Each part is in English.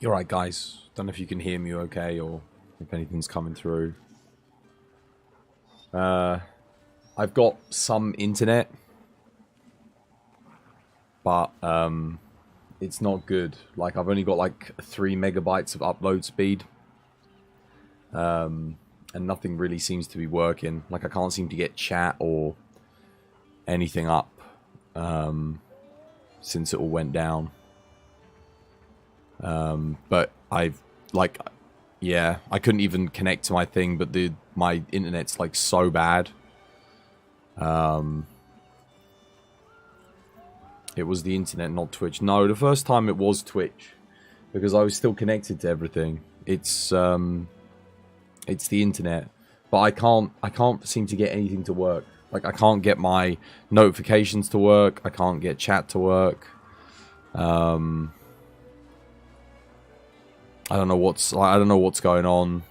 You're right, guys. Don't know if you can hear me okay or if anything's coming through. I've got some internet, but it's not good. Like, I've only got like 3 megabytes of upload speed, and nothing really seems to be working. Like, I can't seem to get chat or anything up since it all went down. But yeah, I couldn't even connect to my thing, but my internet's like so bad. It was the internet, not Twitch. No, the first time it was Twitch because I was still connected to everything. It's the internet, but I can't seem to get anything to work. Like, I can't get my notifications to work. I can't get chat to work. I don't know what's going on.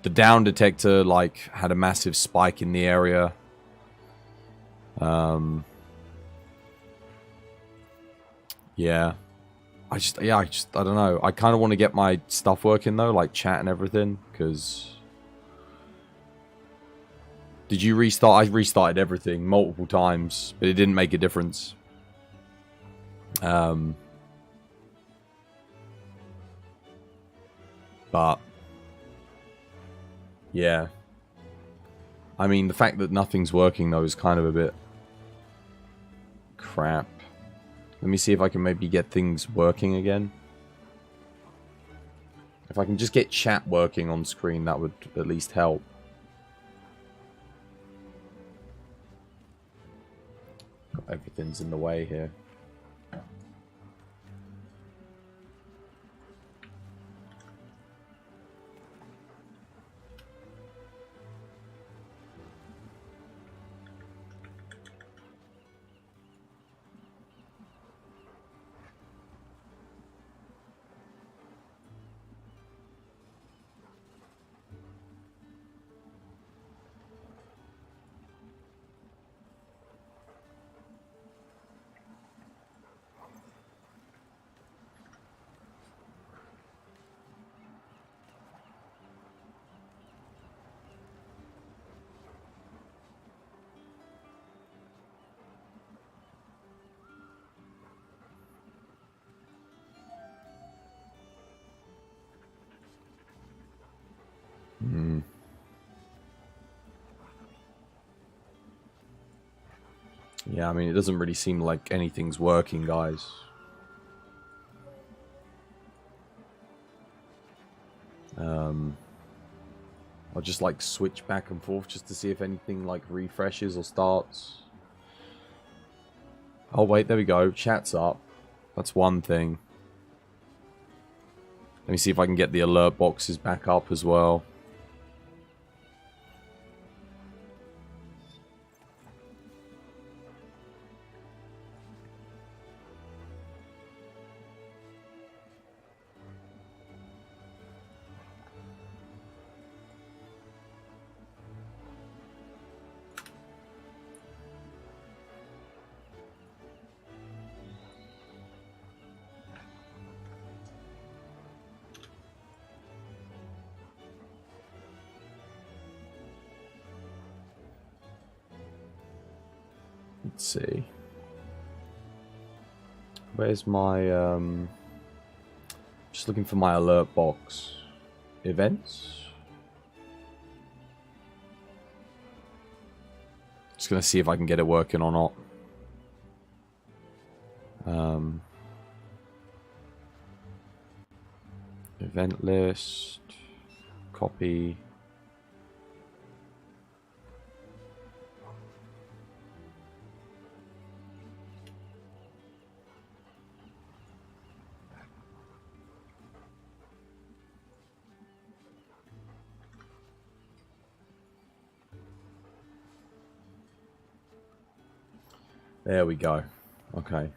The down detector like had a massive spike in the area. Yeah. I don't know. I kind of want to get my stuff working though, like chat and everything, because did you restart? I restarted everything multiple times, but it didn't make a difference. But yeah, I mean, the fact that nothing's working though is kind of a bit crap. Let me see if I can maybe get things working again. If I can just get chat working on screen, that would at least help. Everything's in the way here. Yeah, I mean, it doesn't really seem like anything's working, guys. I'll just like switch back and forth just to see if anything like refreshes or starts. Oh wait, there we go. Chat's up. That's one thing. Let me see if I can get the alert boxes back up as well. Let's see. Where's my, just looking for my alert box. Events? Just gonna see if I can get it working or not. Event list. Copy. There we go. Okay.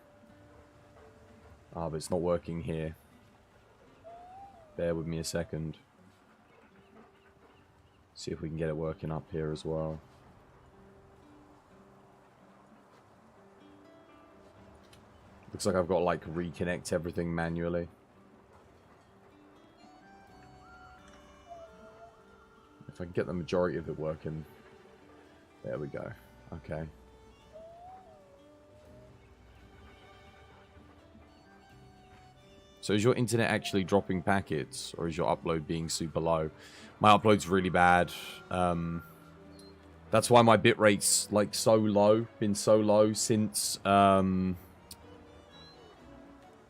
Ah, but it's not working here. Bear with me a second. See if we can get it working up here as well. Looks like I've got to like reconnect everything manually. If I can get the majority of it working. There we go. Okay. So is your internet actually dropping packets, or is your upload being super low? My upload's really bad. That's why my bitrate's like so low, been so low since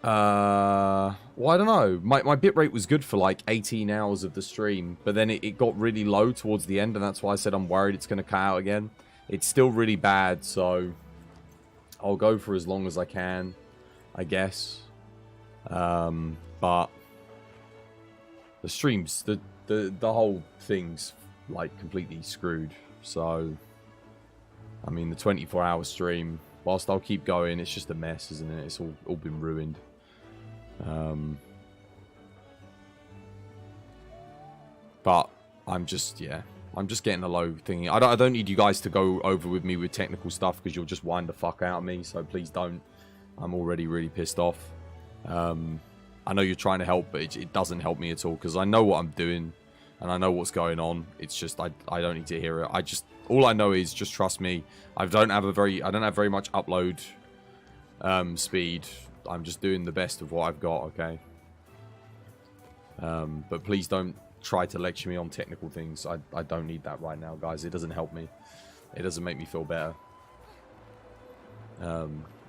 well, I don't know. My bitrate was good for like 18 hours of the stream, but then it got really low towards the end, and that's why I said I'm worried it's going to cut out again. It's still really bad, so I'll go for as long as I can, I guess. But the streams, the whole thing's like completely screwed. So, I mean, the 24-hour stream, whilst I'll keep going, it's just a mess, isn't it? It's all been ruined. But I'm just getting a low thing. I don't need you guys to go over with me with technical stuff, because you'll just wind the fuck out of me. So please don't. I'm already really pissed off. I know you're trying to help, but it doesn't help me at all, because I know what I'm doing and I know what's going on. It's just I don't need to hear it. All I know is just trust me. I don't have very much upload speed. I'm just doing the best of what I've got, okay? But please don't try to lecture me on technical things. I don't need that right now, guys. It doesn't help me. It doesn't make me feel better.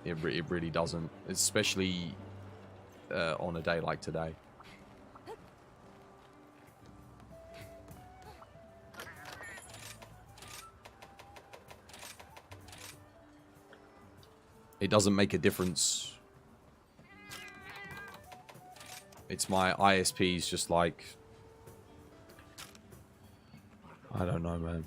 It really doesn't, especially on a day like today. It doesn't make a difference. It's my ISP's just like, I don't know, man.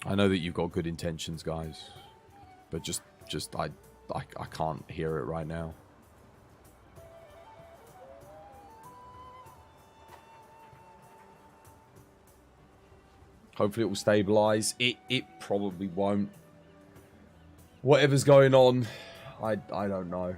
I know that you've got good intentions, guys, but just I can't hear it right now. Hopefully it will stabilize. It probably won't. Whatever's going on, I don't know.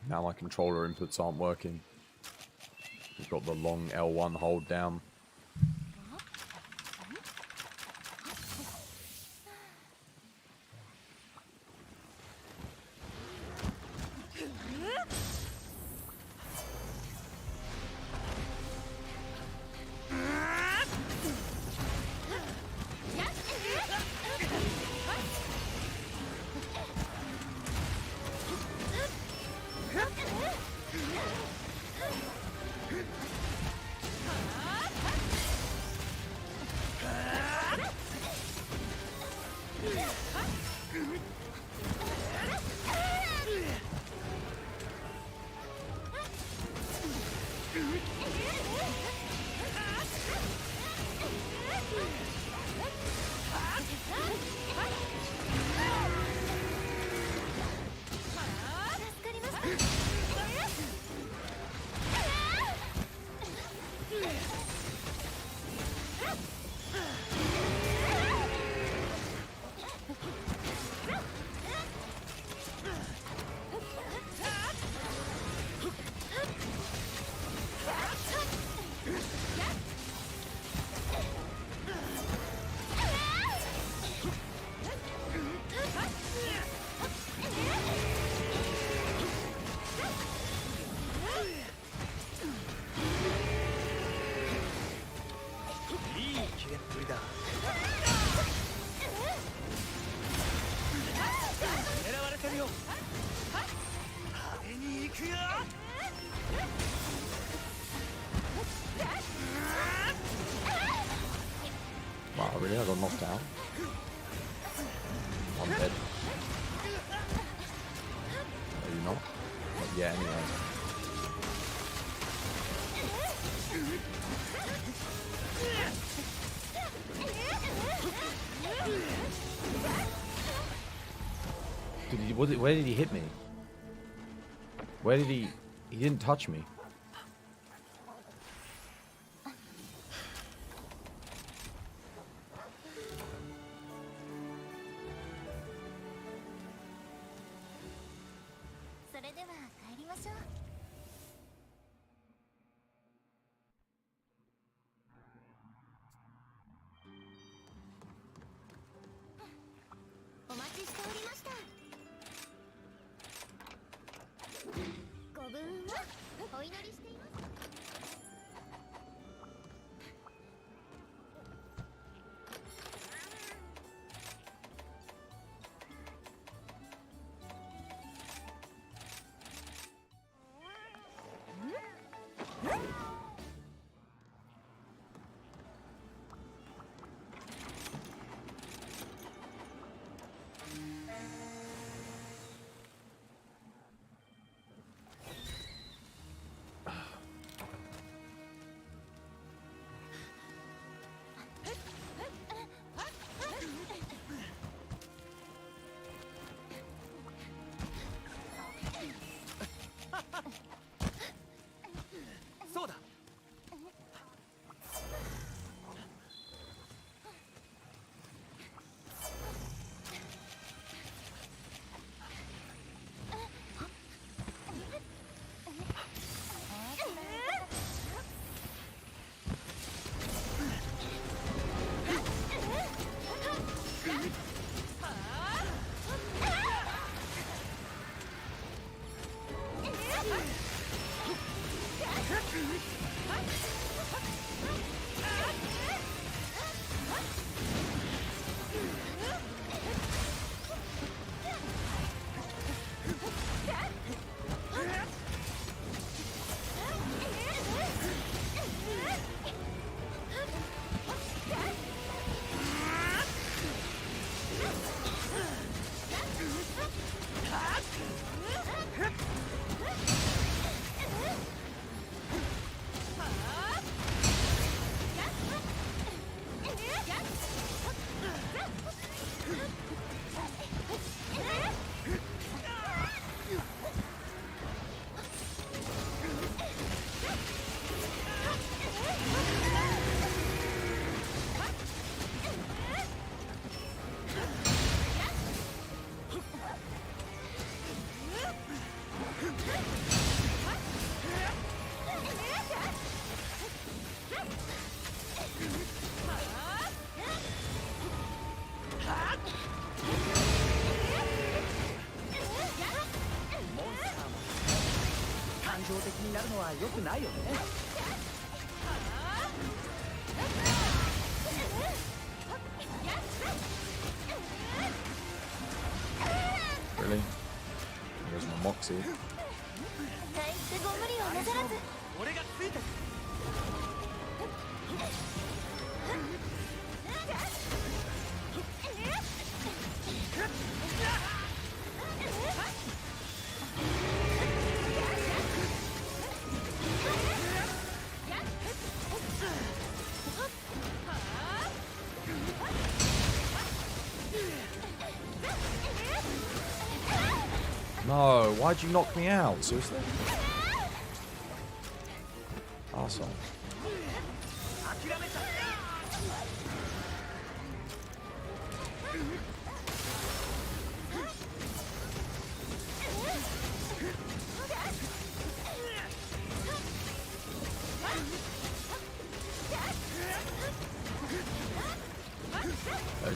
Now my controller inputs aren't working. We've got the long L1 hold down. Oh, really? I got knocked out. I'm dead. Are you not? Not yet, anyway. Where did he hit me? Where did he... He didn't touch me. Really? Where's my Moxie? No, why'd you knock me out? Seriously? Arsehole.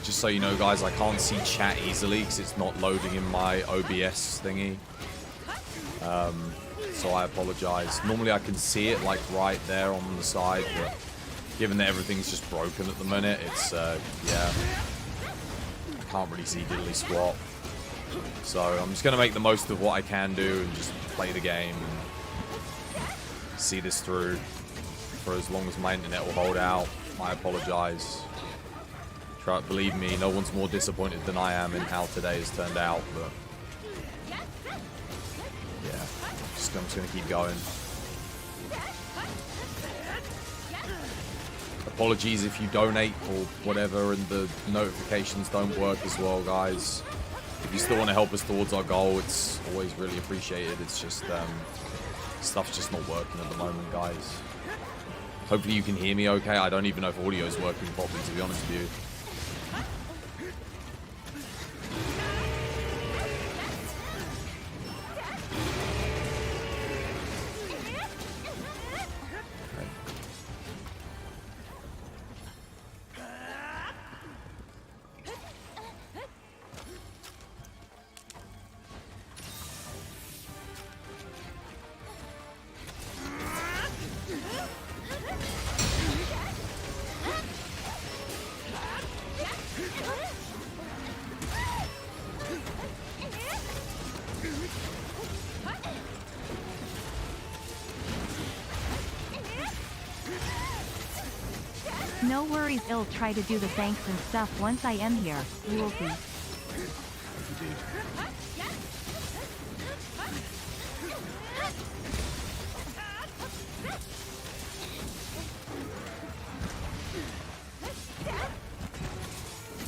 Just so you know, guys, I can't see chat easily because it's not loading in my OBS thingy. So I apologize. Normally I can see it like right there on the side, but given that everything's just broken at the minute, it's, yeah. I can't really see diddly squat. So I'm just going to make the most of what I can do and just play the game and see this through for as long as my internet will hold out. I apologize. Believe me, no one's more disappointed than I am in how today has turned out, but yeah, I'm just gonna keep going. Apologies if you donate or whatever and the notifications don't work as well, guys. If you still want to help us towards our goal, it's always really appreciated. It's just stuff's just not working at the moment, guys. Hopefully you can hear me okay. I don't even know if audio is working properly, to be honest with you. No worries, I'll try to do the thanks and stuff once I am here, Wolfie.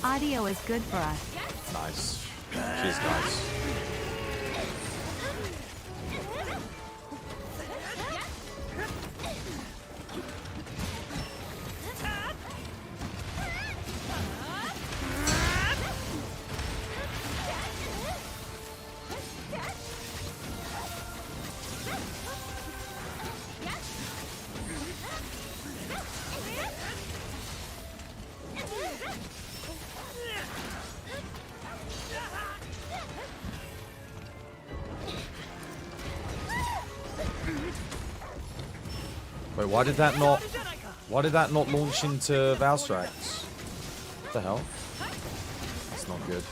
Audio is good for us. Nice. Cheers, guys. Wait, why did that not launch into Valstrax? What the hell? That's not good.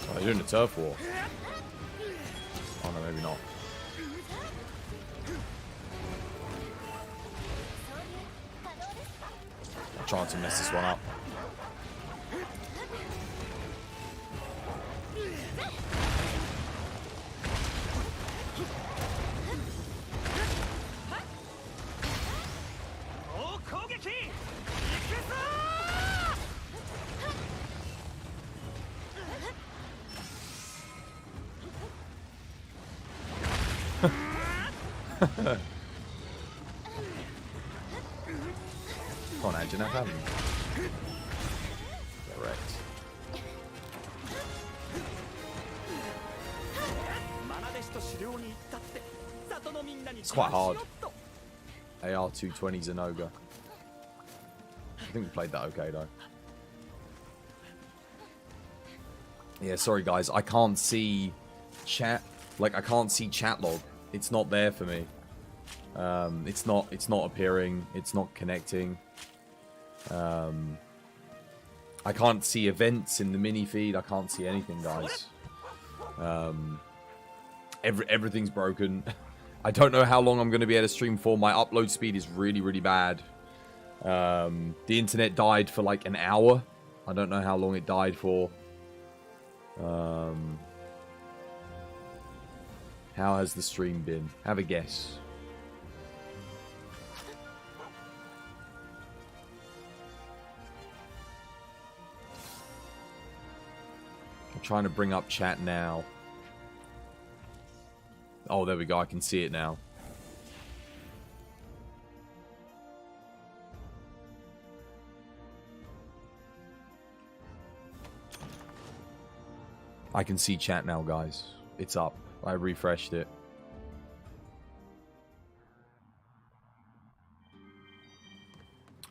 Oh, they're doing a turf war. Oh no, maybe not. I'm trying to mess this one up. Come on, Angel, have him. Correct. It's quite hard. AR-220 Zenoga. I think we played that okay, though. Yeah, sorry, guys. I can't see chat. Like, I can't see chat log. It's not there for me. It's not appearing. It's not connecting. I can't see events in the mini feed. I can't see anything, guys. Everything's broken. I don't know how long I'm going to be able to stream for. My upload speed is really, really bad. The internet died for like an hour. I don't know how long it died for. How has the stream been? Have a guess. I'm trying to bring up chat now. Oh, there we go. I can see it now. I can see chat now, guys. It's up. I refreshed it.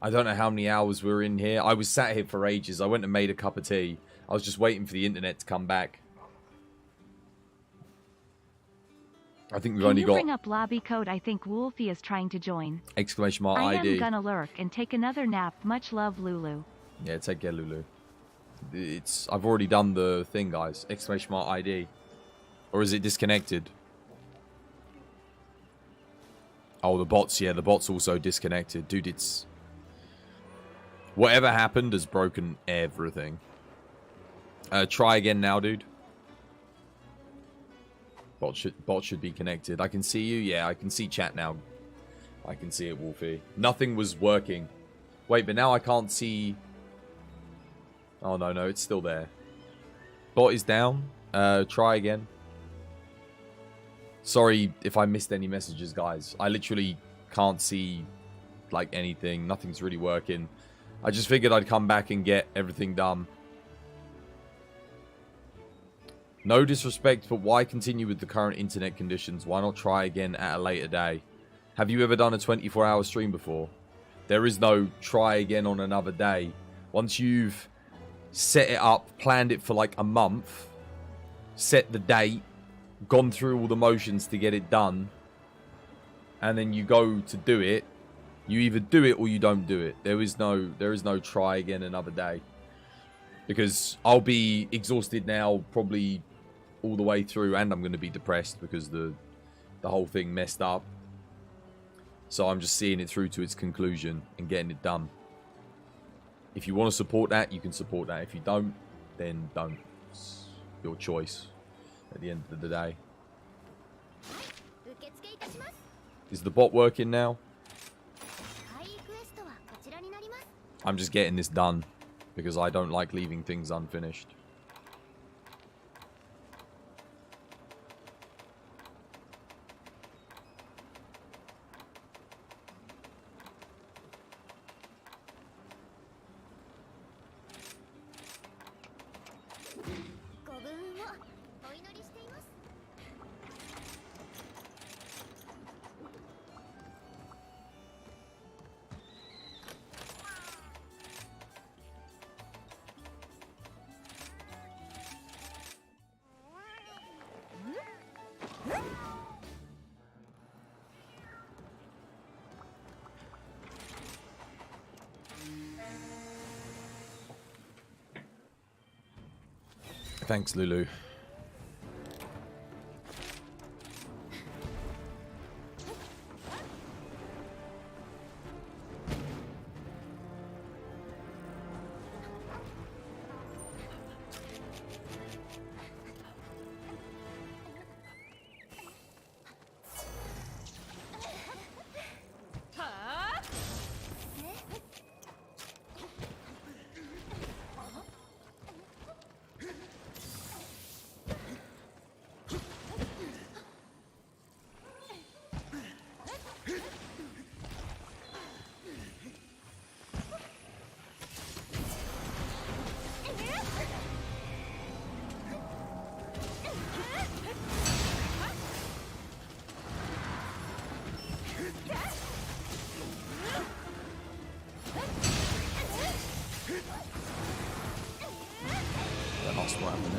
I don't know how many hours we're in here. I was sat here for ages. I went and made a cup of tea. I was just waiting for the internet to come back. I think we've only got... Can you bring up lobby code? I think Wolfie is trying to join. Exclamation mark I ID. am gonna lurk and take another nap. Much love, Lulu. Yeah, take care, Lulu. I've already done the thing, guys. Exclamation mark ID. Or is it disconnected? Oh, the bots. Yeah, the bot's also disconnected. Dude, it's... Whatever happened has broken everything. Try again now, dude. Bot should be connected. I can see you. Yeah, I can see chat now. I can see it, Wolfie. Nothing was working. Wait, but now I can't see... Oh, no, it's still there. Bot is down. Try again. Sorry if I missed any messages, guys. I literally can't see, like, anything. Nothing's really working. I just figured I'd come back and get everything done. No disrespect, but why continue with the current internet conditions? Why not try again at a later day? Have you ever done a 24-hour stream before? There is no try again on another day. Once you've set it up, planned it for like a month, set the date, gone through all the motions to get it done, and then you go to do it, you either do it or you don't do it. There is no try again another day. Because I'll be exhausted now probably all the way through, and I'm going to be depressed because the whole thing messed up. So I'm just seeing it through to its conclusion and getting it done. If you want to support that, you can support that. If you don't, then don't. It's your choice at the end of the day. Is the bot working now? I'm just getting this done because I don't like leaving things unfinished. Thanks, Lulu.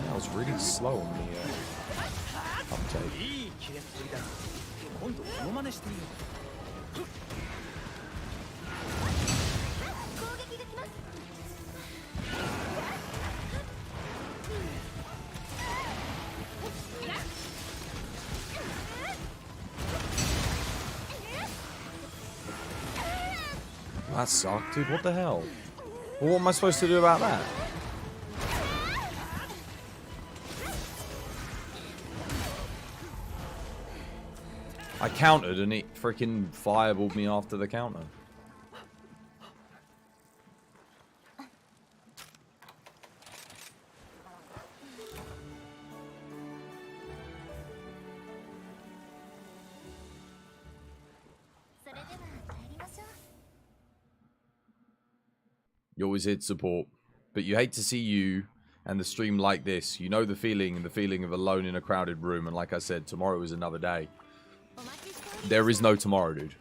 I was really slow on the uptake. That sucked, dude. What the hell? Well, what am I supposed to do about that? I countered and it freaking fireballed me after the counter. You always hit support, but you hate to see you and the stream like this. You know the feeling of alone in a crowded room, and like I said, tomorrow is another day. There is no tomorrow, dude.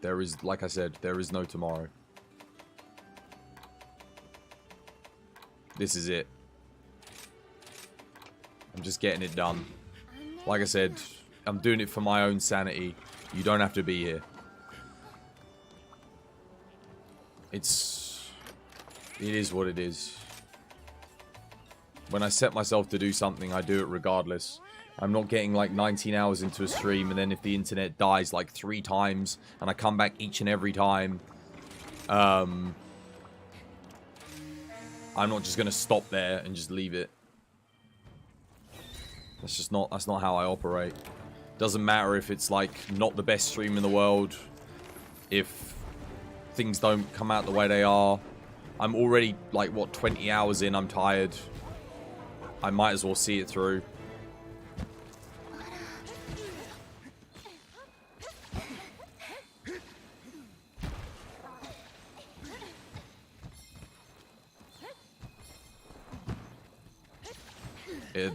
There is, like I said, there is no tomorrow. This is it. I'm just getting it done. Like I said, I'm doing it for my own sanity. You don't have to be here. It is what it is. When I set myself to do something, I do it regardless. I'm not getting like 19 hours into a stream and then if the internet dies like 3 times and I come back each and every time, I'm not just going to stop there and just leave it. That's not how I operate. Doesn't matter if it's like not the best stream in the world, if things don't come out the way they are. I'm already like, what, 20 hours in, I'm tired. I might as well see it through.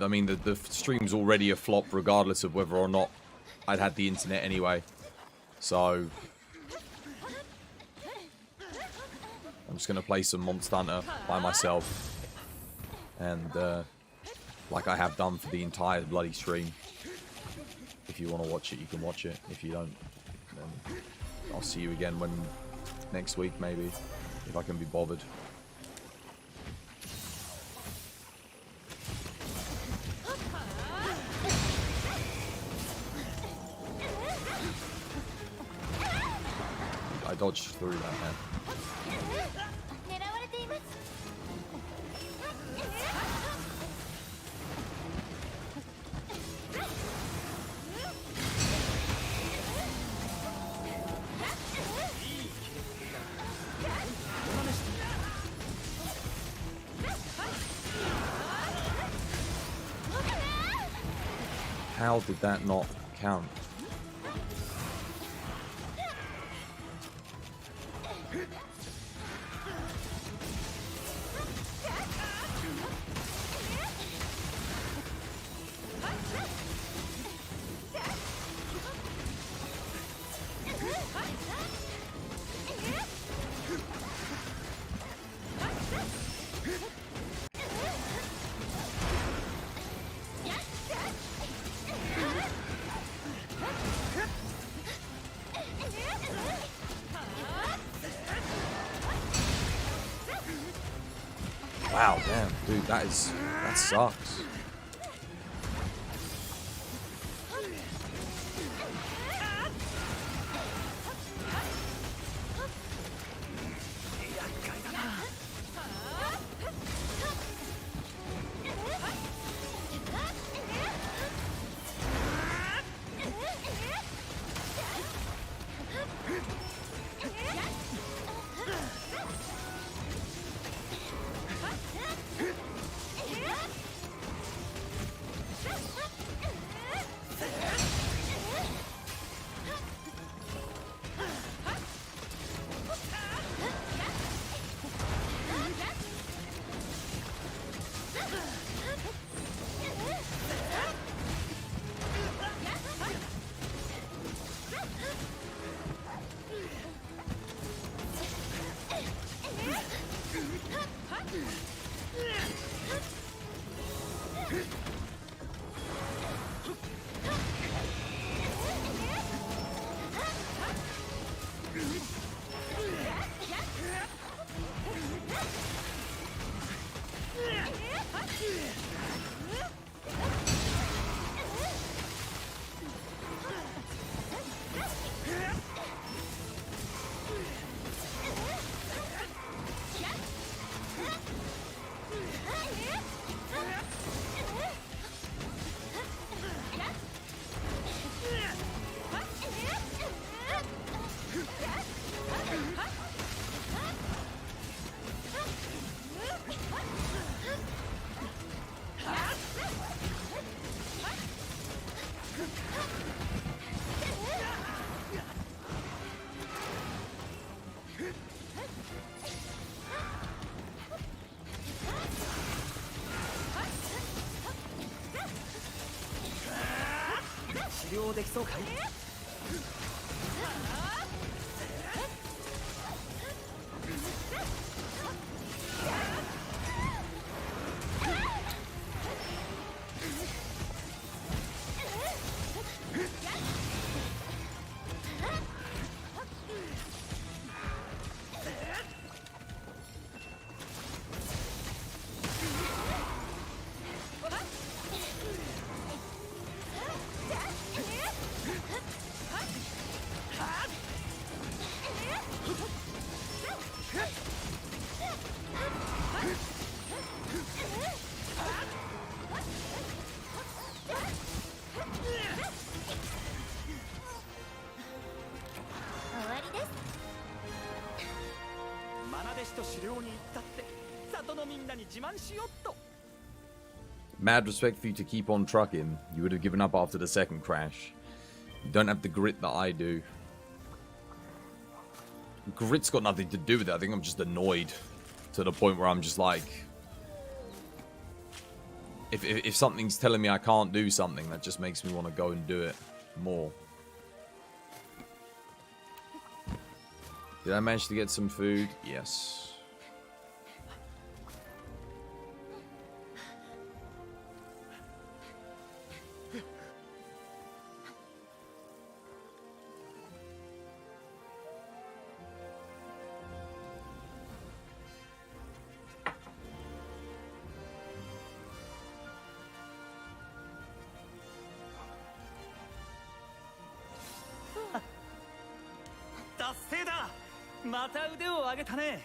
I mean, the stream's already a flop regardless of whether or not I'd had the internet anyway. So I'm just going to play some Monster Hunter by myself. And like I have done for the entire bloody stream. If you want to watch it, you can watch it. If you don't, then I'll see you again next week maybe, if I can be bothered. I dodged through that, man. How did that not count? Wow, damn, dude, that sucks. 治療できそうかい？終わりです。愛弟子と狩猟に行ったって里のみんなに自慢しよっと。 Mad respect for you to keep on trucking. You would have given up after the second crash. You don't have the grit that I do. Grit's got nothing to do with it. I think I'm just annoyed to the point where I'm just like, if something's telling me I can't do something, that just makes me want to go and do it more. Did I manage to get some food? Yes. Ah. 達成だ。また腕を上げたね。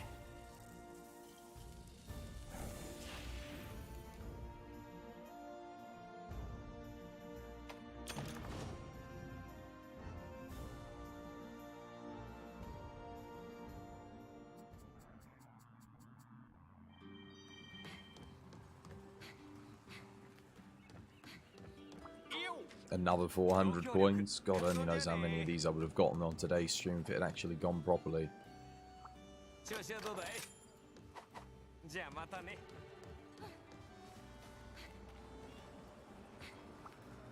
Another 400 coins. God only knows how many of these I would have gotten on today's stream if it had actually gone properly. 調子はどうだい？じゃあまたね。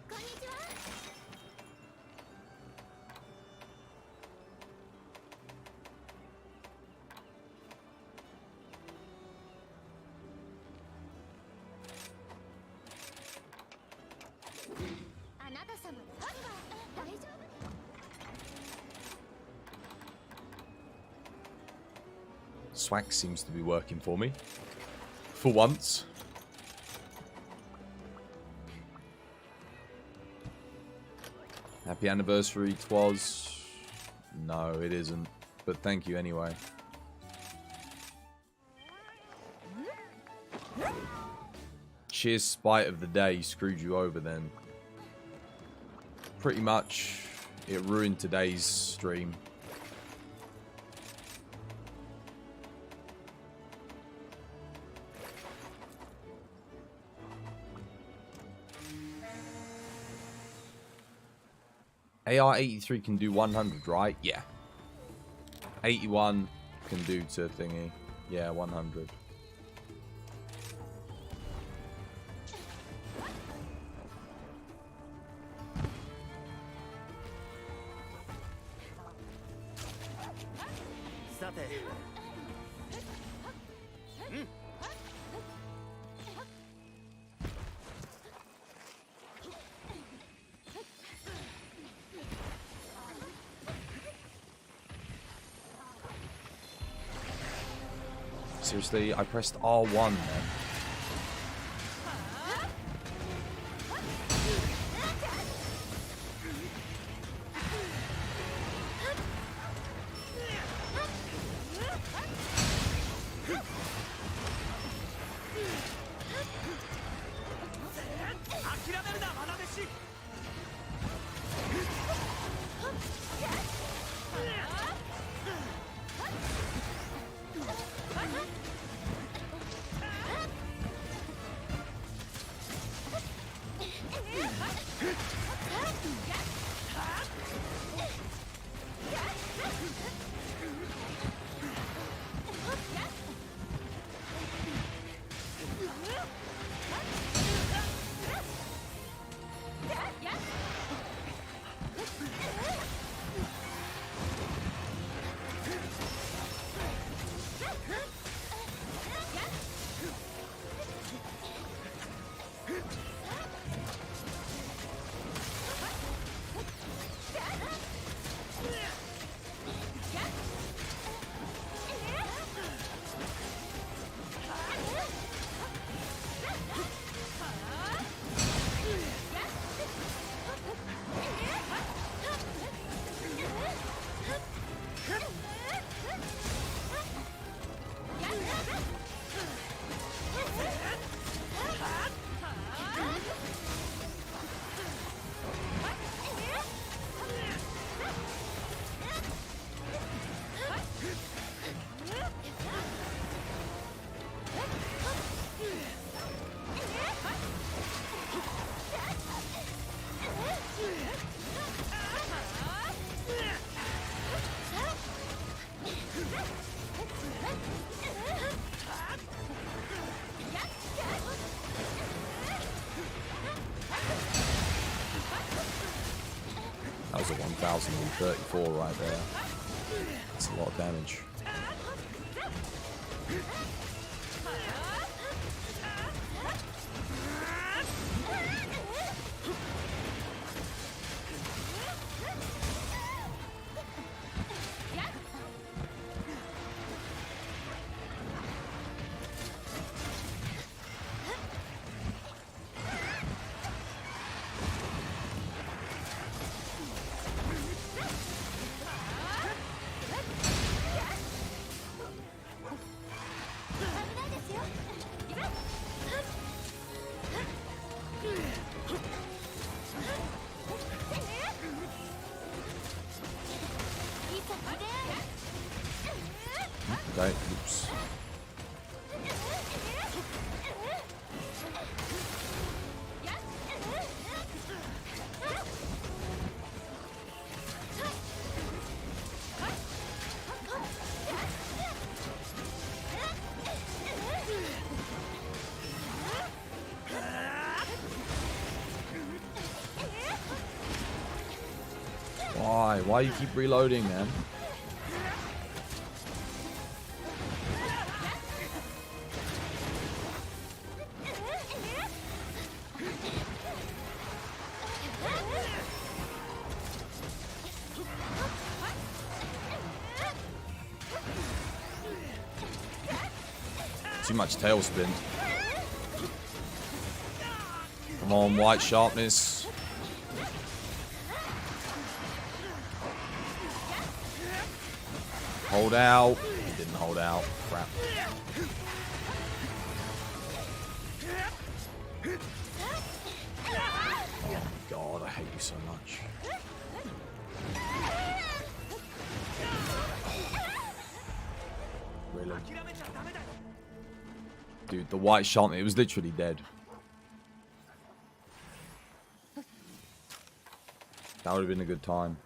こんにちは。あなた様のファンが大丈夫？ Swag seems to be working for me. For once. Happy anniversary, Twas. No, it isn't. But thank you anyway. Sheer spite of the day screwed you over then. Pretty much, it ruined today's stream. AR-83 can do 100, right? Yeah. 81 can do to thingy. Yeah, 100. Seriously, I pressed R1 then. was a 1034 right there. That's a lot of damage. Okay, oops. Why? Why you keep reloading, man? Too much tailspin. Come on, white sharpness. Hold out. He didn't hold out. Crap. Oh god, I hate you so much. Really? Dude, the white sharpness, it was literally dead. That would have been a good time.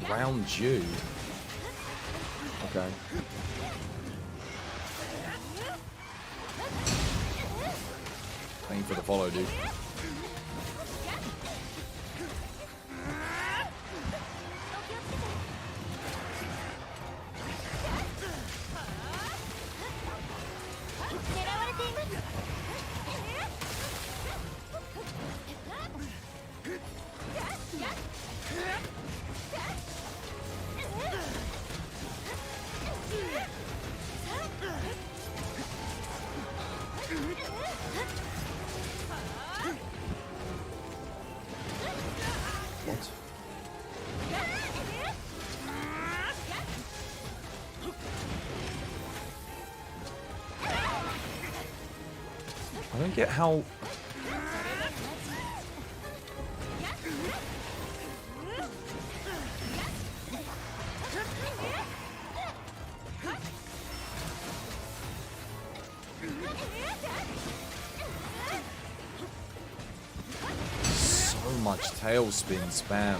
Round Jew. Okay. Thank you for the follow, dude. I don't get how... So much tailspin spam.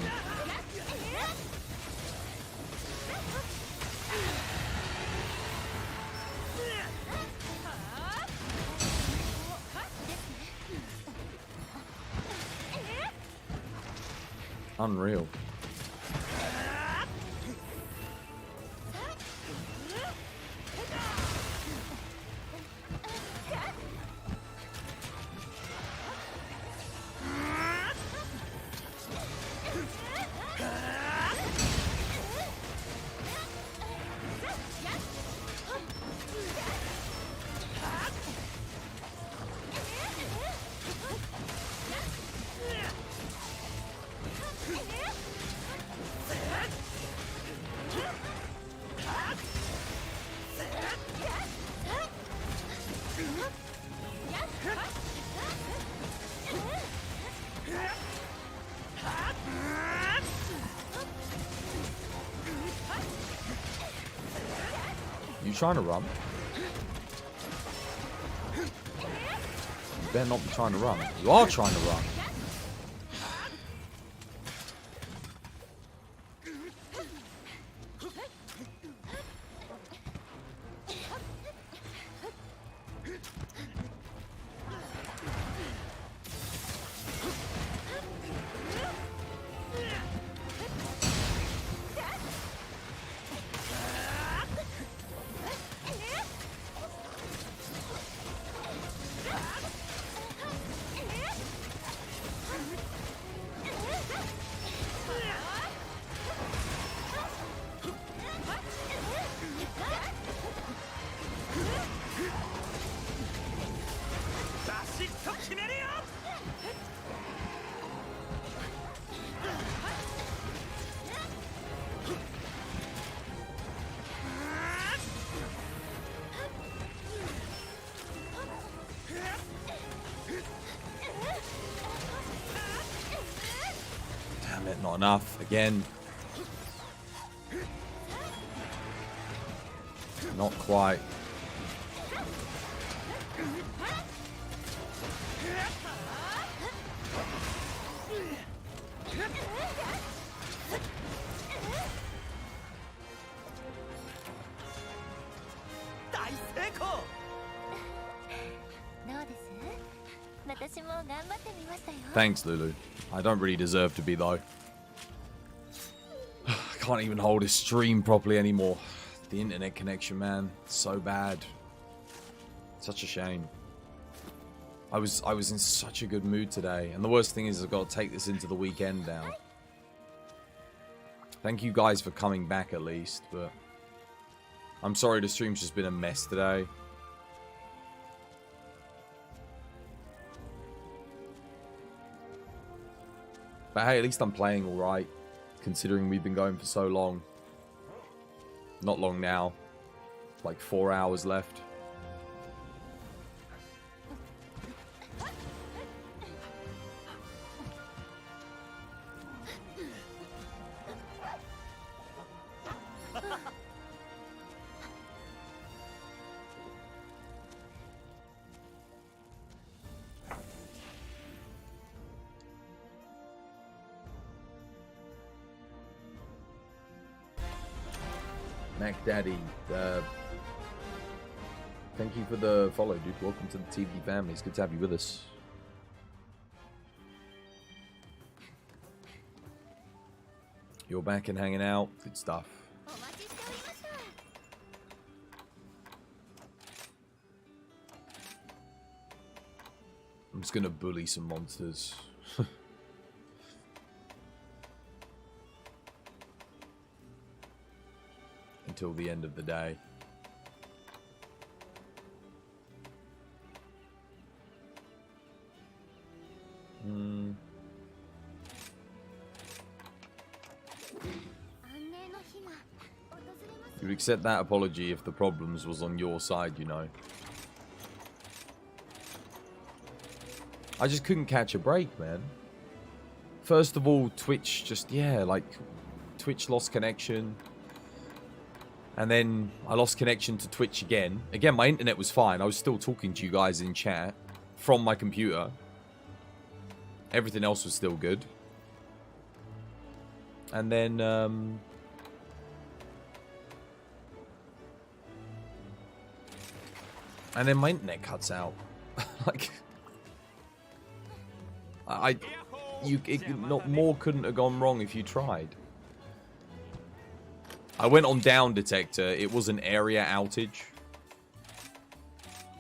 Unreal. You trying to run? You better not be trying to run. You are trying to run. Damn it, not enough. Again. Not quite. Thanks, Lulu. I don't really deserve to be, though. I can't even hold a stream properly anymore. The internet connection, man. So bad. Such a shame. I was in such a good mood today. And the worst thing is I've got to take this into the weekend now. Thank you guys for coming back at least, but... I'm sorry the stream's just been a mess today. But hey, at least I'm playing alright, considering we've been going for so long. Not long now. Like 4 hours left. Mac Daddy, thank you for the follow, dude. Welcome to the TV family. It's good to have you with us. You're back and hanging out. Good stuff. I'm just gonna bully some monsters. Until the end of the day. You'd accept that apology if the problems was on your side, you know. I just couldn't catch a break, man. First of all, Twitch just, yeah, like, Twitch lost connection. And then I lost connection to Twitch again. Again, my internet was fine. I was still talking to you guys in chat from my computer. Everything else was still good. And then, my internet cuts out. Like, not more couldn't have gone wrong if you tried. I went on Down Detector. It was an area outage.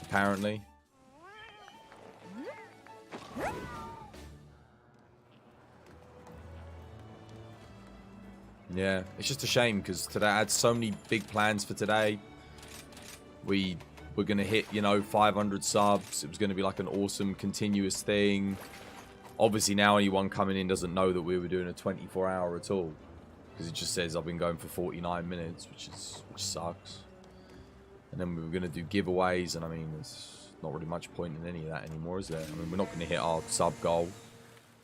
Apparently. Yeah, it's just a shame because today I had so many big plans for today. We were going to hit, you know, 500 subs. It was going to be like an awesome continuous thing. Obviously now anyone coming in doesn't know that we were doing a 24-hour at all. Because it just says I've been going for 49 minutes, which sucks. And then we were going to do giveaways, and I mean, there's not really much point in any of that anymore, is there? I mean, we're not going to hit our sub goal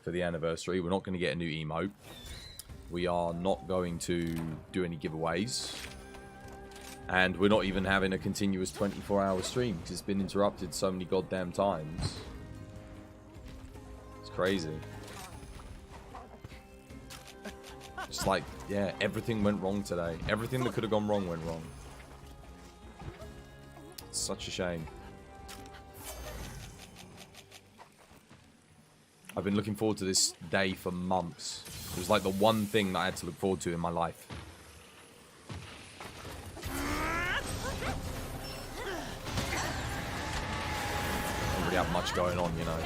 for the anniversary. We're not going to get a new emote. We are not going to do any giveaways. And we're not even having a continuous 24-hour stream, because it's been interrupted so many goddamn times. It's crazy. Just like, yeah, everything went wrong today. Everything that could have gone wrong went wrong. It's such a shame. I've been looking forward to this day for months. It was like the one thing that I had to look forward to in my life. Don't really have much going on, you know.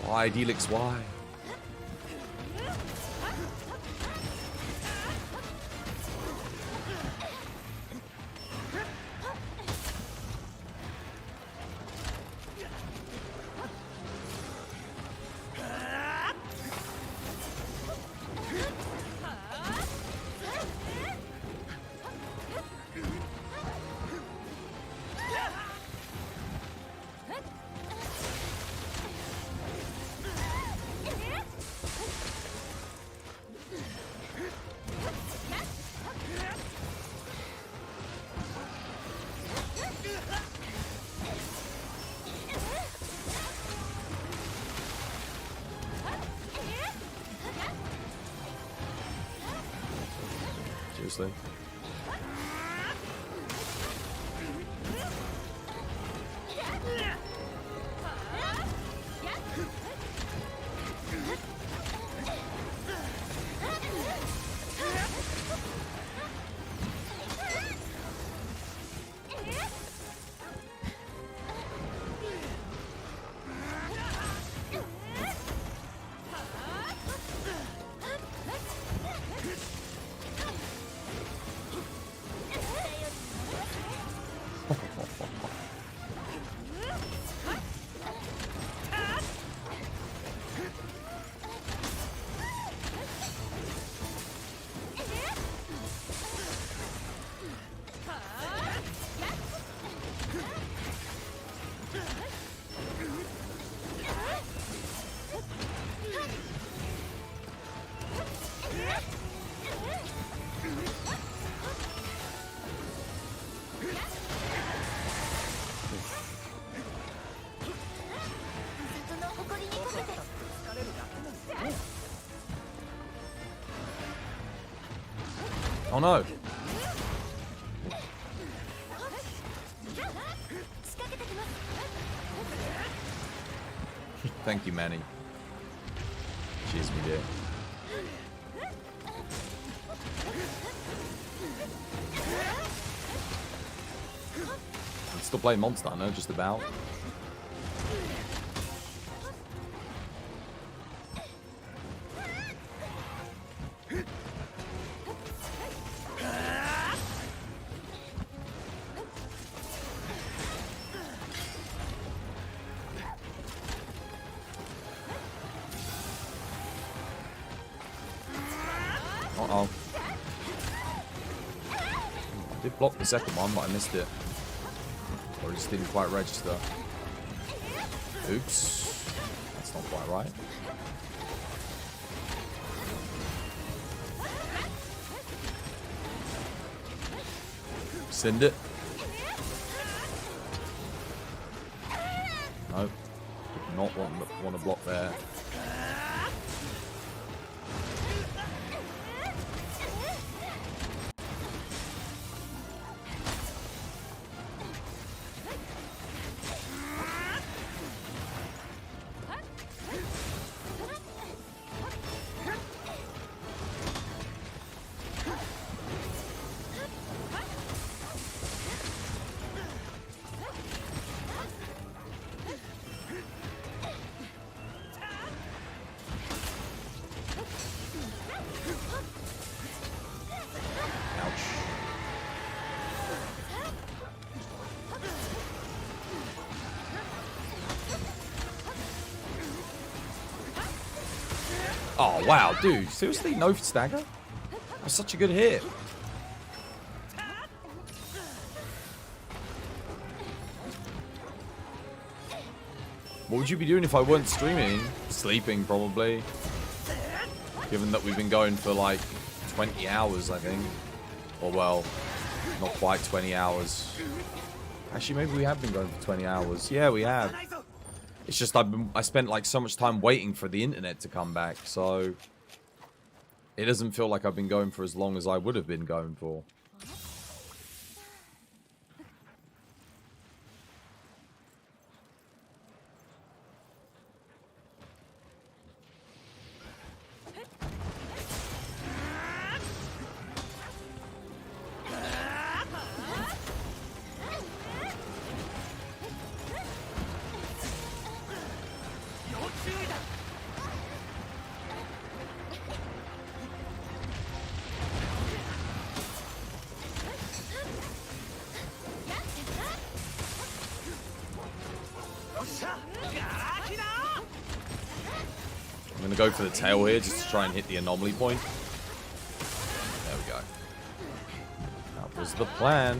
Why, Delix, why? Seriously. Oh no. Thank you, Manny. Cheers, me dear. I'm still playing Monster Hunter, just about. Uh-oh. I did block the second one, but I missed it. Or it just didn't quite register. Oops. That's not quite right. Send it. Nope. Did not want to block there. Oh, wow, dude. Seriously? No stagger? That was such a good hit. What would you be doing if I weren't streaming? Sleeping, probably. Given that we've been going for like 20 hours, I think. Or, well, not quite 20 hours. Actually, maybe we have been going for 20 hours. Yeah, we have. It's just I spent like so much time waiting for the internet to come back, so it doesn't feel like I've been going for as long as I would have been going for. I'm going to go for the tail here just to try and hit the anomaly point. There we go. That was the plan.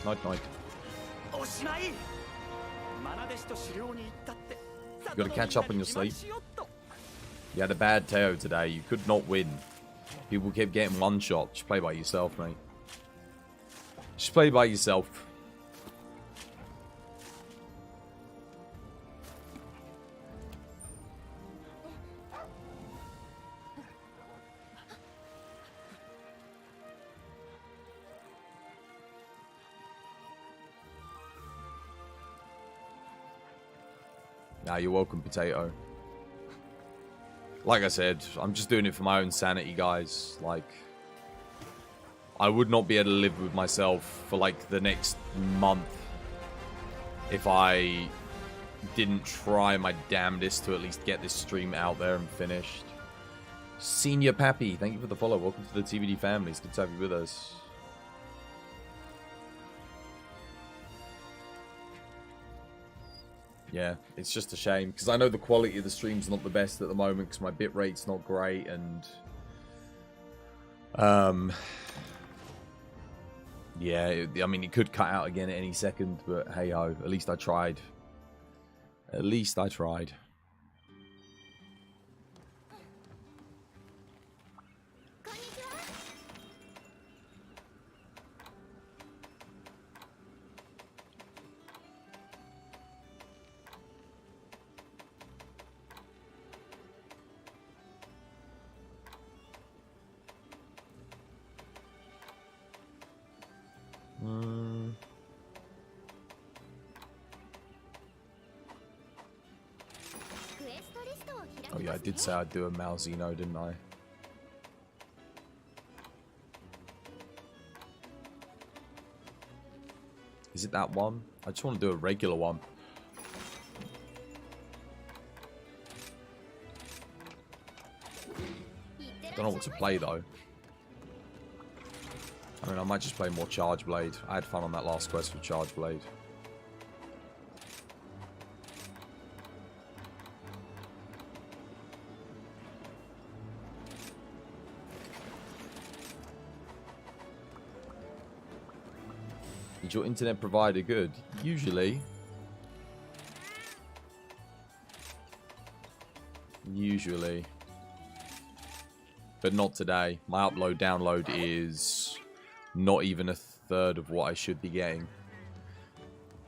Night, night. You got to catch up on your sleep. You had a bad Teo today. You could not win. People kept getting one shot. Just play by yourself, mate. Just play by yourself. Nah, you're welcome, Potato. Like I said, I'm just doing it for my own sanity, guys. Like, I would not be able to live with myself for, like, the next month if I didn't try my damnedest to at least get this stream out there and finished. Senior Pappy, thank you for the follow. Welcome to the TBD family. It's good to have you with us. Yeah, it's just a shame because I know the quality of the stream's not the best at the moment because my bitrate's not great and yeah, I mean it could cut out again at any second, but hey ho, at least I tried. At least I tried. Oh yeah, I did say I'd do a Malzeno, didn't I? Is it that one? I just want to do a regular one. Don't know what to play though. I mean, I might just play more Charge Blade. I had fun on that last quest with Charge Blade. Is your internet provider good? Usually. Usually. But not today. My upload download is not even a third of what I should be getting.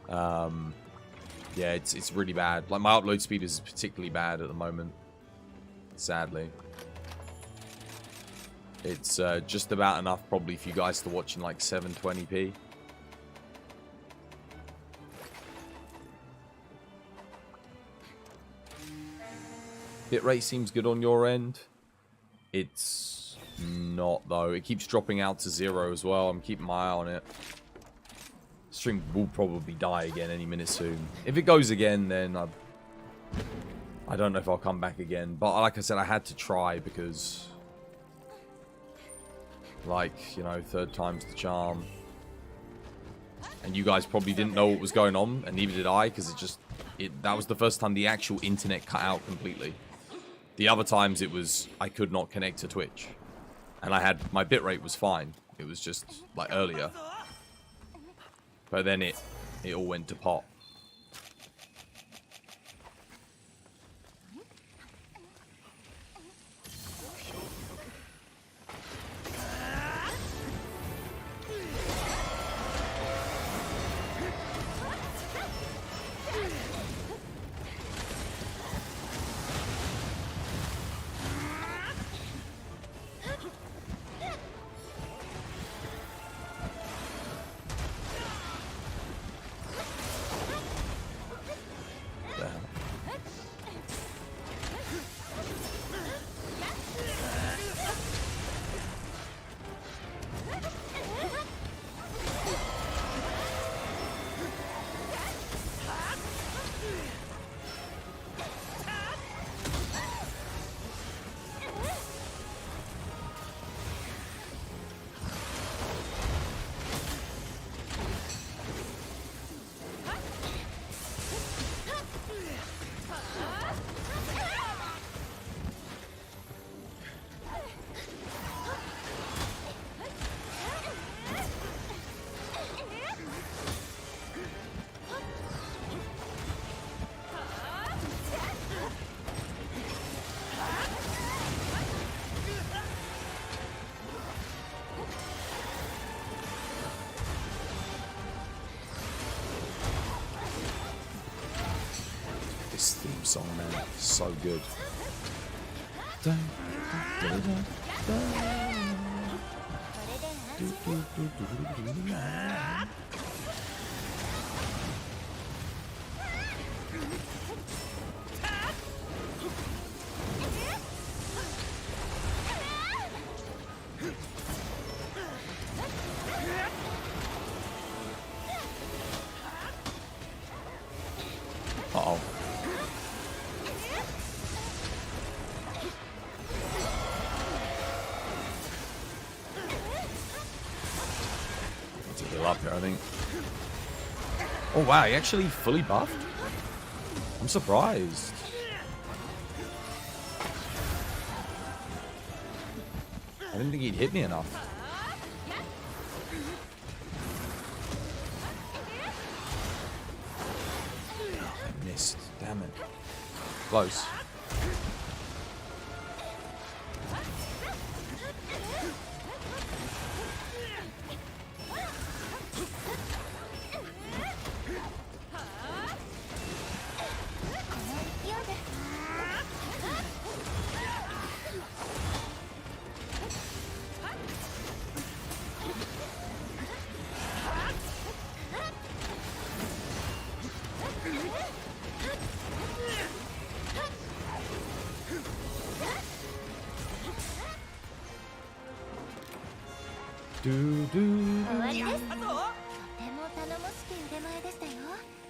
Yeah, it's really bad. Like, my upload speed is particularly bad at the moment. Sadly. It's just about enough probably for you guys to watch in like 720p. Bitrate seems good on your end. It's not, though. It keeps dropping out to 0 as well. I'm keeping my eye on it. Stream will probably die again any minute soon. If it goes again, then I don't know if I'll come back again. But like I said, I had to try because, like, you know, third time's the charm. And you guys probably didn't know what was going on, and neither did I, because that was the first time the actual internet cut out completely. The other times it was, I could not connect to Twitch. And my bitrate was fine. It was just, like, earlier. But then it all went to pot. This theme song, man, so good. Uh-oh. Up here, I think. Oh wow, he actually fully buffed? I'm surprised. I didn't think he'd hit me enough. I missed, damn it. Close.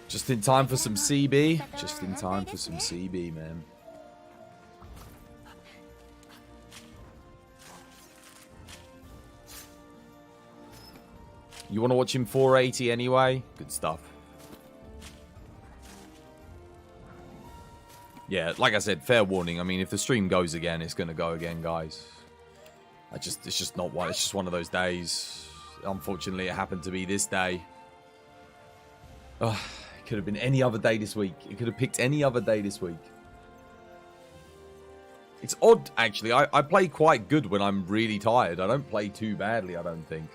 Just in time for some CB. Just in time for some CB, man. You want to watch him 480 anyway? Good stuff. Yeah, like I said, fair warning. I mean, if the stream goes again, it's going to go again, guys. It's just not one. It's just one of those days. Unfortunately, it happened to be this day. Oh, it could have been any other day this week. It could have picked any other day this week. It's odd, actually. I play quite good when I'm really tired. I don't play too badly, I don't think.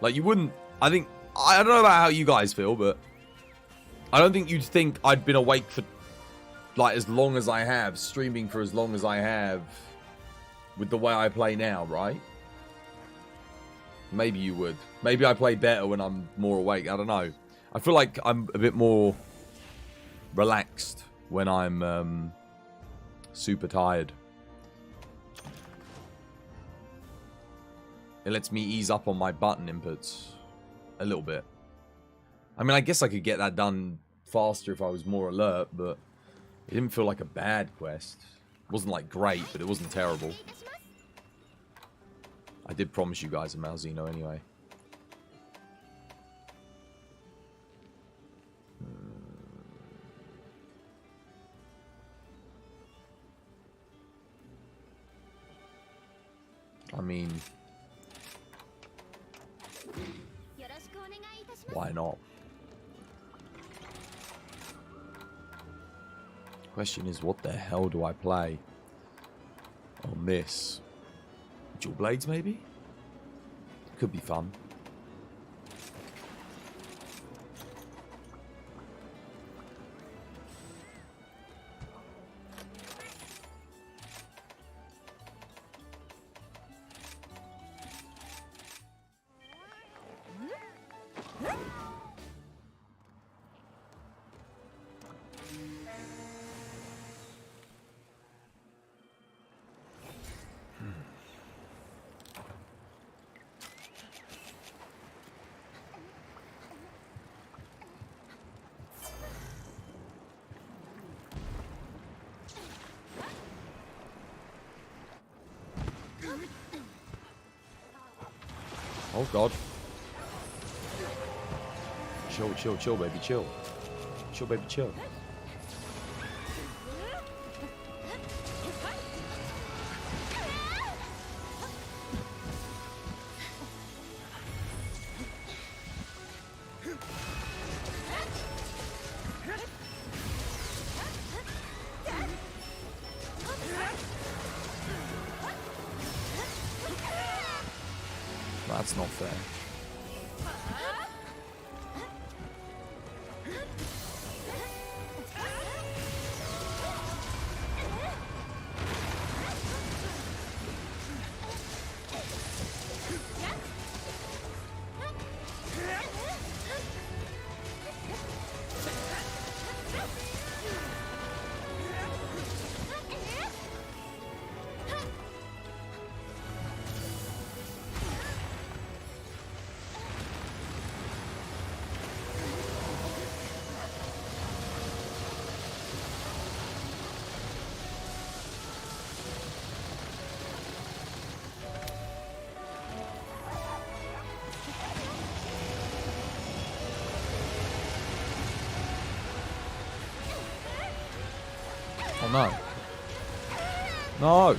Like, you wouldn't... I think... I don't know about how you guys feel, but... I don't think you'd think I'd been awake for... like, as long as I have. Streaming for as long as I have. With the way I play now, right? Maybe you would. Maybe I play better when I'm more awake. I don't know. I feel like I'm a bit more... relaxed when I'm... super tired. It lets me ease up on my button inputs a little bit. I mean, I guess I could get that done faster if I was more alert, but it didn't feel like a bad quest. It wasn't like great, but it wasn't terrible. I did promise you guys a Malzeno anyway. I mean... why not? Question is, what the hell do I play on this? Dual Blades, maybe? Could be fun. Oh god. Chill, chill, chill, baby, chill. Chill, baby, chill. That's not fair. Oh no. No!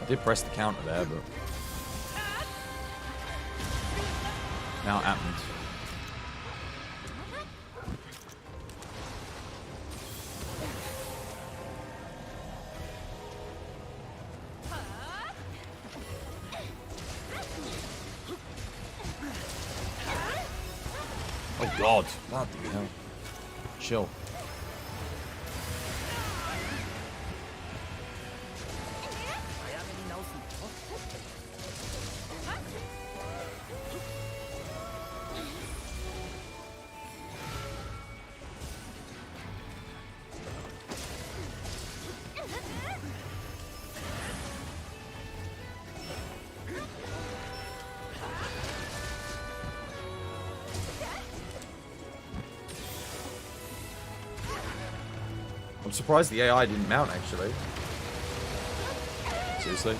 I did press the counter there, but now it happened. Oh god, bloody hell. Chill. surprised the AI didn't mount, actually. Seriously?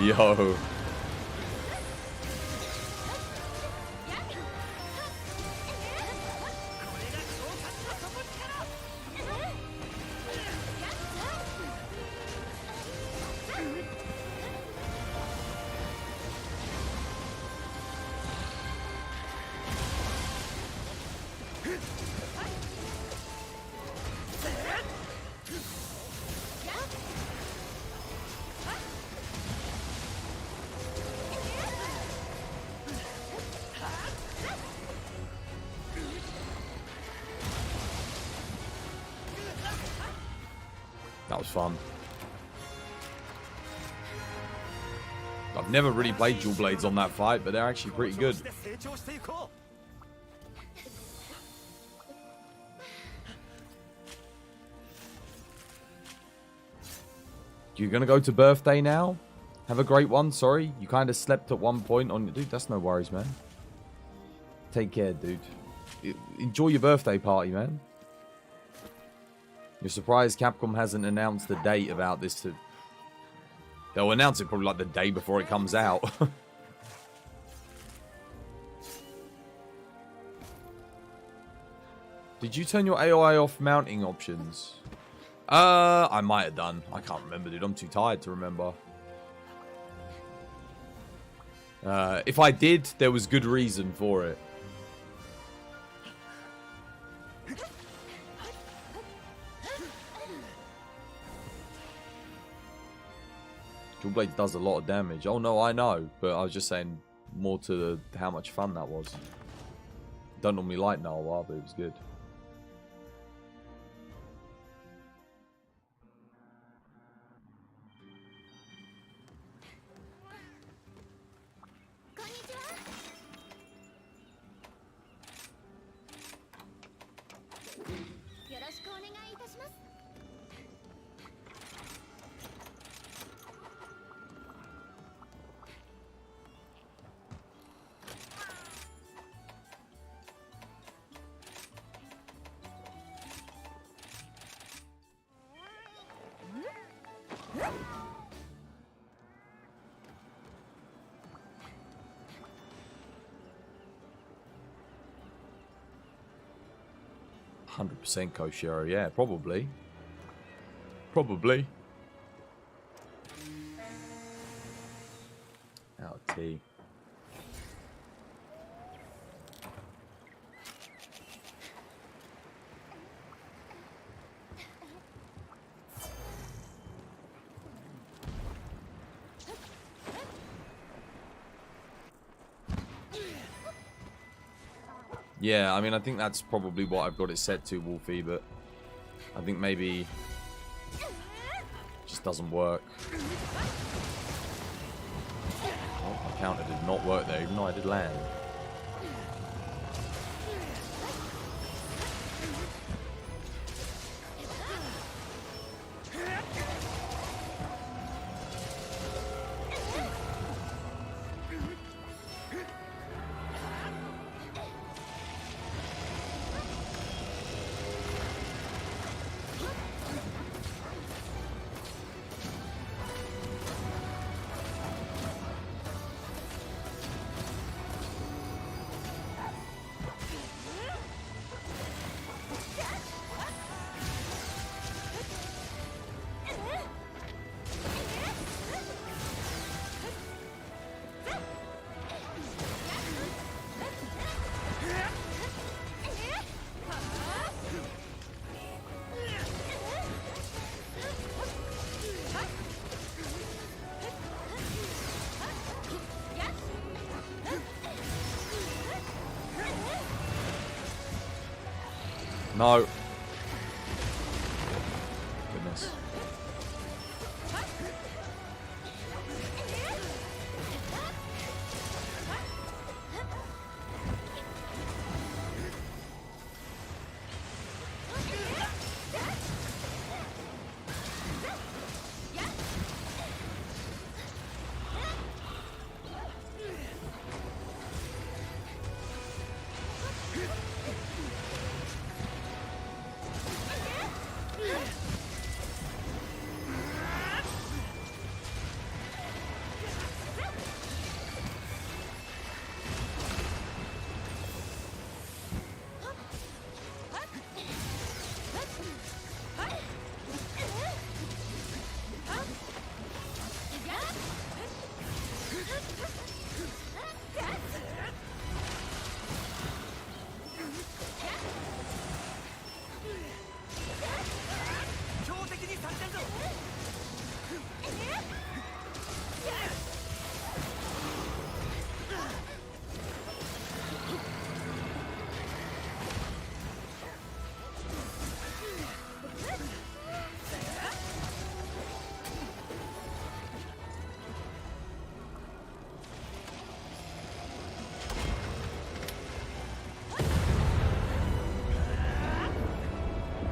Yo. That was fun. I've never really played Dual Blades on that fight, but they're actually pretty good. You're gonna go to birthday now? Have a great one, sorry. You kind of slept at one point on... Dude, that's no worries, man. Take care, dude. Enjoy your birthday party, man. You're surprised Capcom hasn't announced the date about this. They'll announce it probably like the day before it comes out. Did you turn your AOI off mounting options? I might have done. I can't remember, dude. I'm too tired to remember. If I did, there was good reason for it. Dual Blade does a lot of damage. Oh no, I know. But I was just saying more to how much fun that was. Don't normally like Narwa, but it was good. %, Koshiro, yeah, probably. Probably. Out of tea. Yeah, I mean, I think that's probably what I've got it set to, Wolfie, but I think maybe it just doesn't work. Oh, my counter did not work there, even though I did land. No. Goodness.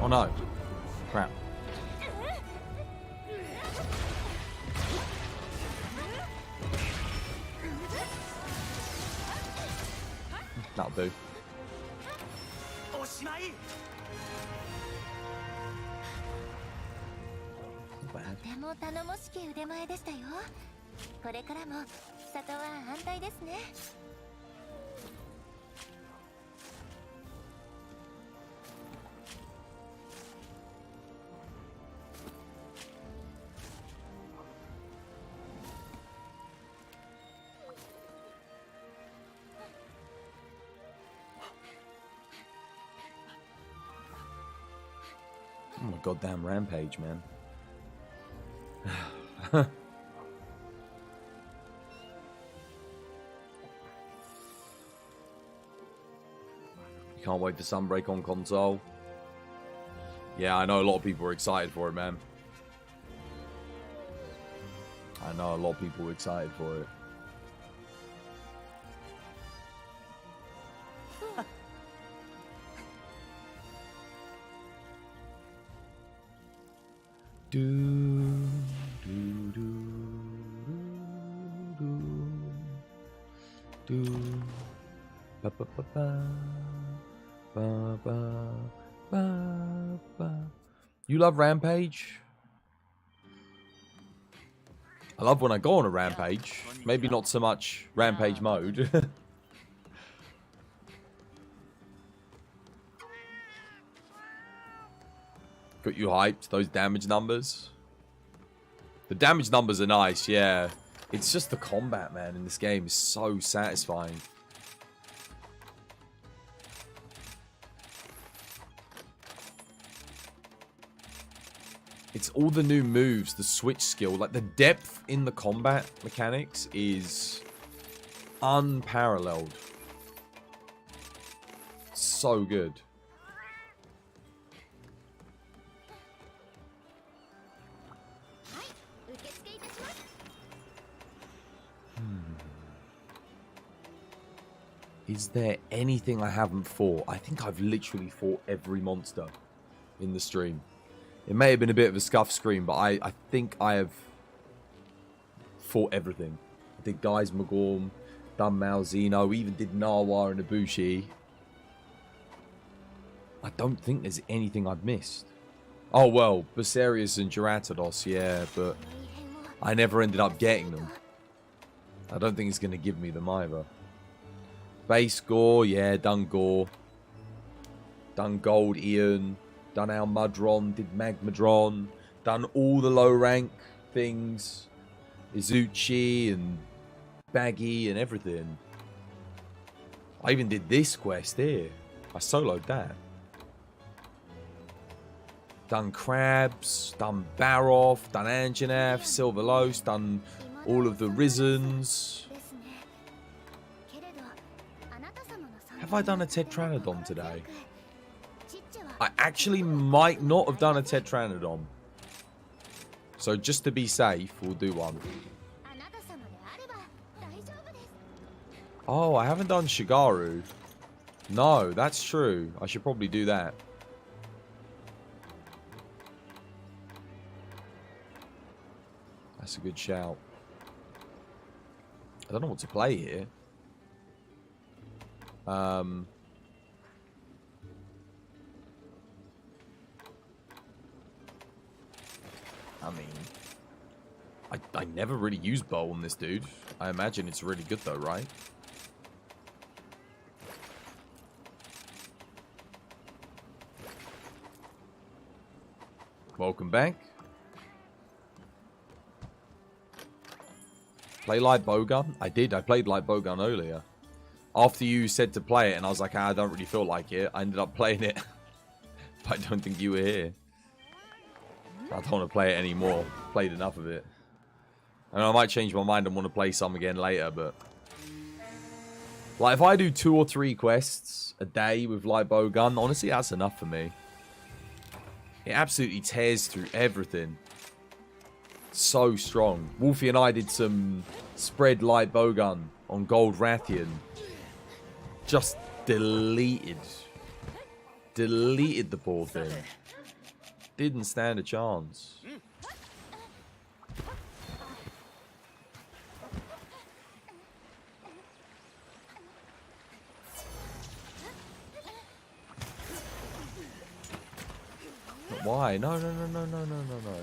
Oh no. Crap. That'll do. おしまい。 Not bad. とても頼もしき腕前でしたよ。これからも里は安泰ですね。 Oh my goddamn rampage, man. You can't wait for Sunbreak on console. Yeah, I know a lot of people are excited for it, man. I know a lot of people are excited for it. Do, do, do, do, do. Ba, ba, ba, ba. Ba, ba, ba, ba. You love Rampage? I love when I go on a Rampage. Maybe not so much Rampage mode. Got you hyped, those damage numbers. The damage numbers are nice, yeah. It's just the combat, man, in this game is so satisfying. It's all the new moves, the switch skill, like the depth in the combat mechanics is unparalleled. So good. Is there anything I haven't fought? I think I've literally fought every monster in the stream. It may have been a bit of a scuff screen, but I think I have fought everything. I did Guys Magorm, done Malzeno, even did Nawa and Ibushi. I don't think there's anything I've missed. Oh well, Becerrius and Geratados, yeah, but I never ended up getting them. I don't think he's going to give me them either. Base Gore, yeah, done Gore. Done Gold Ian. Done Almudron, did Magmadron. Done all the low rank things. Izuchi and Baggy and everything. I even did this quest here. I soloed that. Done Crabs, done Baroff, done Anjanath, Silverlos, done all of the Risens. Have I done a Tetranodon today? I actually might not have done a Tetranodon. So just to be safe, we'll do one. あなた様であれば大丈夫です。 Oh, I haven't done Shigaru. No, that's true. I should probably do that. That's a good shout. I don't know what to play here. I mean, I never really use bow on this dude. I imagine it's really good though, right? Welcome back. Play Light Bowgun? I did. I played Light Bowgun earlier. After you said to play it, and I was like, I don't really feel like it. I ended up playing it. But I don't think you were here. I don't want to play it anymore. Played enough of it. I mean, I might change my mind and want to play some again later, but... Like, if I do 2 or 3 quests a day with Light Bowgun, honestly, that's enough for me. It absolutely tears through everything. So strong. Wolfie and I did some spread Light Bowgun on Gold Rathian. Just deleted. Deleted the poor thing. Didn't stand a chance. But why? No, no, no, no, no, no, no, no.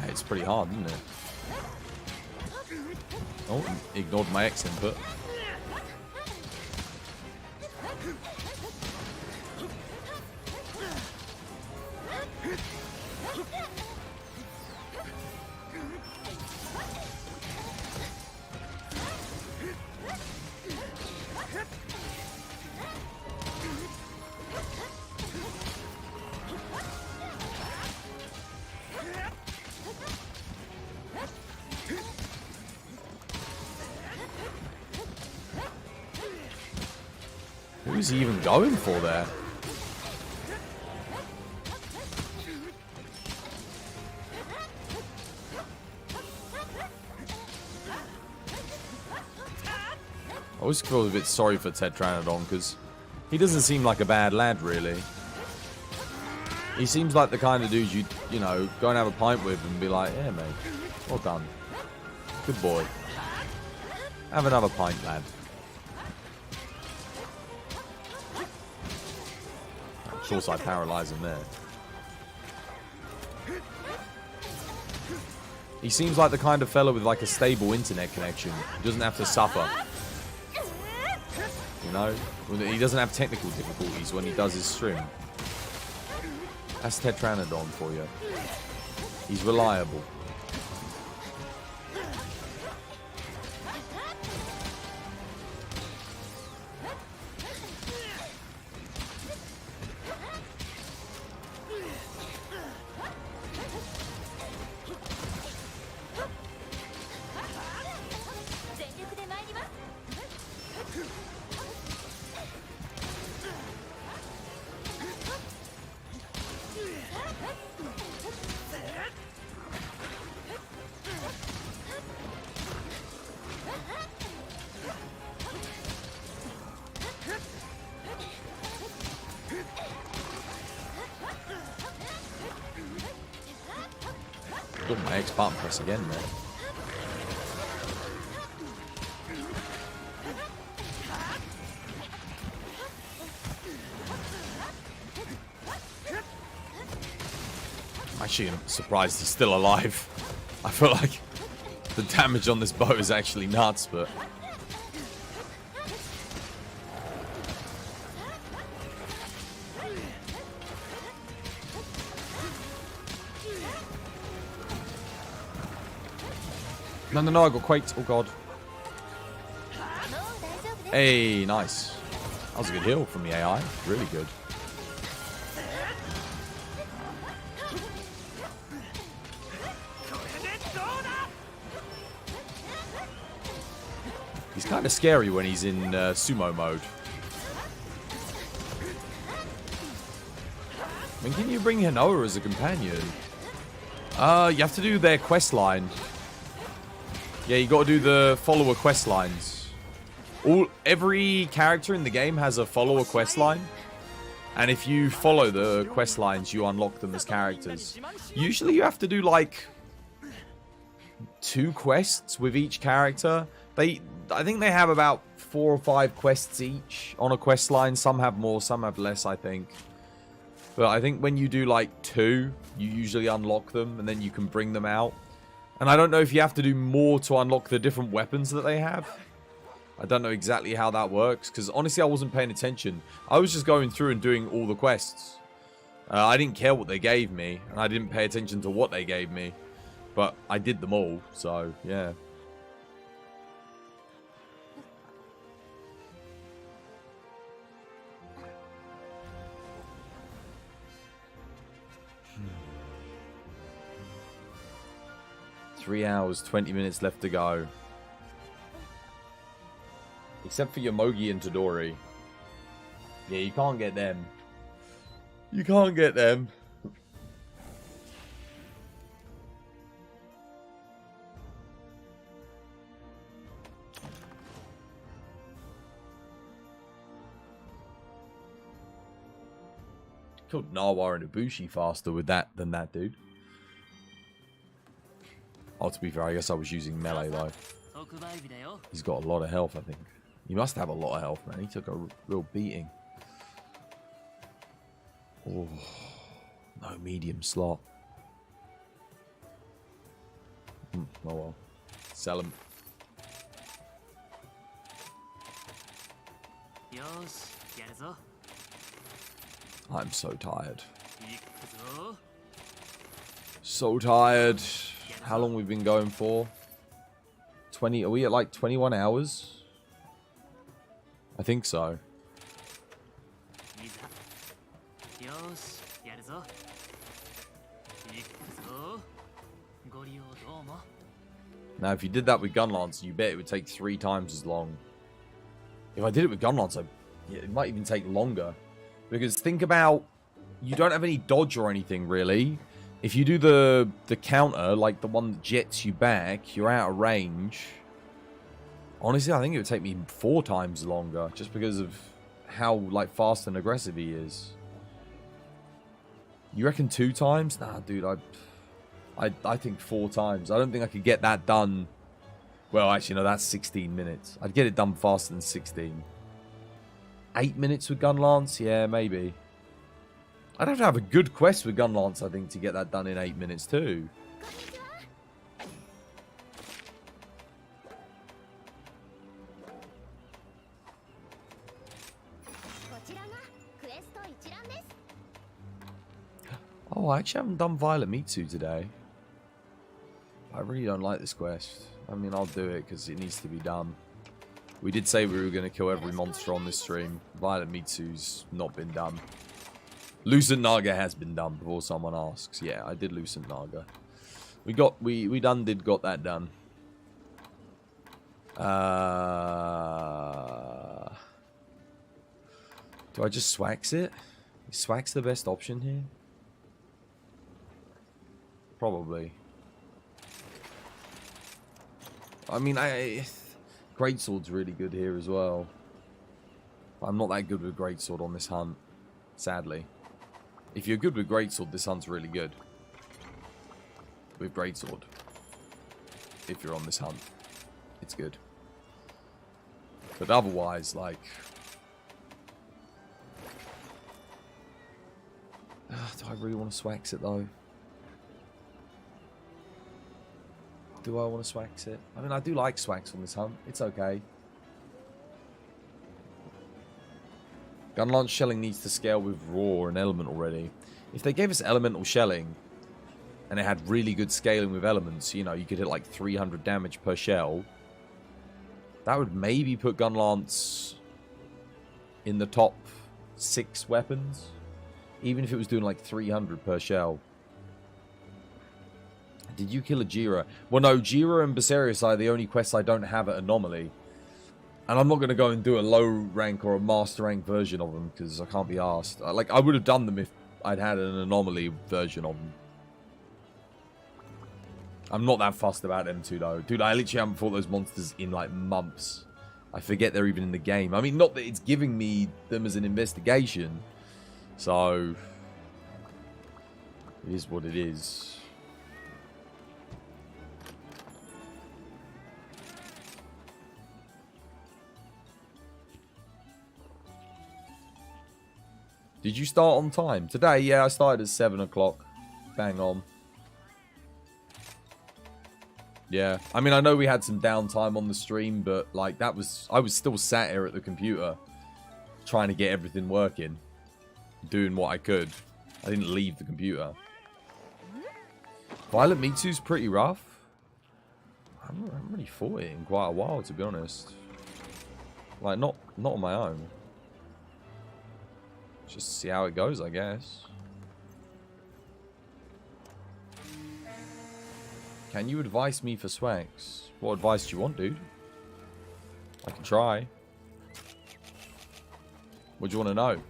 It's pretty hard, isn't it? Oh, ignored my X input. Who's he even going for there? I always feel a bit sorry for Tetranodon because he doesn't seem like a bad lad, really. He seems like the kind of dude you know, go and have a pint with and be like, yeah, mate, well done. Good boy. Have another pint, lad. Of course, I paralyze him there. He seems like the kind of fella with like a stable internet connection. He doesn't have to suffer. You know? He doesn't have technical difficulties when he does his stream. That's Tetranodon for you. He's reliable. Got my X button press again, man. Actually, I'm surprised he's still alive. I feel like the damage on this bow is actually nuts, but... No, no, no, I got quaked. Oh, God. Hey, nice. was a good heal from the AI. Really good. He's kind of scary when he's in sumo mode. I mean, can you bring Hinoa as a companion? You have to do their quest line. Yeah, you got to do the follower quest lines. Every character in the game has a follower quest line. And if you follow the quest lines, you unlock them as characters. Usually you have to do like 2 quests with each character. I think they have about 4 or 5 quests each on a quest line. Some have more, some have less, I think. But I think when you do like 2, you usually unlock them and then you can bring them out. And I don't know if you have to do more to unlock the different weapons that they have. I don't know exactly how that works, because honestly I wasn't paying attention. I was just going through and doing all the quests. I didn't care what they gave me, and I didn't pay attention to what they gave me. But I did them all, so yeah. Three hours, 20 minutes left to go. Except for Yomogi and Todori. Yeah, you can't get them. You can't get them. Killed Nawa and Ibushi faster with that than that dude. Oh, to be fair, I guess I was using melee though. He's got a lot of health, I think. He must have a lot of health, man. He took a real beating. Oh, no medium slot. Oh well. Sell him. I'm so tired. So tired. How long we've been going for? 20. Are we at like 21 hours? I think so. Now, if you did that with Gunlance, you bet it would take 3 times as long. If I did it with Gunlance, it might even take longer. Because think about, you don't have any dodge or anything, really. If you do the counter, like the one that jets you back, you're out of range. Honestly, I think it would take me 4 times longer, just because of how like fast and aggressive he is. You reckon 2 times? Nah, dude, I think 4 times. I don't think I could get that done. Well, actually, no, that's 16 minutes. I'd get it done faster than 16. 8 minutes with Gunlance? Yeah, maybe. I'd have to have a good quest with Gunlance, I think, to get that done in 8 minutes too. Oh, I actually haven't done Violet Mitsu today. I really don't like this quest. I mean, I'll do it because it needs to be done. We did say we were going to kill every monster on this stream. Violet Mitsu's not been done. Lucent Naga has been done before someone asks. Yeah, I did Lucent Naga. We got that done. Do I just Swax it? Is Swax the best option here? Probably. I mean, Greatsword's really good here as well. I'm not that good with Greatsword on this hunt, sadly. If you're good with Greatsword, this hunt's really good. With Greatsword. If you're on this hunt, it's good. But otherwise, like... do I really want to Swax it, though? Do I want to Swax it? I mean, I do like Swax on this hunt. It's okay. Gunlance shelling needs to scale with raw and element already. If they gave us elemental shelling and it had really good scaling with elements, you know, you could hit like 300 damage per shell, that would maybe put Gunlance in the top 6 weapons. Even if it was doing like 300 per shell. Did you kill a Jira? Well, no, Jira and Basarius are the only quests I don't have at Anomaly. And I'm not going to go and do a low rank or a master rank version of them because I can't be asked. Like, I would have done them if I'd had an Anomaly version of them. I'm not that fussed about them two, though. Dude, I literally haven't fought those monsters in, like, months. I forget they're even in the game. I mean, not that it's giving me them as an investigation. So, it is what it is. Did you start on time? Today, yeah, I started at 7 o'clock. Bang on. Yeah. I mean, I know we had some downtime on the stream, but, like, I was still sat here at the computer trying to get everything working. Doing what I could. I didn't leave the computer. Violet Mitsu's pretty rough. I haven't really fought it in quite a while, to be honest. Like, not on my own. Just see how it goes, I guess. Can you advise me for swags? What advice do you want, dude? I can try. What do you want to know?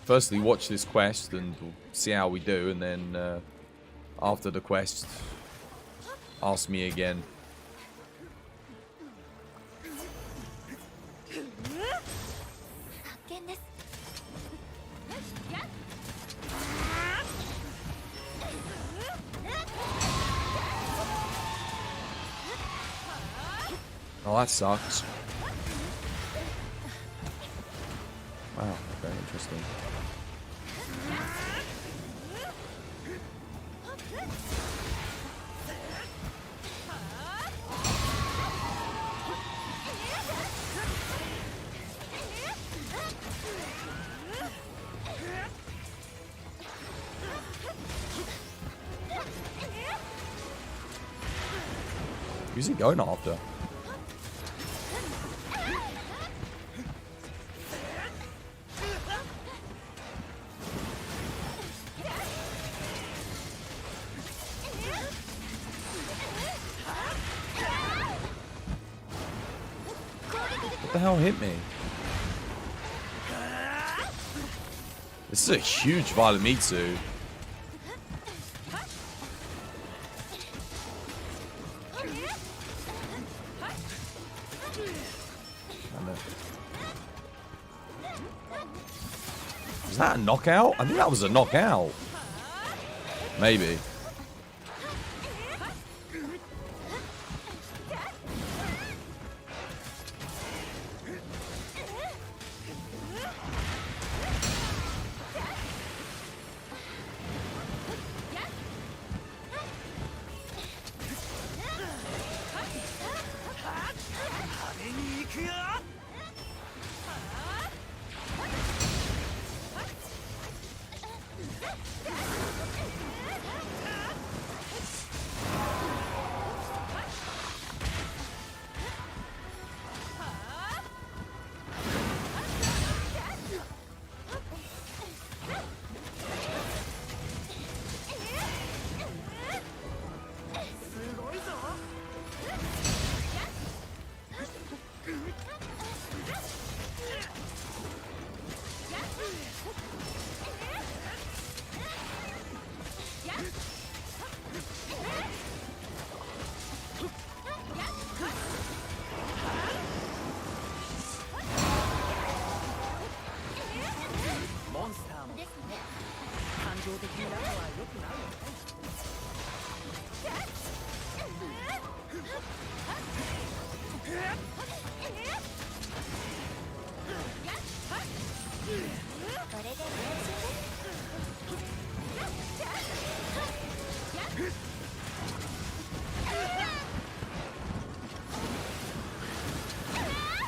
Firstly, watch this quest and we'll see how we do. And then after the quest, ask me again. Oh, that sucks. Wow, very interesting. Who's he going after? What the hell hit me? This is a huge Violet Mitsu. Was that a knockout? I think that was a knockout. Maybe.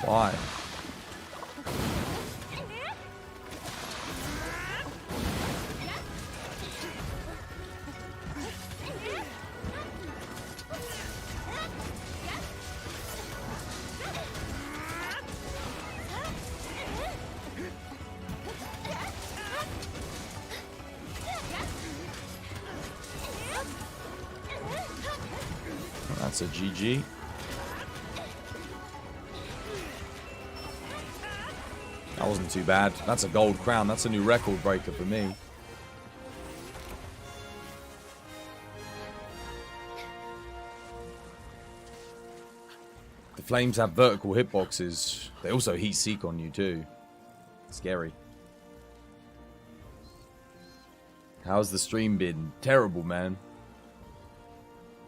Why? That's a GG. That wasn't too bad. That's a gold crown. That's a new record breaker for me. The flames have vertical hitboxes. They also heat seek on you too. Scary. How's the stream been? Terrible, man.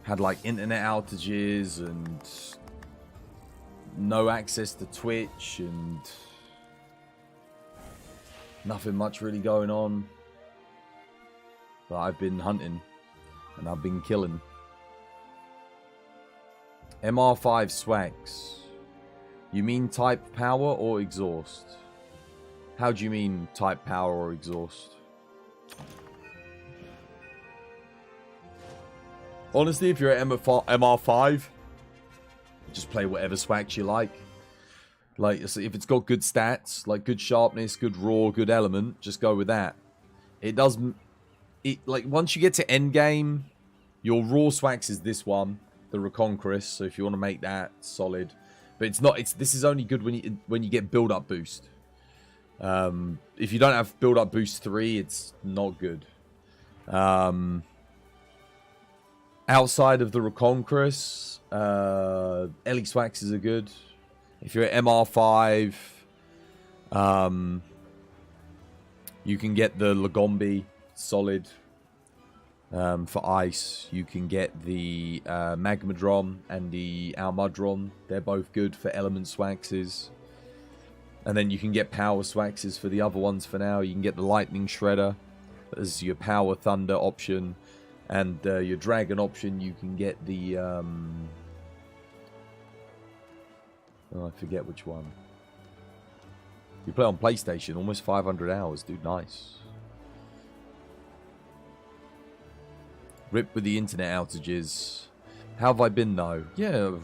Had like internet outages and no access to Twitch and nothing much really going on. But I've been hunting and I've been killing. MR5 swags. You mean type power or exhaust? How do you mean type power or exhaust? Honestly, if you're at MR5, just play whatever swags you like. Like, if it's got good stats, like good sharpness, good raw, good element, just go with that. It doesn't... like, once you get to endgame, your raw swags is this one, the Reconquest, so if you want to make that solid. But it's not... this is only good when you get build-up boost. If you don't have build-up boost 3, it's not good. Outside of the Reconquest, Ellie Swaxes are good. If you're at MR5, you can get the Lagombi solid for ice. You can get the Magmadron and the Almudron. They're both good for element Swaxes. And then you can get power Swaxes for the other ones for now. You can get the Lightning Shredder as your power Thunder option. And your Dragon option, you can get the... oh, I forget which one. You play on PlayStation, almost 500 hours, dude. Nice. Rip with the internet outages. How have I been, though? Yeah,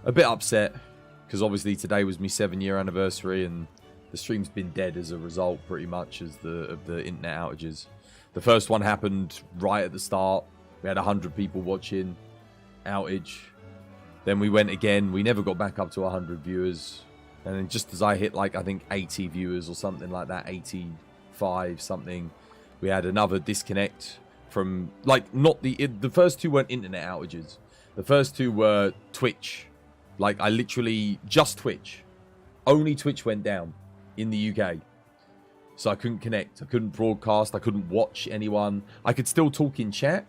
a bit upset. Because obviously today was my 7-year anniversary, and the stream's been dead as a result, pretty much, of the internet outages. The first one happened right at the start. We had 100 people watching. Outage. Then we went again. We never got back up to 100 viewers. And then just as I hit, like, I think 80 viewers or something like that, 85 something, we had another disconnect from, like, not the first two weren't internet outages. The first two were Twitch. Like, I literally, just Twitch. Only Twitch went down in the UK. So I couldn't connect. I couldn't broadcast. I couldn't watch anyone. I could still talk in chat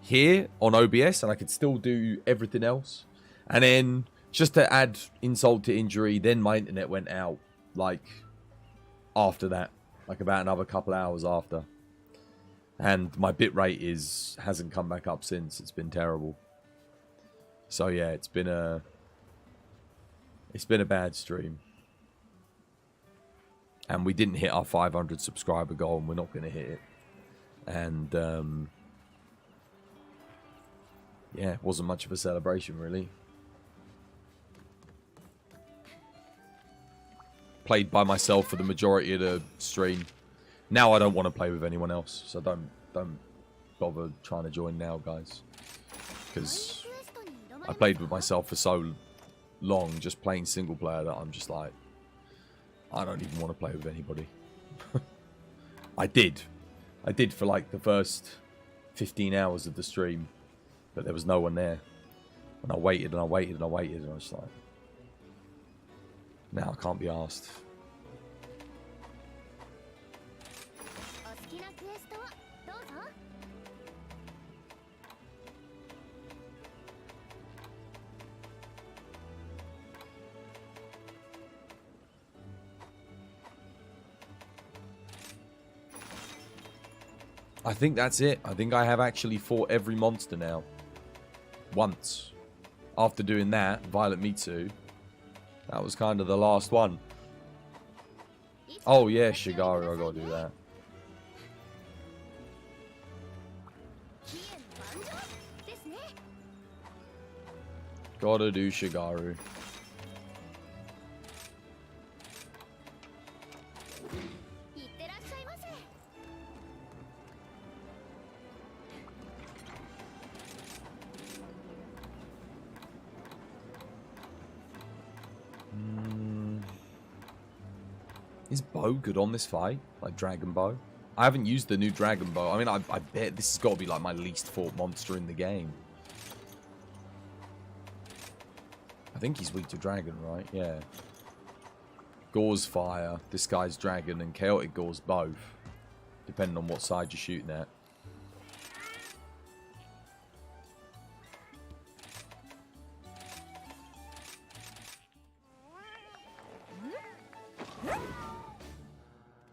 here on OBS, and I could still do everything else. And then, just to add insult to injury, then my internet went out, like, after that. Like, about another couple hours after. And my bitrate hasn't come back up since. It's been terrible. So, yeah, it's been a bad stream. And we didn't hit our 500 subscriber goal, and we're not going to hit it. And, yeah, it wasn't much of a celebration, really. Played by myself for the majority of the stream. Now I don't want to play with anyone else, so don't bother trying to join now, guys. Because I played with myself for so long, just playing single player, that I'm just like, I don't even want to play with anybody. I did for like the first 15 hours of the stream, but there was no one there. And I waited and I waited and I waited, and I was like, now I can't be asked. I think that's it. I think I have actually fought every monster now. Once. After doing that, Violet Mitsu, that was kind of the last one. Oh yeah, Shigaru, I gotta do that. Gotta do Shigaru. Is bow good on this fight? Like Dragon Bow? I haven't used the new Dragon Bow. I mean, I bet this has got to be like my least fought monster in the game. I think he's weak to Dragon, right? Yeah. Gore's fire, this guy's Dragon, and Chaotic Gore's both. Depending on what side you're shooting at.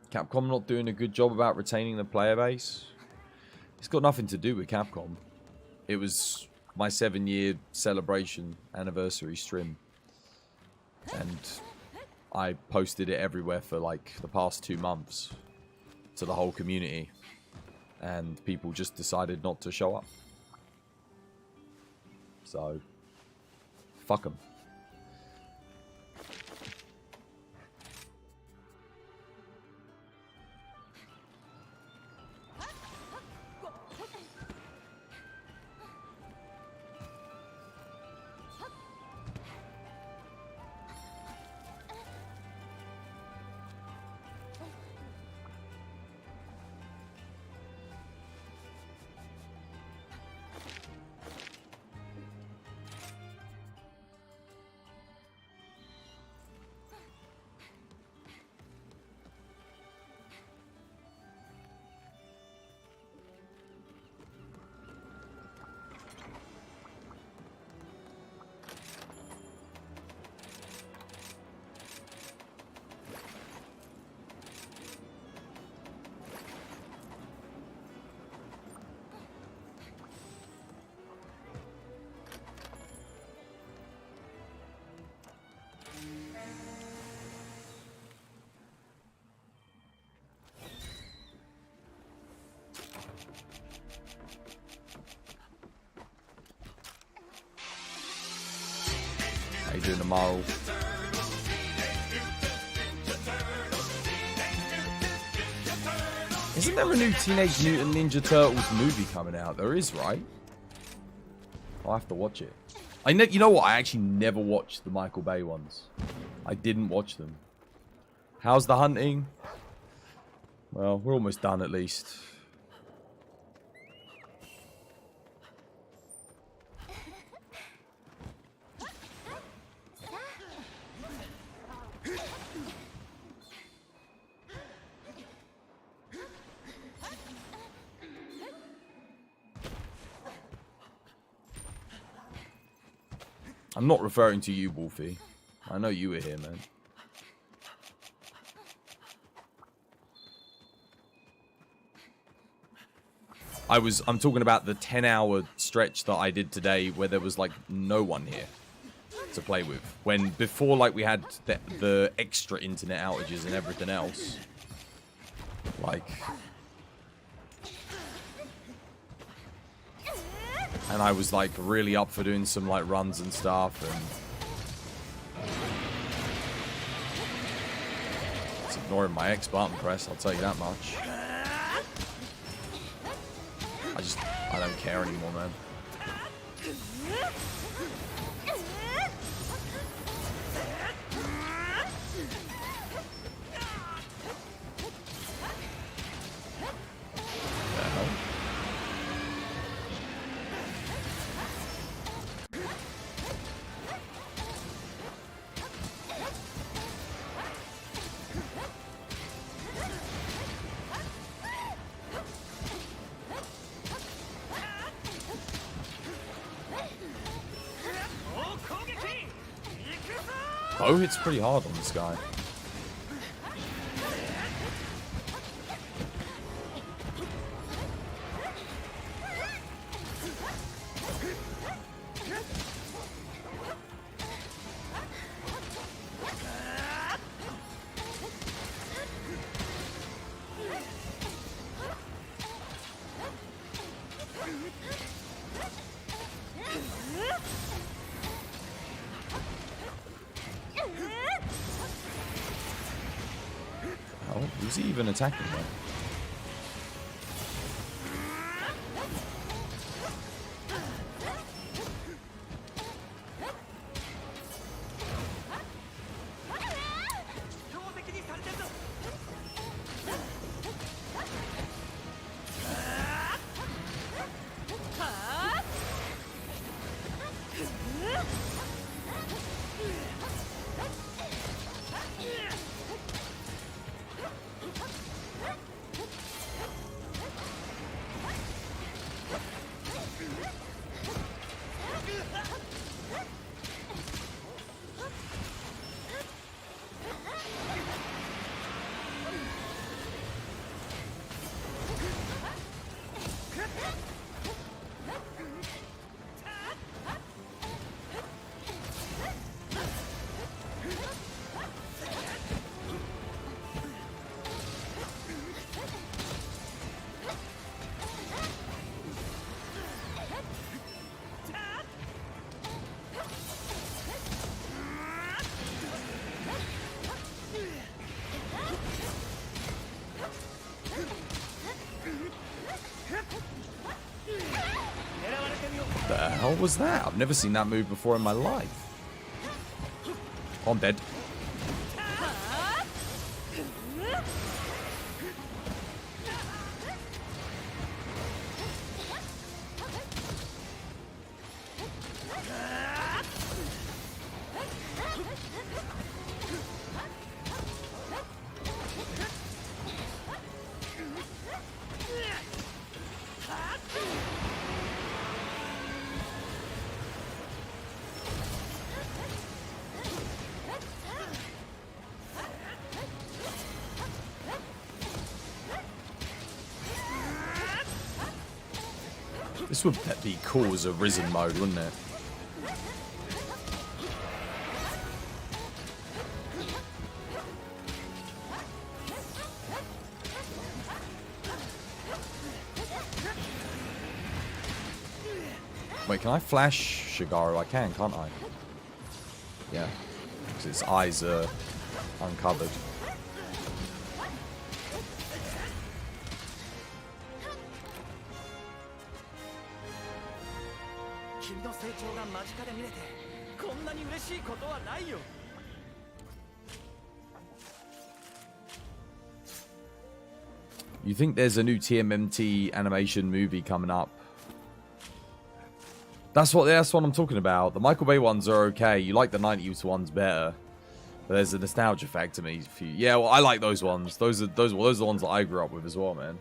Capcom not doing a good job about retaining the player base. It's got nothing to do with Capcom. It was my 7-year celebration anniversary stream. And I posted it everywhere for like the past 2 months to the whole community. And people just decided not to show up. So, fuck them. How you doing tomorrow? Isn't there a new Teenage Mutant Ninja Turtles movie coming out? There is, right? I'll have to watch it. You know what? I actually never watched the Michael Bay ones. I didn't watch them. How's the hunting? Well, we're almost done at least. I'm not referring to you, Wolfie. I know you were here, man. I'm talking about the 10-hour stretch that I did today where there was like no one here to play with. When before like we had the extra internet outages and everything else. Like, and I was like really up for doing some like runs and stuff, and it's ignoring my X button press, I'll tell you that much. I don't care anymore, man. Oh, hits pretty hard on this guy. Who's he even attacking there? hell was that? I've never seen that move before in my life. Oh, I'm dead. This would be cool as a Risen mode, wouldn't it? Wait, can I flash Shigaru? I can, can't I? Yeah. Because its eyes are uncovered. 君の成長が間近で見れてこんなに嬉しいことはないよ You think there's a new TMNT animation movie coming up? That's what I'm talking about. The Michael Bay ones are okay. You like the 90s ones better. But there's a nostalgia factor to me. Yeah, well, I like those ones. Those are the ones that I grew up with as well, man.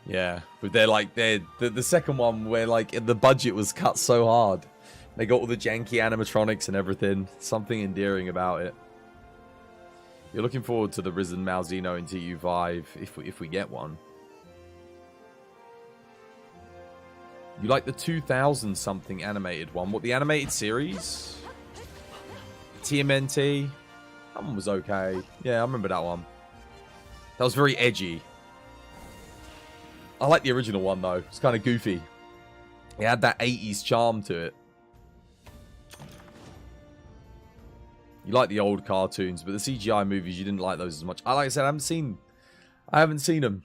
Yeah, but the second one where like the budget was cut so hard. They got all the janky animatronics and everything. Something endearing about it. You're looking forward to the Risen Malzeno in TU5 if we get one. You like the 2000 something animated one? What, the animated series? TMNT? That one was okay. Yeah, I remember that one. That was very edgy. I like the original one though. It's kind of goofy. It had that 80s charm to it. You like the old cartoons, but the CGI movies, you didn't like those as much. Like I said, I haven't seen them.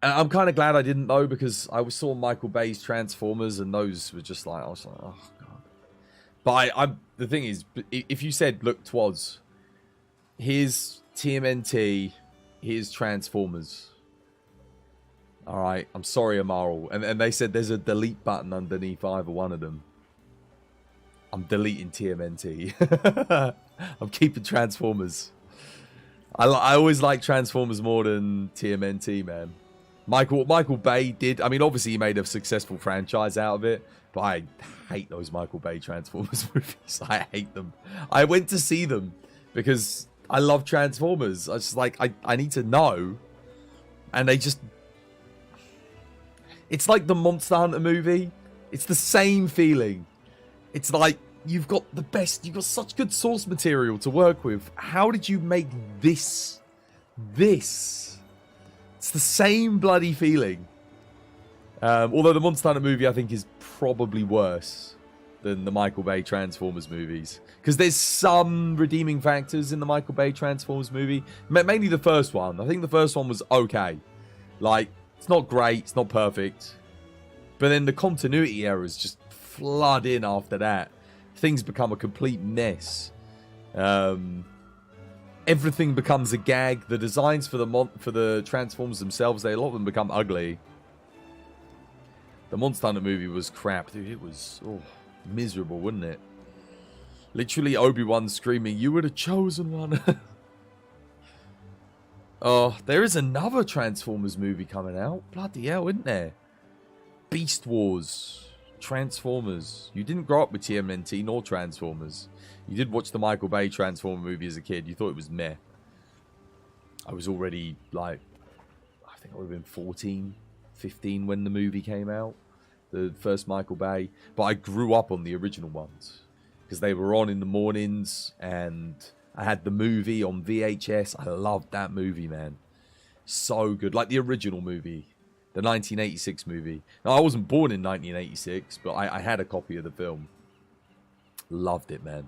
And I'm kind of glad I didn't though, because I saw Michael Bay's Transformers, and those were just like, I was like, oh god. But the thing is, if you said, look, Twods, here's TMNT, here's Transformers. All right, I'm sorry, Amaral. And they said there's a delete button underneath either one of them. I'm deleting TMNT. I'm keeping Transformers. I always like Transformers more than TMNT, man. Michael Bay did. I mean, obviously he made a successful franchise out of it, but I hate those Michael Bay Transformers movies. I hate them. I went to see them because I love Transformers. I was just like, I need to know. And they just... It's like the Monster Hunter movie. It's the same feeling. It's like, you've got such good source material to work with. How did you make this? It's the same bloody feeling. Although the Monster Hunter movie, I think, is probably worse than the Michael Bay Transformers movies. Because there's some redeeming factors in the Michael Bay Transformers movie. Mainly the first one. I think the first one was okay. Like, it's not great, it's not perfect. But then the continuity errors just flood in after that. Things become a complete mess. Everything becomes a gag. The designs for the Transformers themselves, a lot of them become ugly. The Monster Hunter movie was crap, dude. It was miserable, wasn't it? Literally Obi-Wan screaming, "You were the chosen one." Oh, there is another Transformers movie coming out. Bloody hell, isn't there? Beast Wars. Transformers. You didn't grow up with TMNT nor Transformers. You did watch the Michael Bay Transformer movie as a kid. You thought it was meh. I was already, like, I think I would have been 14, 15 when the movie came out. The first Michael Bay. But I grew up on the original ones. Because they were on in the mornings, and I had the movie on VHS. I loved that movie, man. So good. Like the original movie. The 1986 movie. Now, I wasn't born in 1986, but I had a copy of the film. Loved it, man.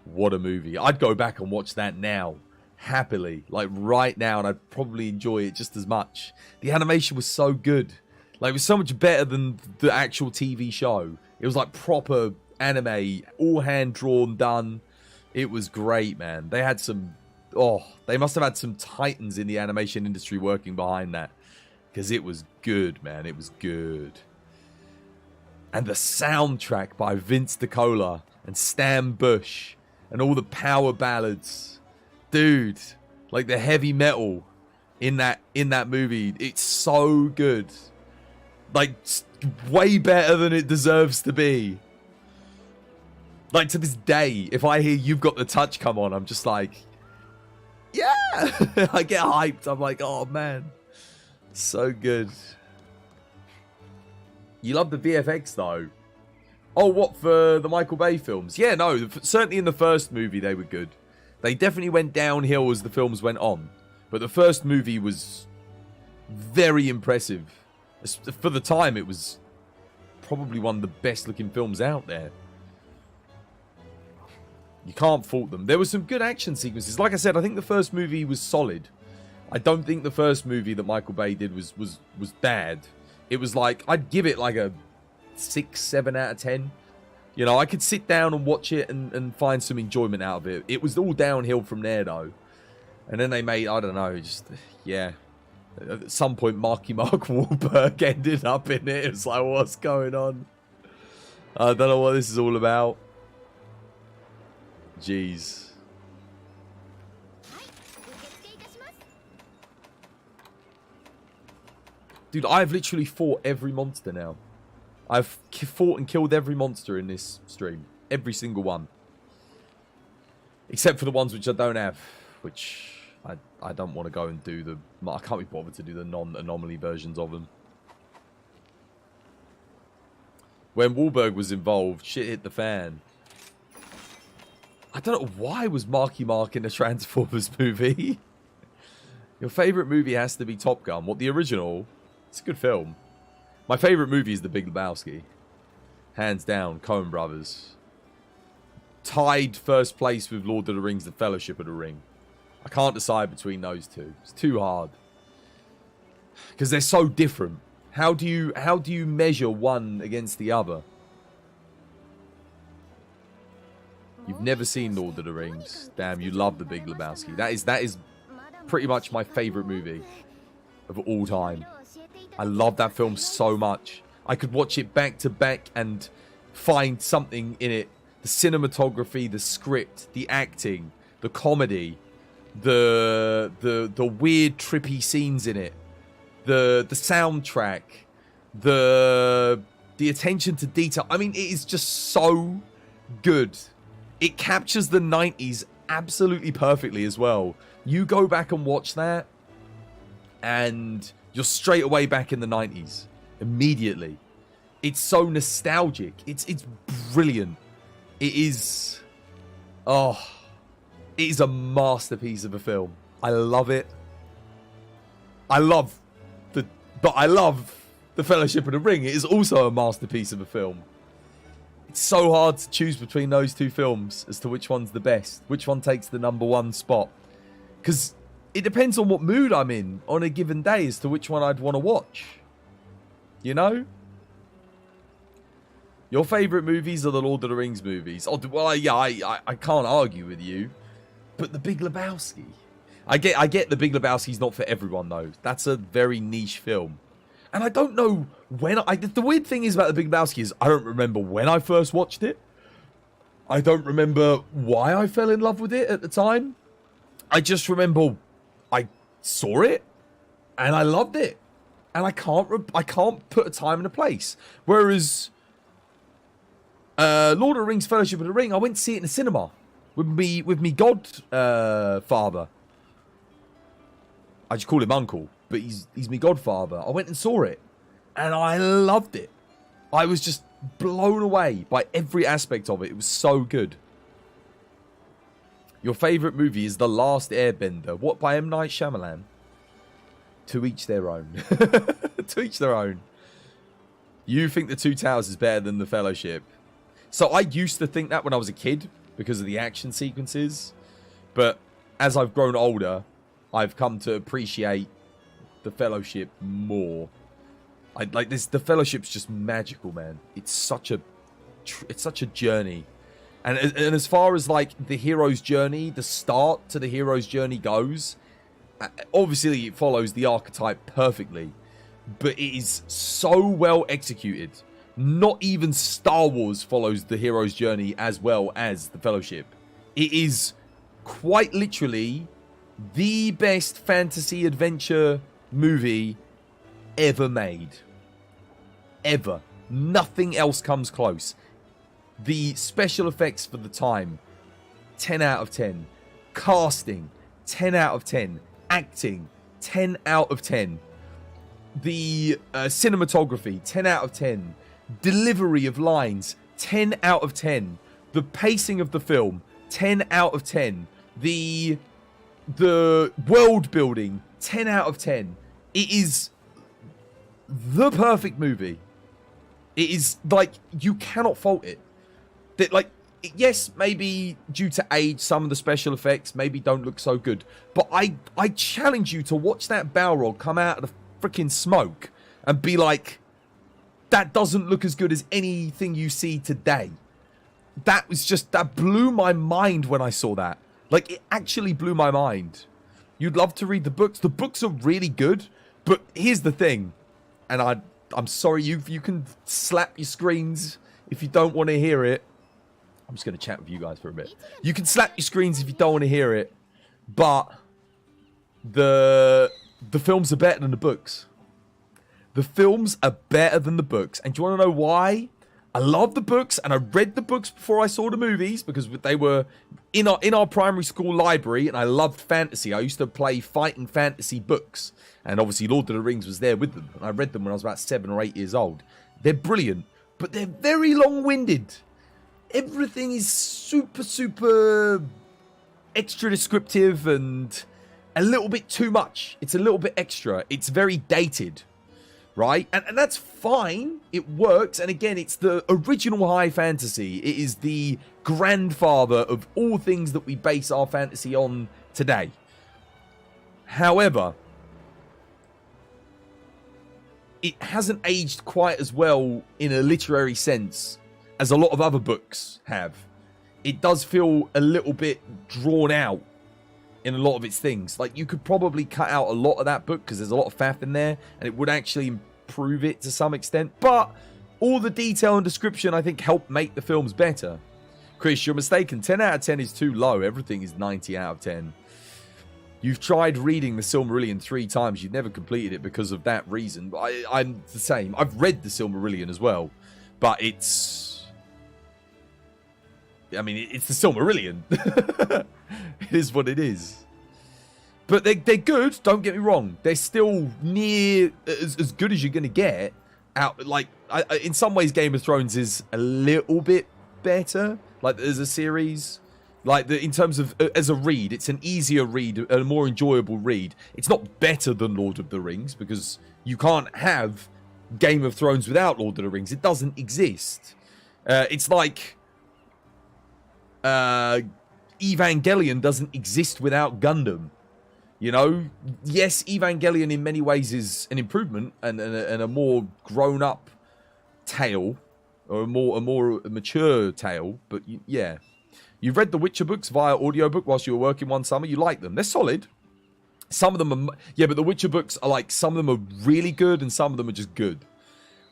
What a movie. I'd go back and watch that now. Happily. Like right now, and I'd probably enjoy it just as much. The animation was so good. Like, it was so much better than the actual TV show. It was like proper anime, all hand drawn, done. It was great, man. They had some... Oh, they must have had some titans in the animation industry working behind that. Because it was good, man. It was good. And the soundtrack by Vince DiCola and Stan Bush and all the power ballads. Dude, like the heavy metal in that movie. It's so good. Like, way better than it deserves to be. Like, to this day, if I hear You've Got the Touch come on, I'm just like, yeah! I get hyped. I'm like, oh, man. So good. You love the VFX, though. Oh, what, for the Michael Bay films? Yeah, no, certainly in the first movie, they were good. They definitely went downhill as the films went on. But the first movie was very impressive. For the time, it was probably one of the best looking films out there. You can't fault them. There were some good action sequences. Like I said, I think the first movie was solid. I don't think the first movie that Michael Bay did was bad. It was like, I'd give it like a 6, 7 out of 10. You know, I could sit down and watch it and find some enjoyment out of it. It was all downhill from there, though. And then they made, I don't know, just, yeah. At some point, Marky Mark Wahlberg ended up in it. It's like, what's going on? I don't know what this is all about. Jeez. Dude, I've literally fought every monster now. I've fought and killed every monster in this stream. Every single one. Except for the ones which I don't have. Which I don't want to go and do the... I can't be bothered to do the non-anomaly versions of them. When Wahlberg was involved, shit hit the fan. I don't know, why was Marky Mark in the Transformers movie? Your favourite movie has to be Top Gun. What, the original? It's a good film. My favourite movie is The Big Lebowski. Hands down, Coen Brothers. Tied first place with Lord of the Rings, The Fellowship of the Ring. I can't decide between those two. It's too hard. Because they're so different. How do you measure one against the other? You've never seen Lord of the Rings. Damn, you love The Big Lebowski. That is pretty much my favourite movie of all time. I love that film so much. I could watch it back to back and find something in it. The cinematography, the script, the acting, the comedy, the weird trippy scenes in it, the soundtrack, the attention to detail. I mean, it is just so good. It captures the 90s absolutely perfectly as well. You go back and watch that, and you're straight away back in the 90s. Immediately. It's so nostalgic. It's brilliant. It is... Oh. It is a masterpiece of a film. I love it. I love the Fellowship of the Ring. It is also a masterpiece of a film. It's so hard to choose between those two films as to which one's the best. Which one takes the #1 spot. Because it depends on what mood I'm in on a given day as to which one I'd want to watch. You know? Your favourite movies are the Lord of the Rings movies. Oh, well, yeah, I can't argue with you. But The Big Lebowski. I get The Big Lebowski's not for everyone, though. That's a very niche film. And I don't know when... the weird thing is about The Big Lebowski is I don't remember when I first watched it. I don't remember why I fell in love with it at the time. I just remember I saw it and I loved it. And I can't put a time and a place. Whereas Lord of the Rings Fellowship of the Ring, I went to see it in the cinema with me godfather. I just call him uncle, but he's my godfather. I went and saw it and I loved it. I was just blown away by every aspect of it. It was so good. Your favourite movie is The Last Airbender. What, by M. Night Shyamalan? To each their own. To each their own. You think The Two Towers is better than The Fellowship. So I used to think that when I was a kid because of the action sequences. But as I've grown older, I've come to appreciate The Fellowship more. I like this. The Fellowship's just magical, man. It's such a journey. And as far as like the hero's journey, the start to the hero's journey goes, obviously it follows the archetype perfectly, but it is so well executed. Not even Star Wars follows the hero's journey as well as the Fellowship. It is quite literally the best fantasy adventure movie ever made. Ever. Nothing else comes close. The special effects for the time, 10 out of 10. Casting, 10 out of 10. Acting, 10 out of 10. The cinematography, 10 out of 10. Delivery of lines, 10 out of 10. The pacing of the film, 10 out of 10. The world building, 10 out of 10. It is the perfect movie. It is like, you cannot fault it. That, like, yes, maybe due to age, some of the special effects maybe don't look so good. But I challenge you to watch that Balrog come out of the freaking smoke and be like, that doesn't look as good as anything you see today. That blew my mind when I saw that. Like, it actually blew my mind. You'd love to read the books. The books are really good. But here's the thing. And I'm sorry, you can slap your screens if you don't want to hear it. I'm just going to chat with you guys for a bit. You can slap your screens if you don't want to hear it. But the films are better than the books. The films are better than the books. And do you want to know why? I love the books, and I read the books before I saw the movies because they were in our primary school library, and I loved fantasy. I used to play fighting fantasy books, and obviously Lord of the Rings was there with them. And I read them when I was about 7 or 8 years old. They're brilliant, but they're very long-winded. Everything is super extra descriptive and a little bit too much. It's a little bit extra. It's very dated. Right? And that's fine. It works. And again, it's the original high fantasy. It is the grandfather of all things that we base our fantasy on today. However, it hasn't aged quite as well in a literary sense as a lot of other books have. It does feel a little bit drawn out in a lot of its things. Like, you could probably cut out a lot of that book because there's a lot of faff in there, and it would actually improve it to some extent. But all the detail and description, I think, help make the films better. Chris, you're mistaken. 10 out of 10 is too low. Everything is 90 out of 10. You've tried reading the Silmarillion 3 times. You've never completed it because of that reason. I'm the same. I've read the Silmarillion as well. But it's... I mean, it's the Silmarillion. It is what it is. But they're good, don't get me wrong. They're still near as good as you're going to get. Out. Like, in some ways, Game of Thrones is a little bit better. Like, as a series. Like, in terms of, as a read, it's an easier read, a more enjoyable read. It's not better than Lord of the Rings, because you can't have Game of Thrones without Lord of the Rings. It doesn't exist. It's like... Evangelion doesn't exist without Gundam. You know, yes, Evangelion in many ways is an improvement and a more grown-up tale, or a more mature tale. But yeah, you've read the Witcher books via audiobook whilst you were working one summer. You like them? They're solid. Some of them are, yeah, but the Witcher books are like, some of them are really good and some of them are just good.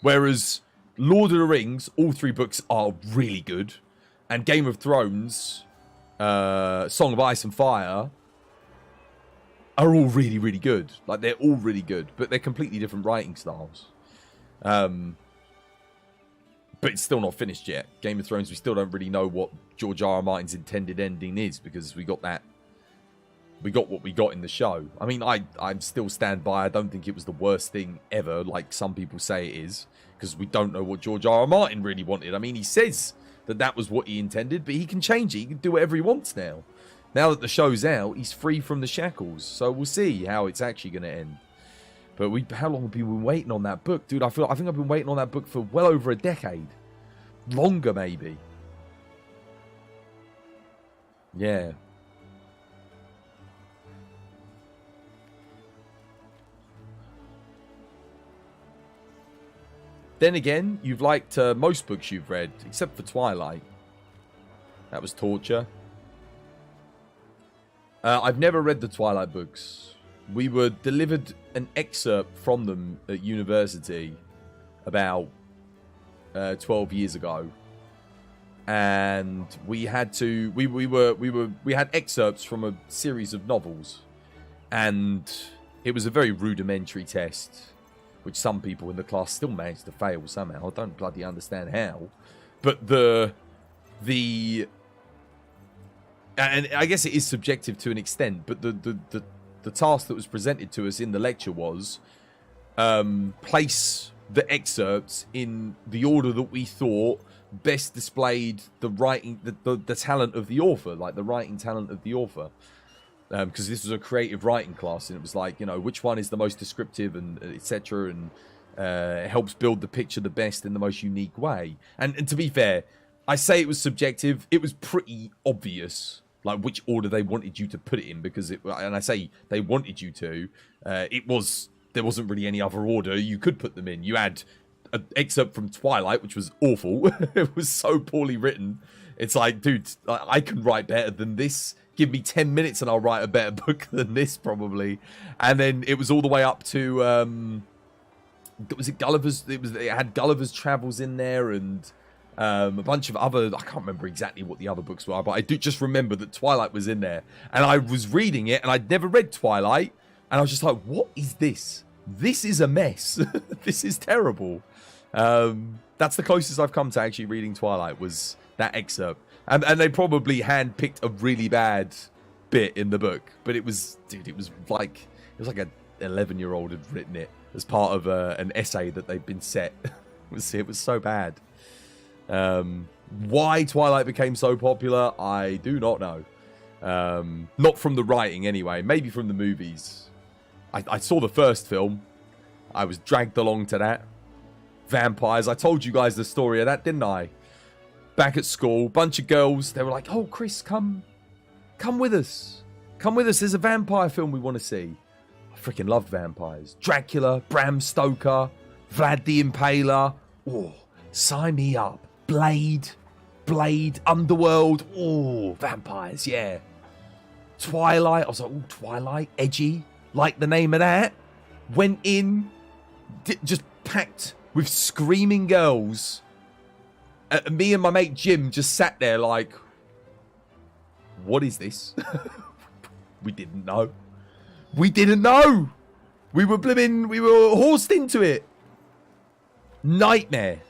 Whereas Lord of the Rings, all 3 books are really good. And Game of Thrones, Song of Ice and Fire, are all really, really good. Like, they're all really good. But they're completely different writing styles. But it's still not finished yet. Game of Thrones, we still don't really know what George R.R. Martin's intended ending is. Because we got that... We got what we got in the show. I mean, I'm still stand by. I don't think it was the worst thing ever, like some people say it is. Because we don't know what George R.R. Martin really wanted. I mean, he says... that was what he intended, but he can change it. He can do whatever he wants now. Now that the show's out, he's free from the shackles. So we'll see how it's actually going to end. But how long have we been waiting on that book? Dude, I think I've been waiting on that book for well over a decade. Longer, maybe. Yeah. Then again, you've liked most books you've read, except for Twilight. That was torture. I've never read the Twilight books. We were delivered an excerpt from them at university about 12 years ago. And we had to we had excerpts from a series of novels. And it was a very rudimentary test, which some people in the class still managed to fail somehow. I don't bloody understand how. But and I guess it is subjective to an extent, but the task that was presented to us in the lecture was place the excerpts in the order that we thought best displayed the writing, the talent of the author, like the writing talent of the author. Because this was a creative writing class, and it was like, you know, which one is the most descriptive and etc. And it helps build the picture the best in the most unique way. And to be fair, I say it was subjective. It was pretty obvious, like which order they wanted you to put it in, because and I say they wanted you to. There wasn't really any other order you could put them in. You had an excerpt from Twilight, which was awful. It was so poorly written. It's like, dude, I can write better than this. Give me 10 minutes and I'll write a better book than this, probably. And then it was all the way up to was it Gulliver's? It had Gulliver's Travels in there, and a bunch of other, I can't remember exactly what the other books were, but I do just remember that Twilight was in there. And I was reading it, and I'd never read Twilight, and I was just like, what is this? This is a mess. This is terrible. That's the closest I've come to actually reading Twilight, was that excerpt. And they probably handpicked a really bad bit in the book, but it was, dude, it was like an 11-year-old had written it as part of an essay that they'd been set. It was so bad. Why Twilight became so popular, I do not know. Not from the writing anyway, maybe from the movies. I saw the first film. I was dragged along to that. Vampires. I told you guys the story of that, didn't I? Back at school, bunch of girls, they were like, oh, Chris, come with us. Come with us, there's a vampire film we want to see. I freaking love vampires. Dracula, Bram Stoker, Vlad the Impaler. Oh, sign me up. Blade, Underworld. Oh, vampires, yeah. Twilight, I was like, oh, Twilight, edgy. Like the name of that. Went in, just packed with screaming girls. Me and my mate Jim just sat there like, what is this? We didn't know. We didn't know. We were horsed into it. Nightmare.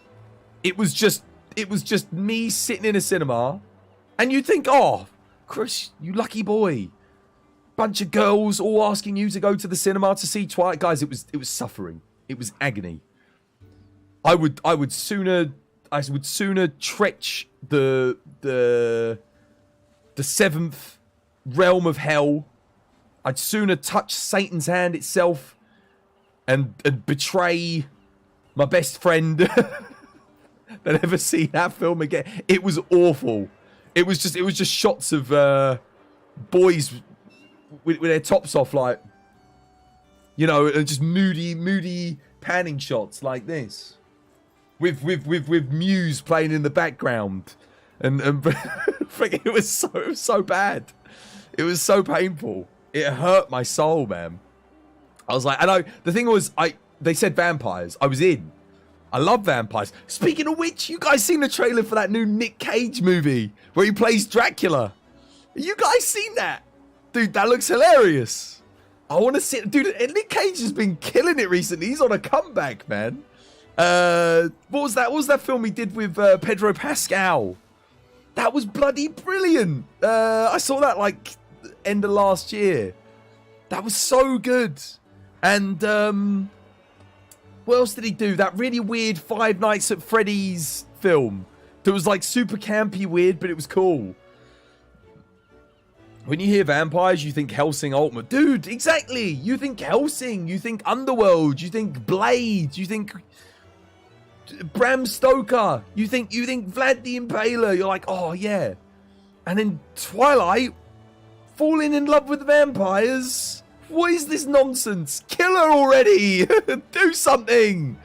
It was just me sitting in a cinema, and you think, oh, Chris, you lucky boy. Bunch of girls all asking you to go to the cinema to see Twilight. Guys, it was suffering. It was agony. I would sooner trench the seventh realm of hell. I'd sooner touch Satan's hand itself and betray my best friend than ever see that film again. It was awful. It was just shots of boys with their tops off, like, you know, and just moody panning shots like this. With Muse playing in the background, and it was so bad. It was so painful. It hurt my soul, man. I was like, the thing was, they said vampires. I was in. I love vampires. Speaking of which, you guys seen the trailer for that new Nick Cage movie where he plays Dracula? You guys seen that? Dude, that looks hilarious. I want to see it. Dude, Nick Cage has been killing it recently. He's on a comeback, man. What was that? What was that film he did with Pedro Pascal? That was bloody brilliant. I saw that like end of last year. That was so good. And what else did he do? That really weird Five Nights at Freddy's film that was like super campy weird, but it was cool. When you hear vampires, you think Hellsing Ultimate. Dude, exactly. You think Hellsing. You think Underworld. You think Blade. You think Bram Stoker. You think Vlad the Impaler. You're like, oh yeah. And then Twilight, falling in love with vampires. What is this nonsense? Kill her already. Do something.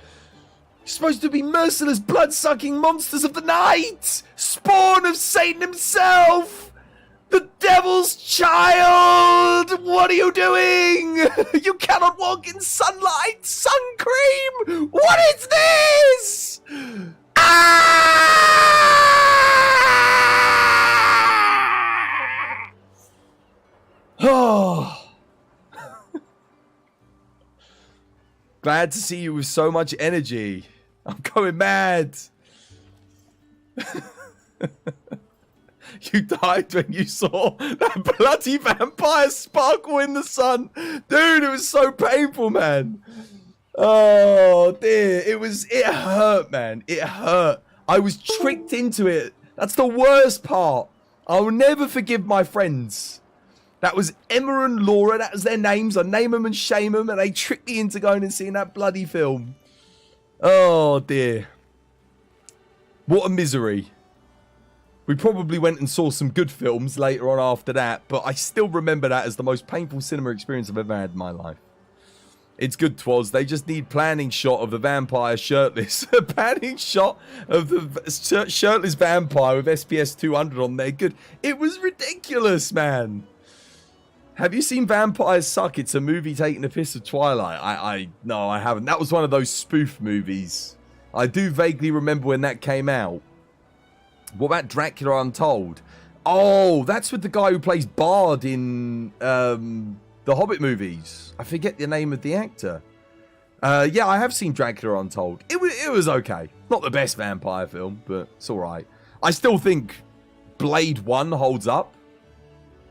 Supposed to be merciless, blood-sucking monsters of the night! Spawn of Satan himself! The devil's child! What are you doing? You cannot walk in sunlight! Sun cream! What is this? Ah! Oh. Glad to see you with so much energy. I'm going mad. You died when you saw that bloody vampire sparkle in the sun. Dude, it was so painful, man. Oh, dear. It hurt, man. It hurt. I was tricked into it. That's the worst part. I'll never forgive my friends. That was Emma and Laura. That was their names. I name them and shame them. And they tricked me into going and seeing that bloody film. Oh, dear. What a misery. We probably went and saw some good films later on after that. But I still remember that as the most painful cinema experience I've ever had in my life. It's good, Twas. They just need panning shot of the vampire shirtless. A panning shot of the shirtless vampire with SPS 200 on there. Good. It was ridiculous, man. Have you seen Vampires Suck? It's a movie taking the piss of Twilight. No, I haven't. That was one of those spoof movies. I do vaguely remember when that came out. What about Dracula Untold? Oh, that's with the guy who plays Bard in the Hobbit movies. I forget the name of the actor. Yeah, I have seen Dracula Untold. It was okay. Not the best vampire film, but it's alright. I still think Blade 1 holds up.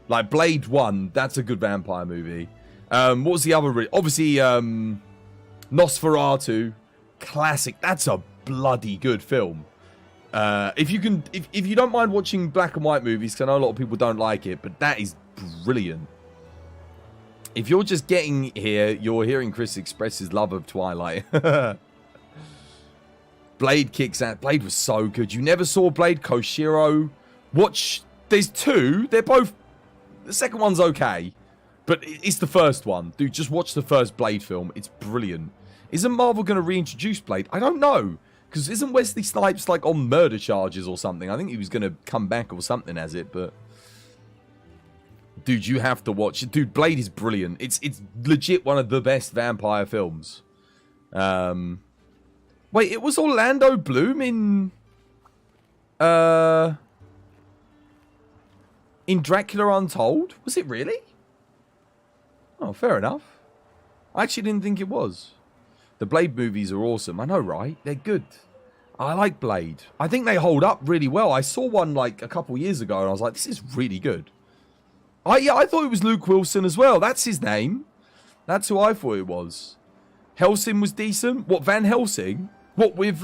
Like, Blade 1, that's a good vampire movie. What was the other? Obviously, Nosferatu. Classic. That's a bloody good film. If you don't mind watching black and white movies, because I know a lot of people don't like it, but that is brilliant. If you're just getting here, you're hearing Chris express his love of Twilight. Blade kicks out. Blade was so good. You never saw Blade? Koshiro. Watch. There's two. They're both. The second one's okay, but it's the first one. Dude, just watch the first Blade film. It's brilliant. Isn't Marvel going to reintroduce Blade? I don't know. Because isn't Wesley Snipes like on murder charges or something? I think he was going to come back or something as it, but... Dude, you have to watch it. Dude, Blade is brilliant. It's legit one of the best vampire films. Wait, it was Orlando Bloom in Dracula Untold? Was it really? Oh, fair enough. I actually didn't think it was. The Blade movies are awesome. I know, right? They're good. I like Blade. I think they hold up really well. I saw one like a couple years ago and I was like, this is really good. Yeah, I thought it was Luke Wilson as well. That's his name. That's who I thought it was. Helsing was decent. What, Van Helsing? What, with,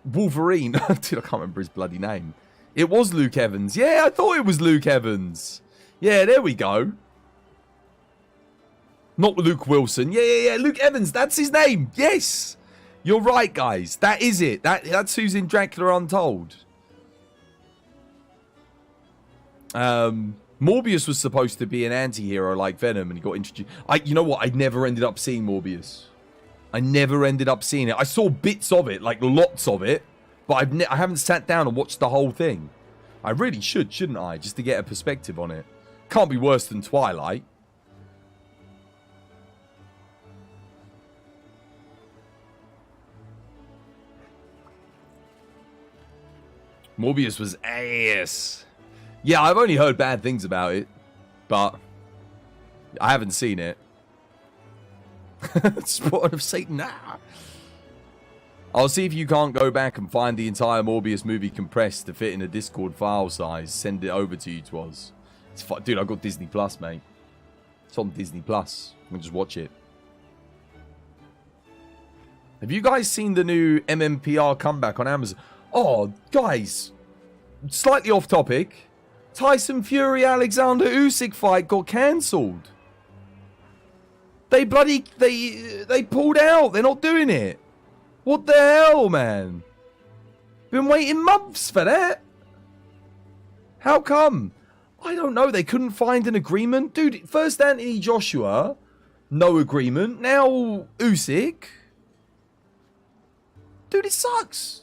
Wolverine. Dude, I can't remember his bloody name. It was Luke Evans. Yeah, I thought it was Luke Evans. Yeah, there we go. Not Luke Wilson. Yeah. Luke Evans. That's his name. Yes. You're right, guys. That is it. That's who's in Dracula Untold. Morbius was supposed to be an anti-hero like Venom, and he got introduced. You know what? I never ended up seeing Morbius. I never ended up seeing it. I saw bits of it, like lots of it, but I haven't sat down and watched the whole thing. I really should, shouldn't I? Just to get a perspective on it. Can't be worse than Twilight. Morbius was ass. Yeah, I've only heard bad things about it, but I haven't seen it. Spawn of Satan. Ah. I'll see if you can't go back and find the entire Morbius movie compressed to fit in a Discord file size. Send it over to you, Twas. Dude, I've got Disney Plus, mate. It's on Disney Plus. You can just watch it. Have you guys seen the new MMPR comeback on Amazon? Oh, guys. Slightly off topic. Tyson Fury Alexander Usyk fight got cancelled. They pulled out. They're not doing it. What the hell, man? Been waiting months for that. How come? I don't know. They couldn't find an agreement. Dude, first Anthony Joshua, no agreement. Now Usyk. Dude, it sucks.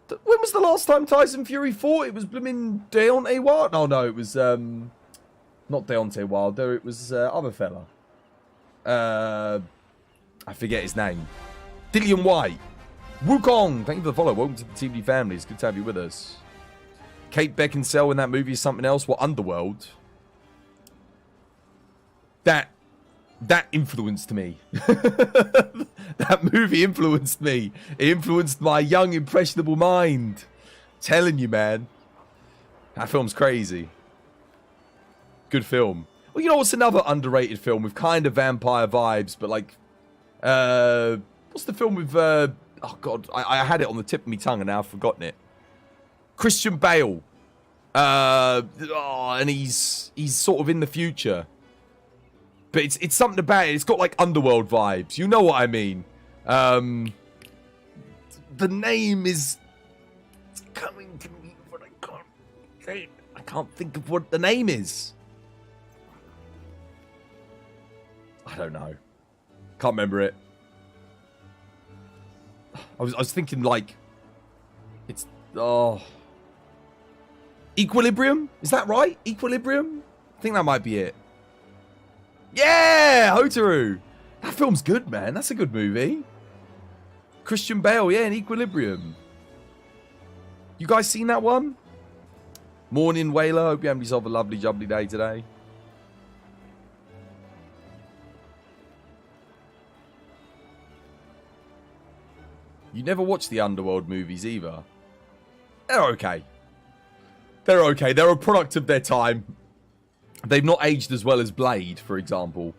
When was the last time Tyson Fury fought? It was blooming Deontay Wilder. Oh, no, it was not Deontay Wilder. It was other fella. I forget his name. Dillian White. Wukong. Thank you for the follow. Welcome to the TV family. It's good to have you with us. Kate Beckinsale in that movie is something else. What, Underworld? That influenced me. That movie influenced me. It influenced my young, impressionable mind. Telling you, man. That film's crazy. Good film. Well, you know what's another underrated film with kind of vampire vibes, but like... what's the film with... oh, God. I had it on the tip of my tongue and now I've forgotten it. Christian Bale. And he's sort of in the future. But it's something about it. It's got like Underworld vibes. You know what I mean. The name is... It's coming to me, but I can't say it. I can't think of what the name is. I don't know. Can't remember it. I was thinking like... It's... Oh... Equilibrium? Is that right? Equilibrium? I think that might be it. Yeah! Hotaru! That film's good, man. That's a good movie. Christian Bale, yeah, in Equilibrium. You guys seen that one? Morning, Whaler. Hope you have yourself a lovely, jubbly day today. You never watched the Underworld movies either. They're okay. They're okay. They're a product of their time. They've not aged as well as Blade, for example.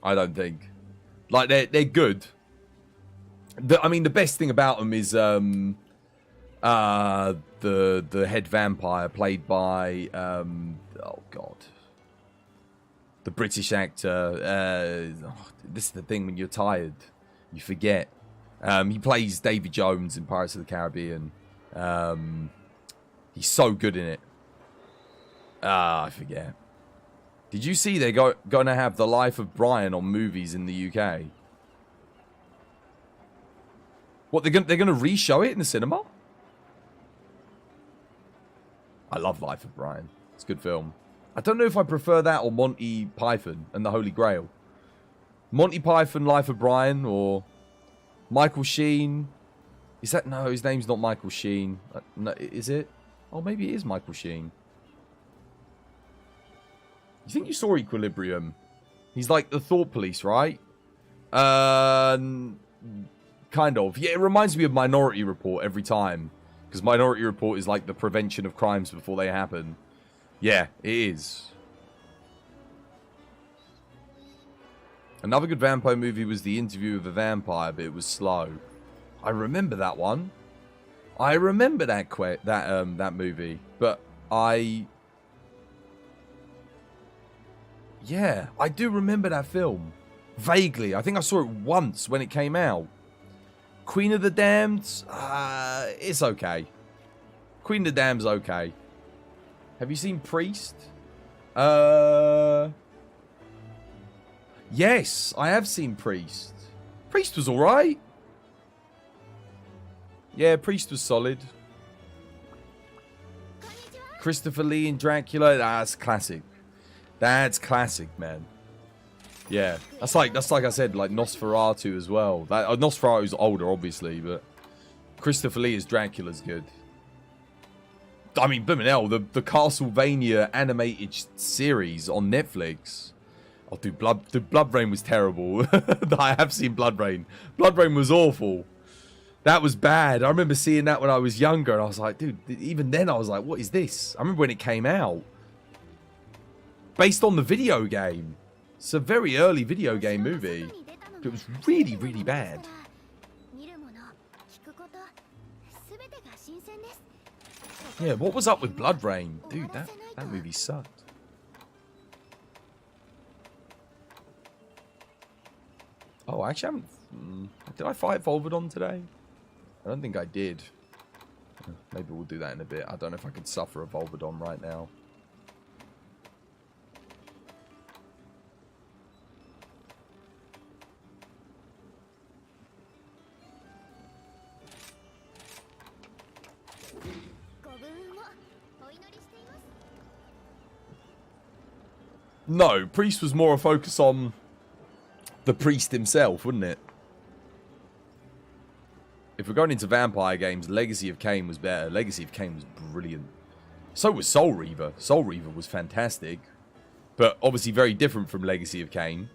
I don't think. Like, they're good. I mean, the best thing about them is the head vampire played by oh god, the British actor. This is the thing, when you're tired, you forget. He plays Davy Jones in Pirates of the Caribbean. He's so good in it. I forget. Did you see they're going to have The Life of Brian on movies in the UK? What, they're going to re-show it in the cinema? I love Life of Brian. It's a good film. I don't know if I prefer that or Monty Python and the Holy Grail. Monty Python, Life of Brian, or Michael Sheen. Is that... No, his name's not Michael Sheen. No, is it? Oh, maybe it is Michael Sheen. You think you saw Equilibrium? He's like the thought police, right? Kind of. Yeah, it reminds me of Minority Report every time. Because Minority Report is like the prevention of crimes before they happen. Yeah, it is. Another good vampire movie was The Interview with a Vampire, but it was slow. I remember that one. I remember that movie, but yeah, I do remember that film vaguely. I think I saw it once when it came out. Queen of the Damned, it's okay. Queen of the Damned's okay. Have you seen Priest? Yes, I have seen Priest. Priest was all right. Yeah, Priest was solid. Christopher Lee in Dracula, that's classic. That's classic, man. Yeah, that's like I said, like Nosferatu as well. Nosferatu's older, obviously, but Christopher Lee as Dracula's good. I mean, blimmin' hell, the Castlevania animated series on Netflix. Oh, dude, Bloodbrain was terrible. I have seen Bloodbrain. Bloodbrain was awful. That was bad. I remember seeing that when I was younger, and I was like, dude, even then I was like, what is this? I remember when it came out. Based on the video game. It's a very early video game movie. It was really, really bad. Yeah, what was up with Bloodbrain? Dude, that movie sucked. Oh, actually, did I fight Volvodon today? I don't think I did. Maybe we'll do that in a bit. I don't know if I could suffer a Volvodon right now. No, Priest was more a focus on the priest himself, wouldn't it? If we're going into vampire games, Legacy of Kain was better. Legacy of Kain was brilliant. So was Soul Reaver. Soul Reaver was fantastic. But obviously very different from Legacy of Kain.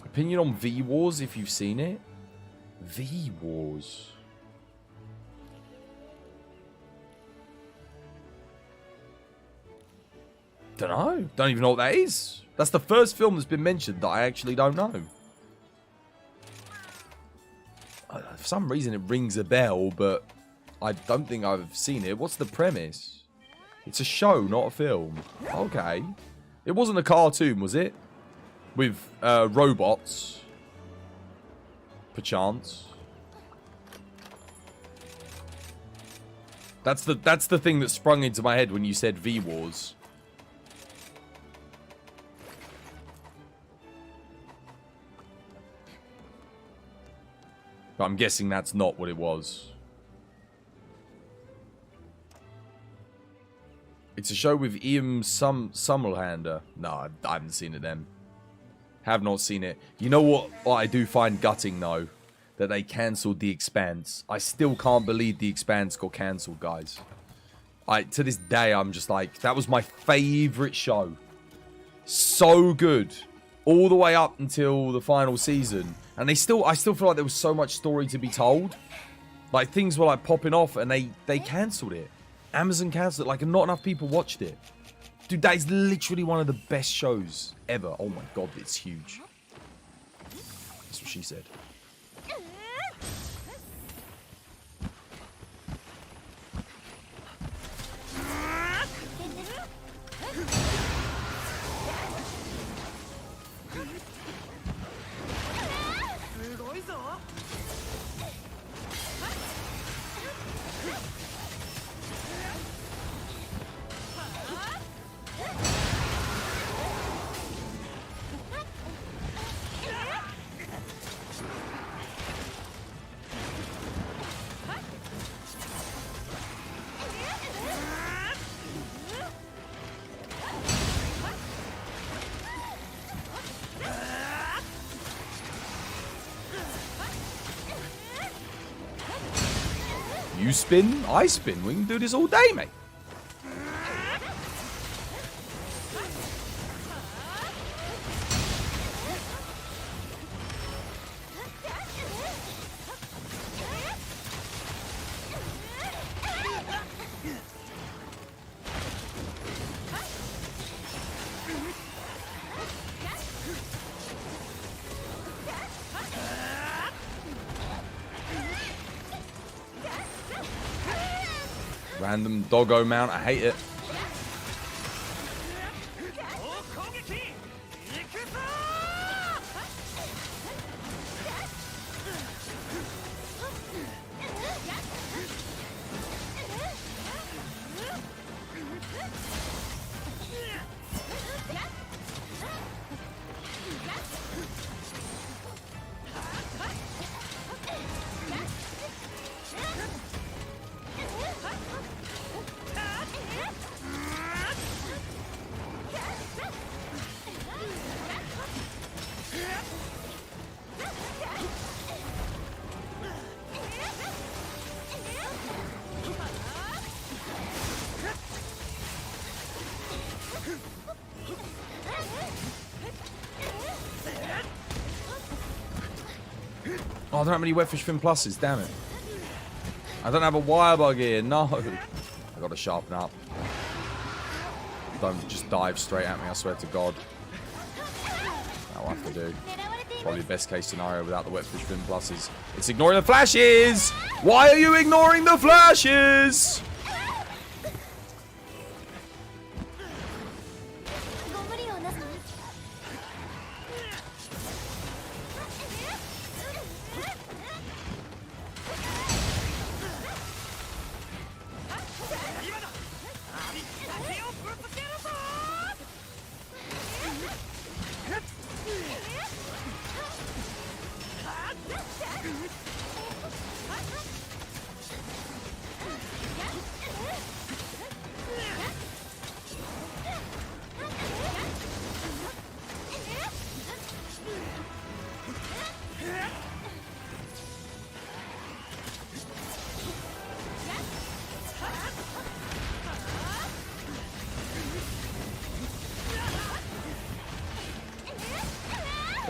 Opinion on V-Wars if you've seen it? V-Wars. Don't know. Don't even know what that is. That's the first film that's been mentioned that I actually don't know. For some reason it rings a bell, but I don't think I've seen it. What's the premise? It's a show, not a film. Okay. It wasn't a cartoon, was it? With robots, perchance. That's the thing that sprung into my head when you said V-Wars. But I'm guessing that's not what it was. It's a show with Ian Summerlander. No, I haven't seen it then. Have not seen it. You know what I do find gutting, though? That they cancelled The Expanse. I still can't believe The Expanse got cancelled, guys. To this day, I'm just like, that was my favourite show. So good. All the way up until the final season. And I still feel like there was so much story to be told. Like, things were like popping off and they cancelled it. Amazon cancelled it. Like, not enough people watched it. Dude, that is literally one of the best shows ever. Oh my god, it's huge. That's what she said. You spin, I spin. We can do this all day, mate. Random doggo mount, I hate it. Oh, I don't have any Wetfish Fin Pluses, damn it. I don't have a wire bug here, no. I gotta sharpen up. Don't just dive straight at me, I swear to God. That'll have to do. Probably the best case scenario without the Wetfish Fin Pluses. It's ignoring the flashes! Why are you ignoring the flashes?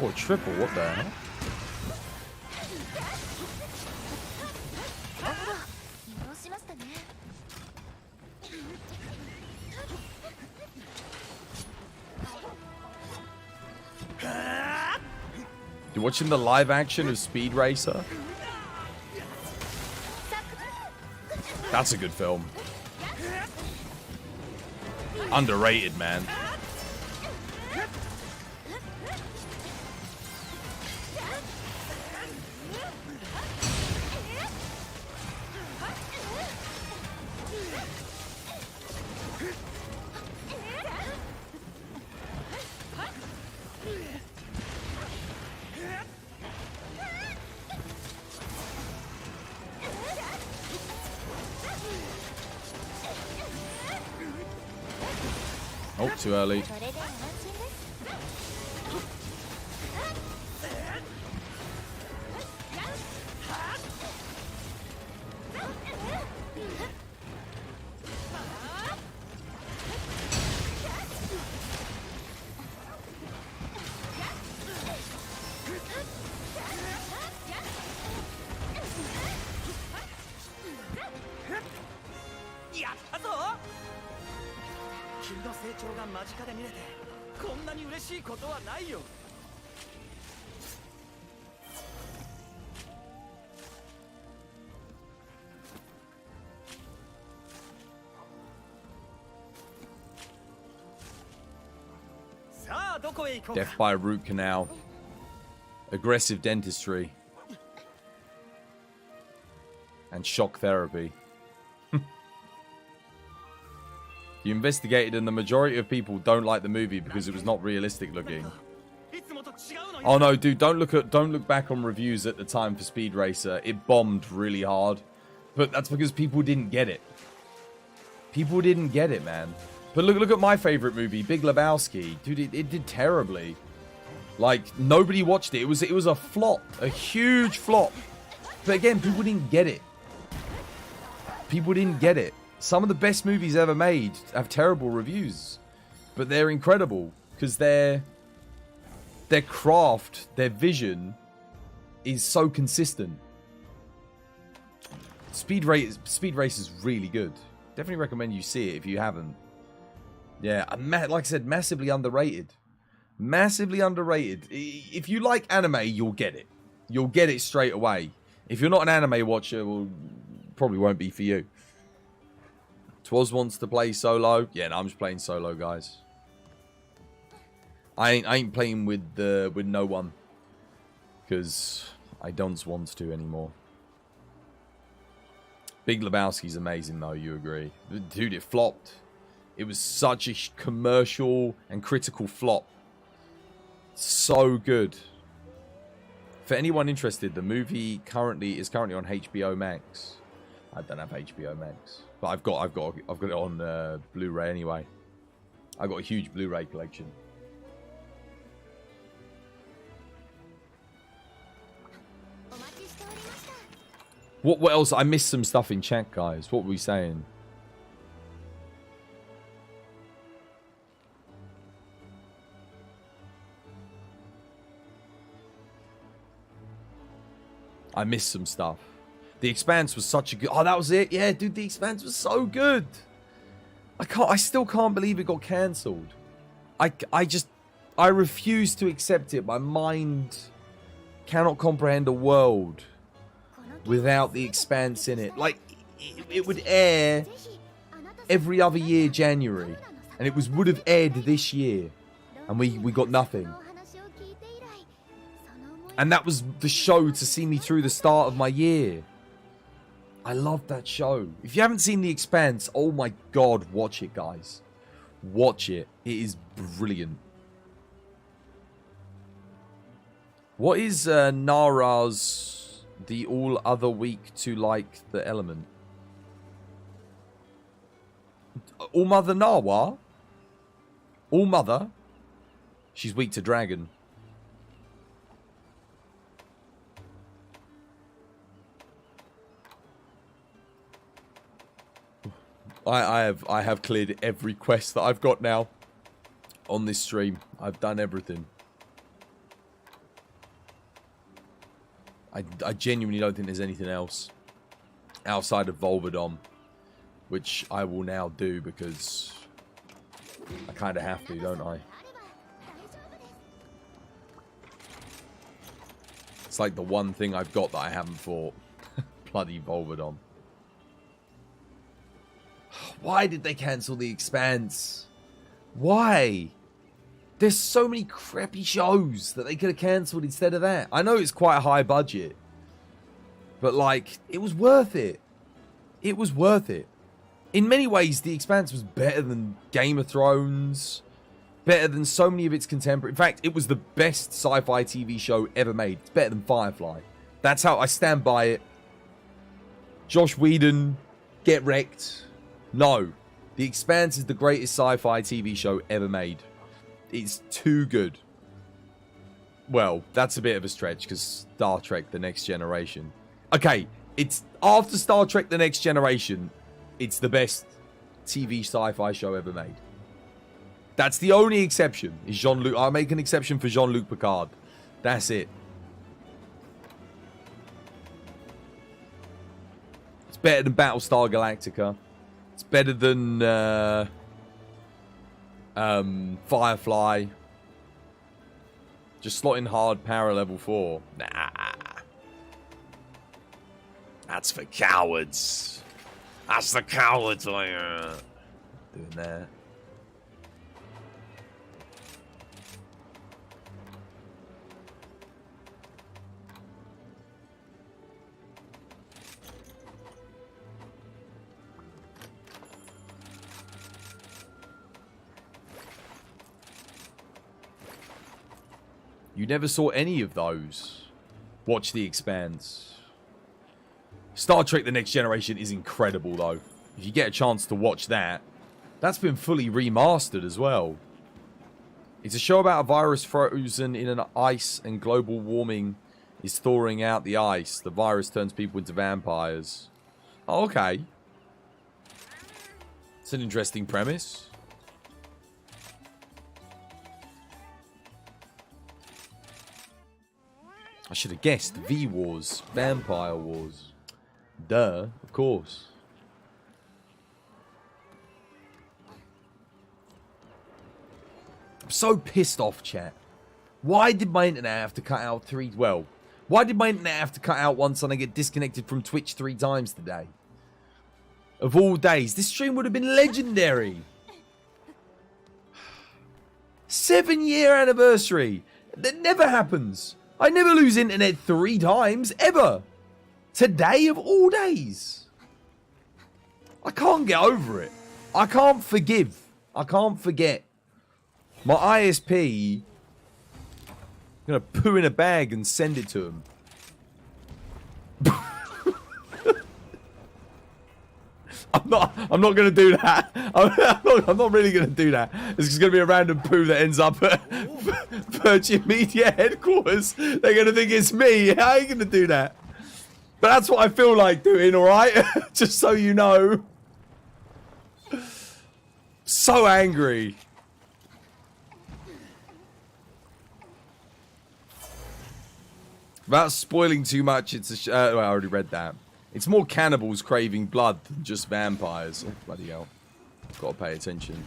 Oh, a triple, what the hell? 移動しましたね。 You're watching the live action of Speed Racer? That's a good film. Underrated, man. Oh, too early. これで安心です。 やったぞ。君の成長が間近で見れてこんなに嬉しいことはないよ。さあどこへ行こうか。 Death by root canal. Aggressive dentistry. And shock therapy. You investigated and the majority of people don't like the movie because it was not realistic looking. いつもと違うのよ。 Oh no, dude, don't look back on reviews at the time for Speed Racer. It bombed really hard. But that's because people didn't get it. People didn't get it, man. But look at my favorite movie, Big Lebowski. Dude, it did terribly. Like, nobody watched it. It was a flop. A huge flop. But again, people didn't get it. People didn't get it. Some of the best movies ever made have terrible reviews. But they're incredible. Because their craft, their vision is so consistent. Speed Race is really good. Definitely recommend you see it if you haven't. Yeah, like I said, massively underrated. Massively underrated. If you like anime, you'll get it. You'll get it straight away. If you're not an anime watcher, well, probably won't be for you. Twas wants to play solo. Yeah, no, I'm just playing solo, guys. I ain't playing with no one. Because I don't want to anymore. Big Lebowski's amazing, though, you agree. Dude, it flopped. It was such a commercial and critical flop. So good. For anyone interested, the movie is currently on HBO Max. I don't have HBO Max, but I've got it on Blu-ray anyway. I've got a huge Blu-ray collection. What else? I missed some stuff in chat, guys. What were we saying? I missed some stuff. The Expanse was such a good... Oh, that was it? Yeah, dude, The Expanse was so good. I still can't believe it got cancelled. I refuse to accept it. My mind cannot comprehend a world without The Expanse in it. Like, it would air every other year January. And it would have aired this year. And we got nothing. And that was the show to see me through the start of my year. I love that show. If you haven't seen The Expanse, oh my god, watch it, guys. Watch it. It is brilliant. What is Nara's the all other weak to like the element? All Mother Nawa? All Mother? She's weak to dragon. I have cleared every quest that I've got now on this stream. I've done everything. I genuinely don't think there's anything else outside of Volvodom, which I will now do because I kind of have to, don't I? It's like the one thing I've got that I haven't fought. Bloody Volvodom. Why did they cancel The Expanse? Why? There's so many crappy shows that they could have cancelled instead of that. I know it's quite a high budget, but like, it was worth it. It was worth it. In many ways, The Expanse was better than Game of Thrones, better than so many of its contemporary. In fact, it was the best sci-fi TV show ever made. It's better than Firefly. That's how I stand by it. Josh Whedon, get wrecked. No. The Expanse is the greatest sci-fi TV show ever made. It's too good. Well, that's a bit of a stretch because Star Trek The Next Generation. Okay, it's after Star Trek The Next Generation, it's the best TV sci-fi show ever made. That's the only exception. Is Jean-Luc. I'll make an exception for Jean-Luc Picard. That's it. It's better than Battlestar Galactica. It's better than Firefly. Just slot in hard power level 4. Nah. That's for cowards. That's the cowards doing that. You never saw any of those. Watch The Expanse. Star Trek The Next Generation is incredible, though. If you get a chance to watch that, that's been fully remastered as well. It's a show about a virus frozen in an ice and global warming is thawing out the ice. The virus turns people into vampires. Oh, okay. It's an interesting premise. I should have guessed. V-Wars. Vampire Wars. Duh, of course. I'm so pissed off, chat. Why did my internet have to cut out why did my internet have to cut out once and I get disconnected from Twitch 3 times today? Of all days. This stream would have been legendary. 7-year anniversary. That never happens. I never lose internet 3 times, ever. Today of all days. I can't get over it. I can't forgive. I can't forget. My ISP, I'm going to poo in a bag and send it to him. I'm not going to do that. I'm not really going to do that. It's just going to be a random poo that ends up at Virgin Media headquarters. They're going to think it's me. I ain't going to do that. But that's what I feel like doing, alright? Just so you know. So angry. Without spoiling too much, it's a well, I already read that. It's more cannibals craving blood than just vampires. Oh, bloody hell. Gotta pay attention.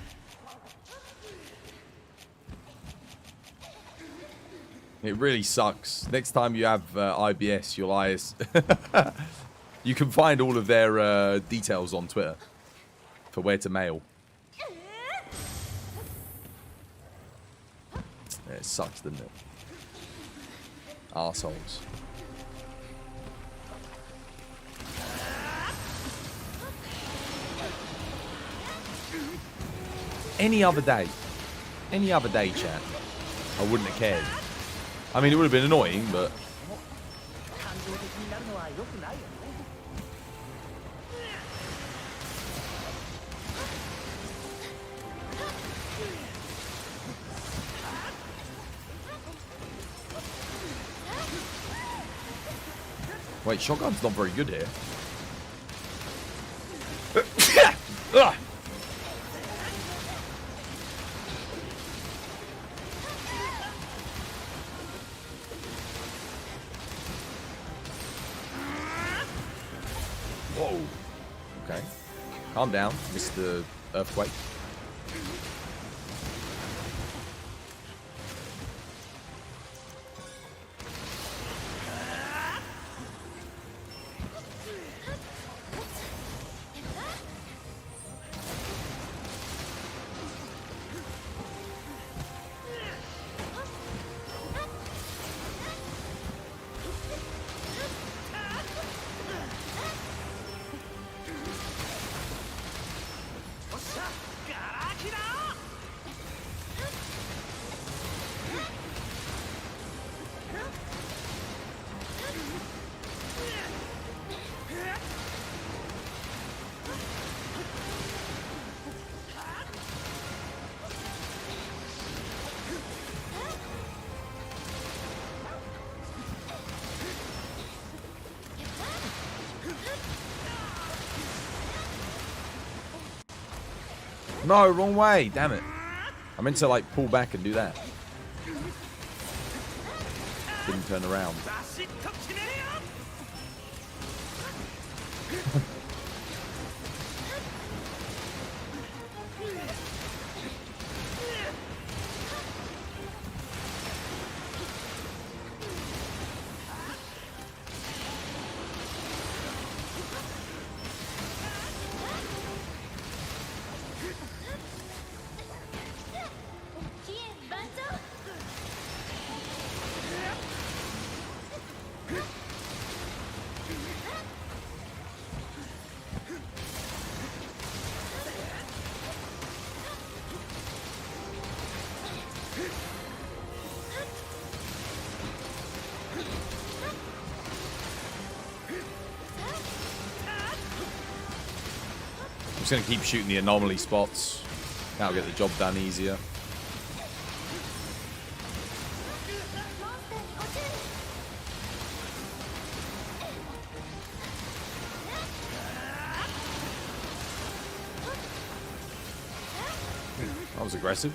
It really sucks. Next time you have IBS, you'll you can find all of their details on Twitter for where to mail. Yeah, it sucks, doesn't it? Arseholes. Any other day, chat, I wouldn't have cared. I mean, it would have been annoying, but... Wait, shotgun's not very good here. Okay. Calm down, Mr. Earthquake. No, wrong way. Damn it. I meant to, like, pull back and do that. Didn't turn around. I'm just going to keep shooting the anomaly spots. That'll get the job done easier. That was aggressive.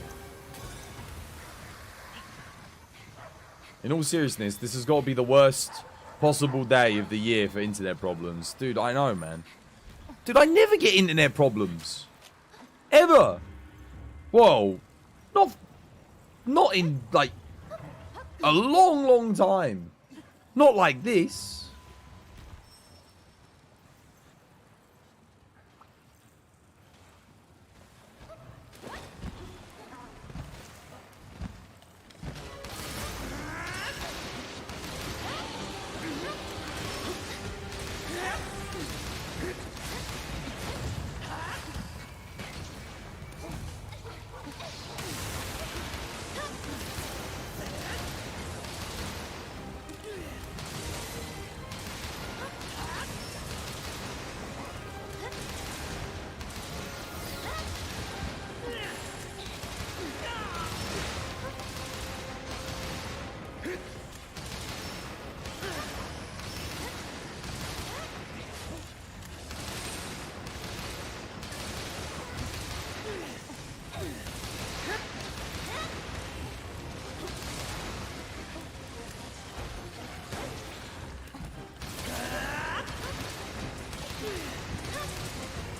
In all seriousness, this has got to be the worst possible day of the year for internet problems. Dude, I know, man. Dude, I never get internet problems. Ever. Whoa. Not in, like, a long, long time. Not like this.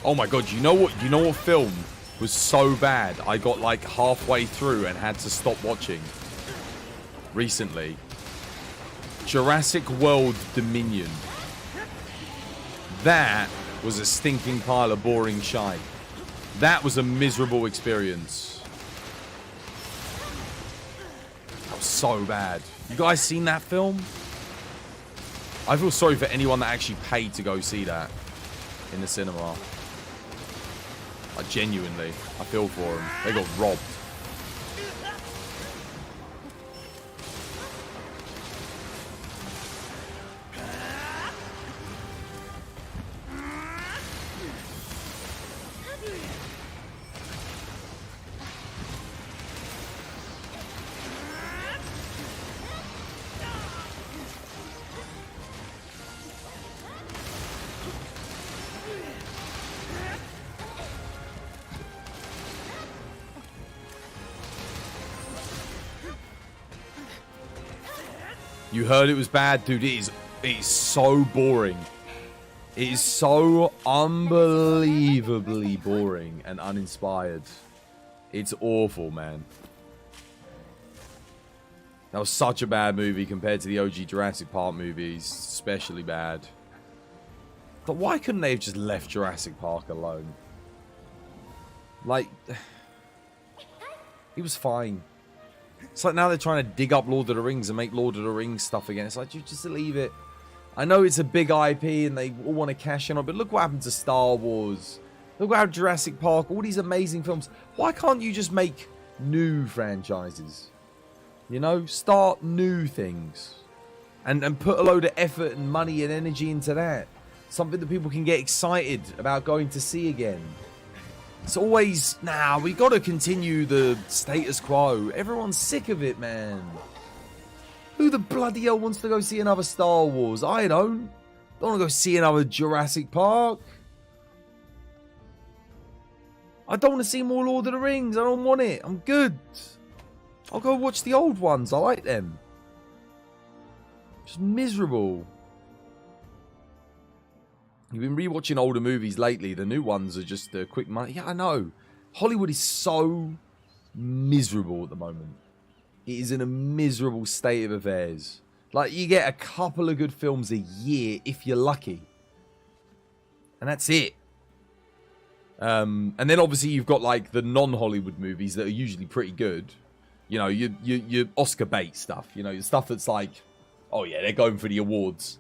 Oh my god, you know what film was so bad I got like halfway through and had to stop watching recently? Jurassic World Dominion. That was a stinking pile of boring shite. That was a miserable experience. That was so bad. You guys seen that film? I feel sorry for anyone that actually paid to go see that in the cinema. Like, genuinely, I feel for them. They got robbed. You heard it was bad? Dude, it is so boring. It is so unbelievably boring and uninspired. It's awful, man. That was such a bad movie compared to the OG Jurassic Park movies. Especially bad. But why couldn't they have just left Jurassic Park alone? Like, he was fine. It's like now they're trying to dig up Lord of the Rings and make Lord of the Rings stuff again. It's like, you just leave it. I know it's a big IP and they all want to cash in on it, but look what happened to Star Wars. Look what happened to Jurassic Park. All these amazing films. Why can't you just make new franchises? You know, start new things. And put a load of effort and money and energy into that. Something that people can get excited about going to see again. It's always, nah, we got to continue the status quo. Everyone's sick of it, man. Who the bloody hell wants to go see another Star Wars? I don't want to go see another Jurassic Park. I don't want to see more Lord of the Rings. I don't want it. I'm good. I'll go watch the old ones. I like them. Just miserable. You've been rewatching older movies lately. The new ones are just quick money. Yeah, I know. Hollywood is so miserable at the moment. It is in a miserable state of affairs. Like, you get a couple of good films a year if you're lucky. And that's it. And then obviously you've got like the non-Hollywood movies that are usually pretty good. You know, your Oscar bait stuff. You know, your stuff that's like, oh yeah, they're going for the awards.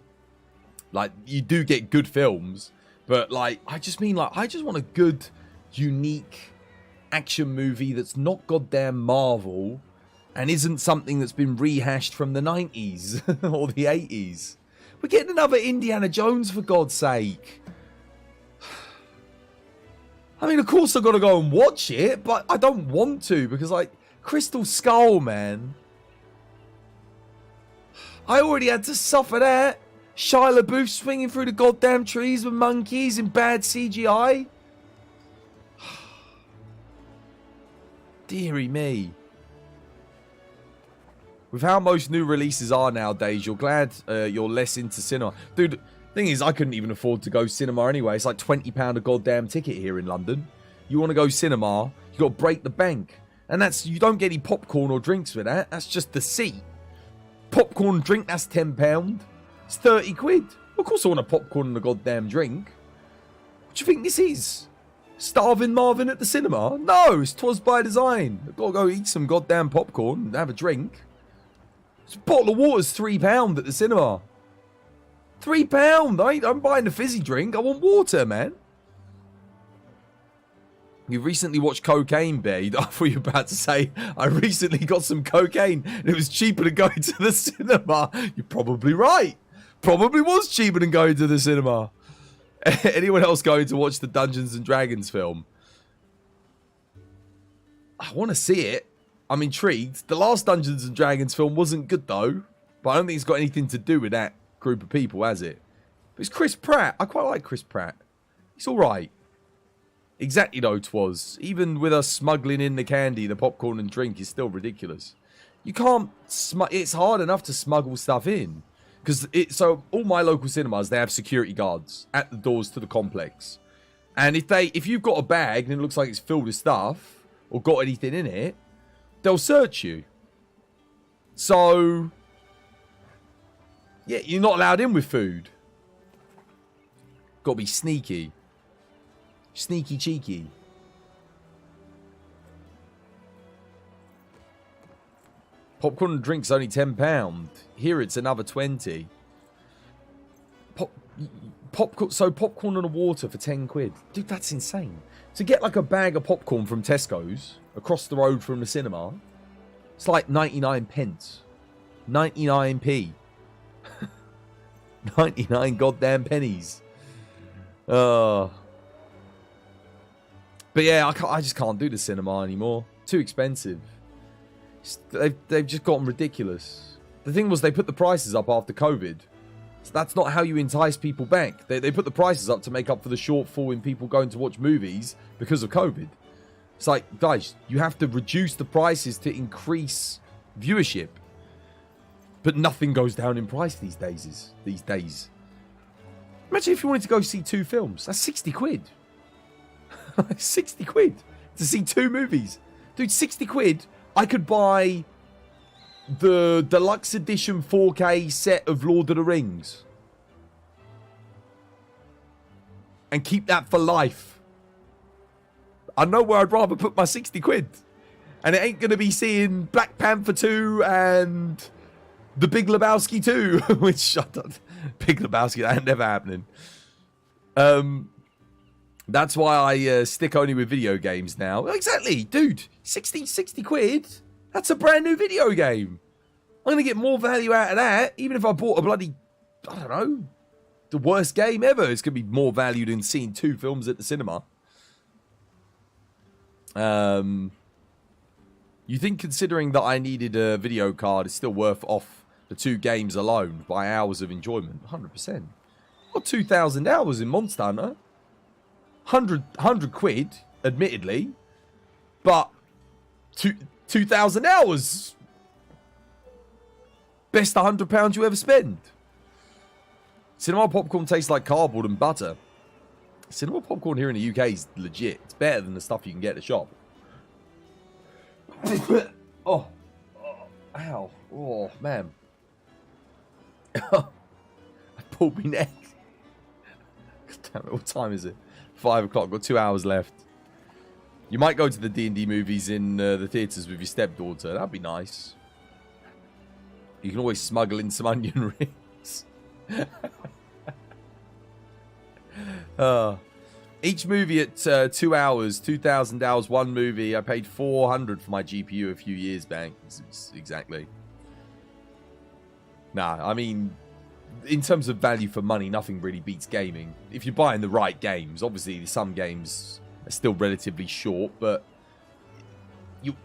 Like, you do get good films, but like, I just want a good, unique action movie that's not goddamn Marvel and isn't something that's been rehashed from the 90s or the 80s. We're getting another Indiana Jones, for God's sake. I mean, of course I've got to go and watch it, but I don't want to because, like, Crystal Skull, man. I already had to suffer that. Shia LaBeouf swinging through the goddamn trees with monkeys in bad CGI. Deary me. With how most new releases are nowadays, you're glad you're less into cinema. Dude, thing is, I couldn't even afford to go cinema anyway. It's like £20 a goddamn ticket here in London. You want to go cinema, you got to break the bank. And that's, you don't get any popcorn or drinks for that. That's just the seat. Popcorn and drink, that's £10. It's 30 quid. Of course I want a popcorn and a goddamn drink. What do you think this is? Starving Marvin at the cinema? No, it's 'Twas by Design. I've got to go eat some goddamn popcorn and have a drink. This bottle of water's £3 at the cinema. £3. I'm buying a fizzy drink. I want water, man. You recently watched Cocaine Bear. I thought you were about to say, I recently got some cocaine and it was cheaper than going to the cinema. You're probably right. Probably was cheaper than going to the cinema. Anyone else going to watch the Dungeons and Dragons film? I want to see it. I'm intrigued. The last Dungeons and Dragons film wasn't good though. But I don't think it's got anything to do with that group of people, has it? But it's Chris Pratt. I quite like Chris Pratt. He's alright. Exactly though, 'Twas. Even with us smuggling in the candy, the popcorn and drink is still ridiculous. You can't... It's hard enough to smuggle stuff in. Because so all my local cinemas, they have security guards at the doors to the complex. And if you've got a bag and it looks like it's filled with stuff, or got anything in it, they'll search you. So... yeah, you're not allowed in with food. Gotta be sneaky. Sneaky cheeky. Popcorn and drinks only £10. Here it's another 20. Popcorn and a water for 10 quid. Dude, that's insane. To get like a bag of popcorn from Tesco's across the road from the cinema, it's like 99 pence. 99p. 99 goddamn pennies. But yeah, I just can't do the cinema anymore. Too expensive. They've just gotten ridiculous. The thing was, they put the prices up after COVID. So that's not how you entice people back. They put the prices up to make up for the shortfall in people going to watch movies because of COVID. It's like, guys, you have to reduce the prices to increase viewership. But nothing goes down in price these days. Imagine if you wanted to go see 2 films. That's 60 quid. 60 quid to see 2 movies. Dude, 60 quid. I could buy the deluxe edition 4K set of Lord of the Rings. And keep that for life. I know where I'd rather put my 60 quid. And it ain't going to be seeing Black Panther 2 and The Big Lebowski 2. Which, I don't... Big Lebowski, that ain't never happening. That's why I stick only with video games now. Exactly, dude. 60 quid? That's a brand new video game. I'm going to get more value out of that. Even if I bought a bloody, I don't know, the worst game ever. It's going to be more value than seeing 2 films at the cinema. You think considering that I needed a video card is still worth off the 2 games alone by hours of enjoyment? 100%. Got 2,000 hours in Monster Hunter. 100 quid, admittedly. But 2,000 hours. Best £100 you ever spend. Cinema popcorn tastes like cardboard and butter. Cinema popcorn here in the UK is legit. It's better than the stuff you can get at the shop. Oh. Ow. Oh, man. I pulled my neck. God damn it, what time is it? 5 o'clock. Got 2 hours left. You might go to the D&D movies in the theatres with your stepdaughter. That'd be nice. You can always smuggle in some onion rings. Each movie at 2 hours, 2,000 hours, one movie. I paid 400 for my GPU a few years back. Exactly. Nah, I mean, in terms of value for money, nothing really beats gaming. If you're buying the right games, obviously some games are still relatively short, but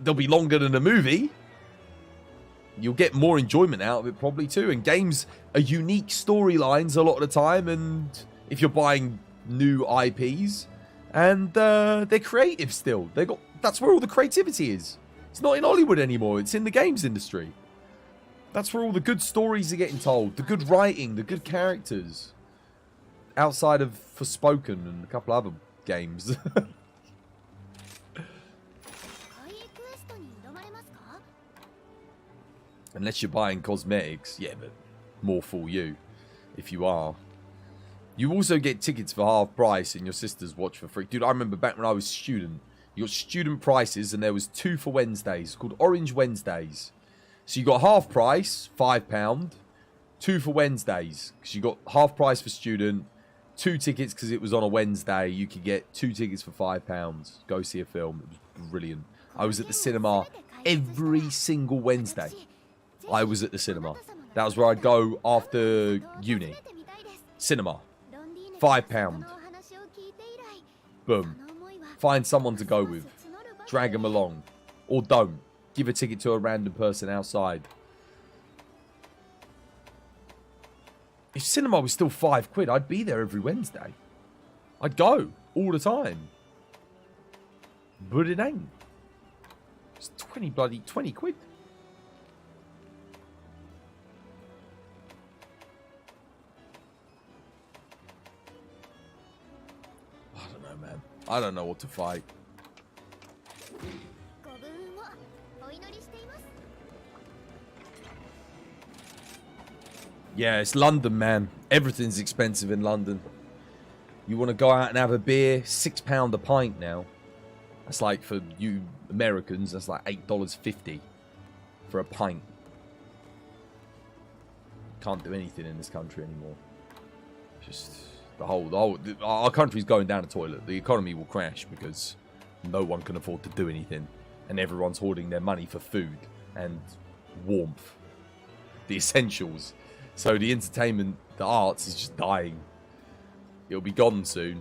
they'll be longer than a movie. You'll get more enjoyment out of it probably too. And games are unique storylines a lot of the time. And if you're buying new IPs, and they're creative still. That's where all the creativity is. It's not in Hollywood anymore. It's in the games industry. That's where all the good stories are getting told. The good writing, the good characters. Outside of Forspoken and a couple other games. Unless you're buying cosmetics. Yeah, but more fool you. If you are. You also get tickets for half price and your sisters watch for free. Dude, I remember back when I was a student. You got student prices and there was 2 for Wednesdays. Called Orange Wednesdays. So you got half price, £5. 2 for Wednesdays. Because you got half price for student. 2 tickets because it was on a Wednesday. You could get 2 tickets for £5. Go see a film. It was brilliant. I was at the cinema every single Wednesday. I was at the cinema. That was where I'd go after uni. Cinema. £5. Boom. Find someone to go with. Drag them along. Or don't. Give a ticket to a random person outside. If cinema was still £5, I'd be there every Wednesday. I'd go. All the time. But it ain't. It's 20 quid. I don't know what to fight. Yeah, it's London, man. Everything's expensive in London. You want to go out and have a beer, £6 a pint now. That's like, for you Americans, that's like $8.50 for a pint. Can't do anything in this country anymore. Just... our country's going down the toilet. The economy will crash because no one can afford to do anything. And everyone's hoarding their money for food and warmth. The essentials. So the entertainment, the arts is just dying. It'll be gone soon.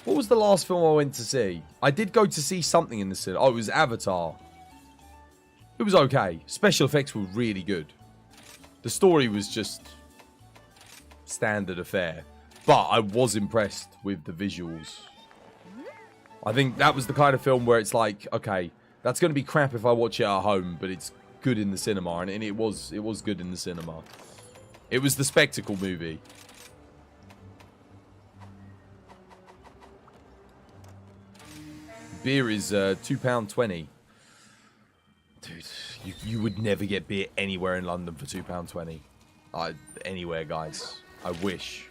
What was the last film I went to see? I did go to see something in the cinema. Oh, it was Avatar. It was okay. Special effects were really good. The story was just standard affair. But I was impressed with the visuals. I think that was the kind of film where it's like, okay, that's going to be crap if I watch it at home, but it's good in the cinema, and it was good in the cinema. It was the spectacle movie. Beer is £2.20. Dude, you would never get beer anywhere in London for £2.20. Anywhere, guys. I wish.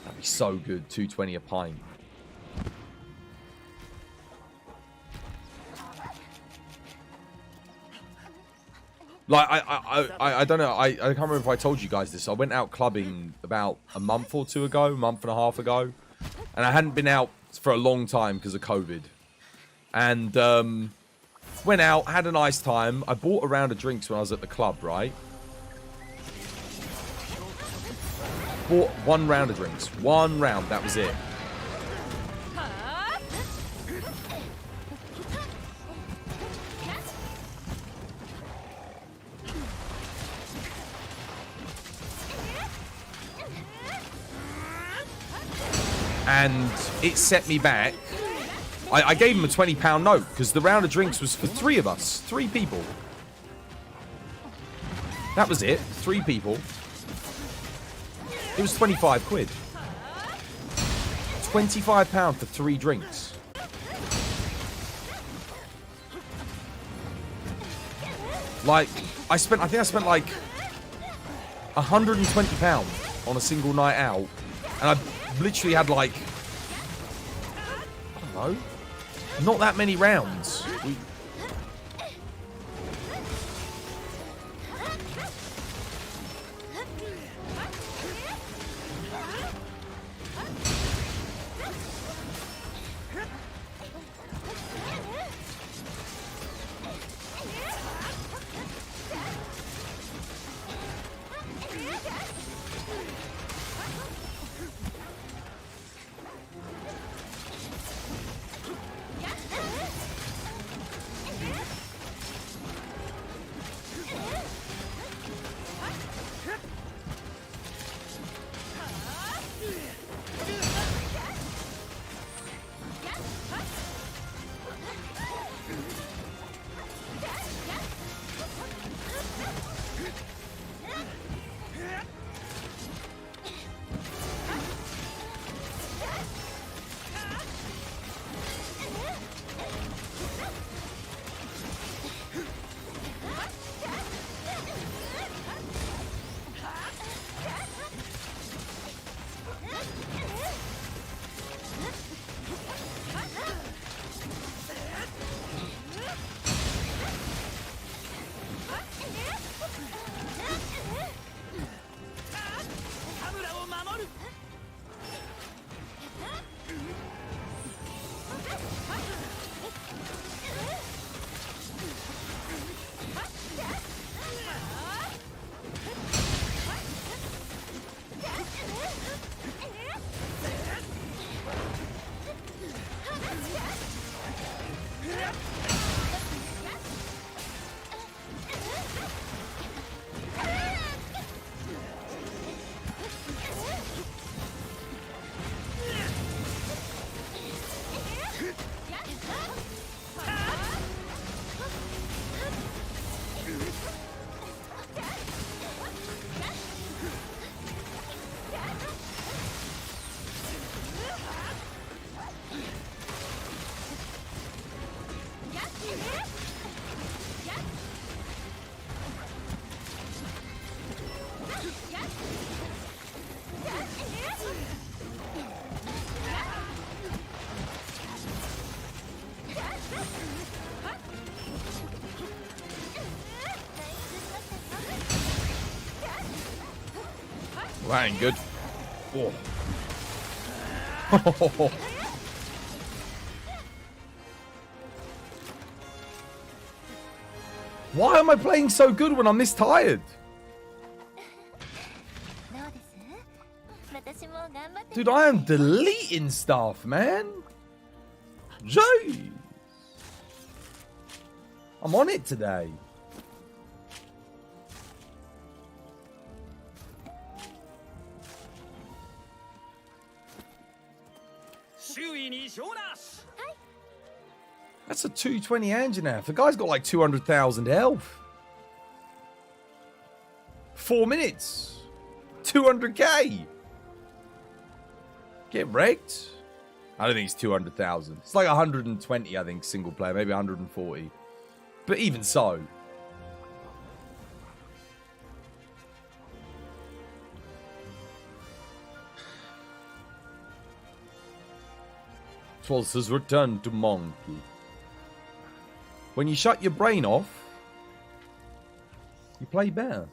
That'd be so good. £2.20 a pint. Like, I don't know. I can't remember if I told you guys this. I went out clubbing about a month or two ago, a month and a half ago. And I hadn't been out for a long time because of COVID. And went out, had a nice time. I bought a round of drinks when I was at the club, right? Bought one round of drinks. One round, that was it. And it set me back. I gave him a £20 note because the round of drinks was for 3 of us. 3 people. That was it. 3 people. It was 25 quid. £25 for 3 drinks. Like, I think I spent like £120 on a single night out. And I literally had like, I don't know, not that many rounds. That ain't good. Oh. Why am I playing so good when I'm this tired? Dude, I am deleting stuff, man. Jeez. I'm on it today. 注意に小なし。 That's a 220 Anjanath. The guy's got like 200,000 health. 4 minutes. 200k. Get wrecked. I don't think it's 200,000. It's like 120, I think, single player. Maybe 140. But even so. Twas his return to Monkey. When you shut your brain off, you play better.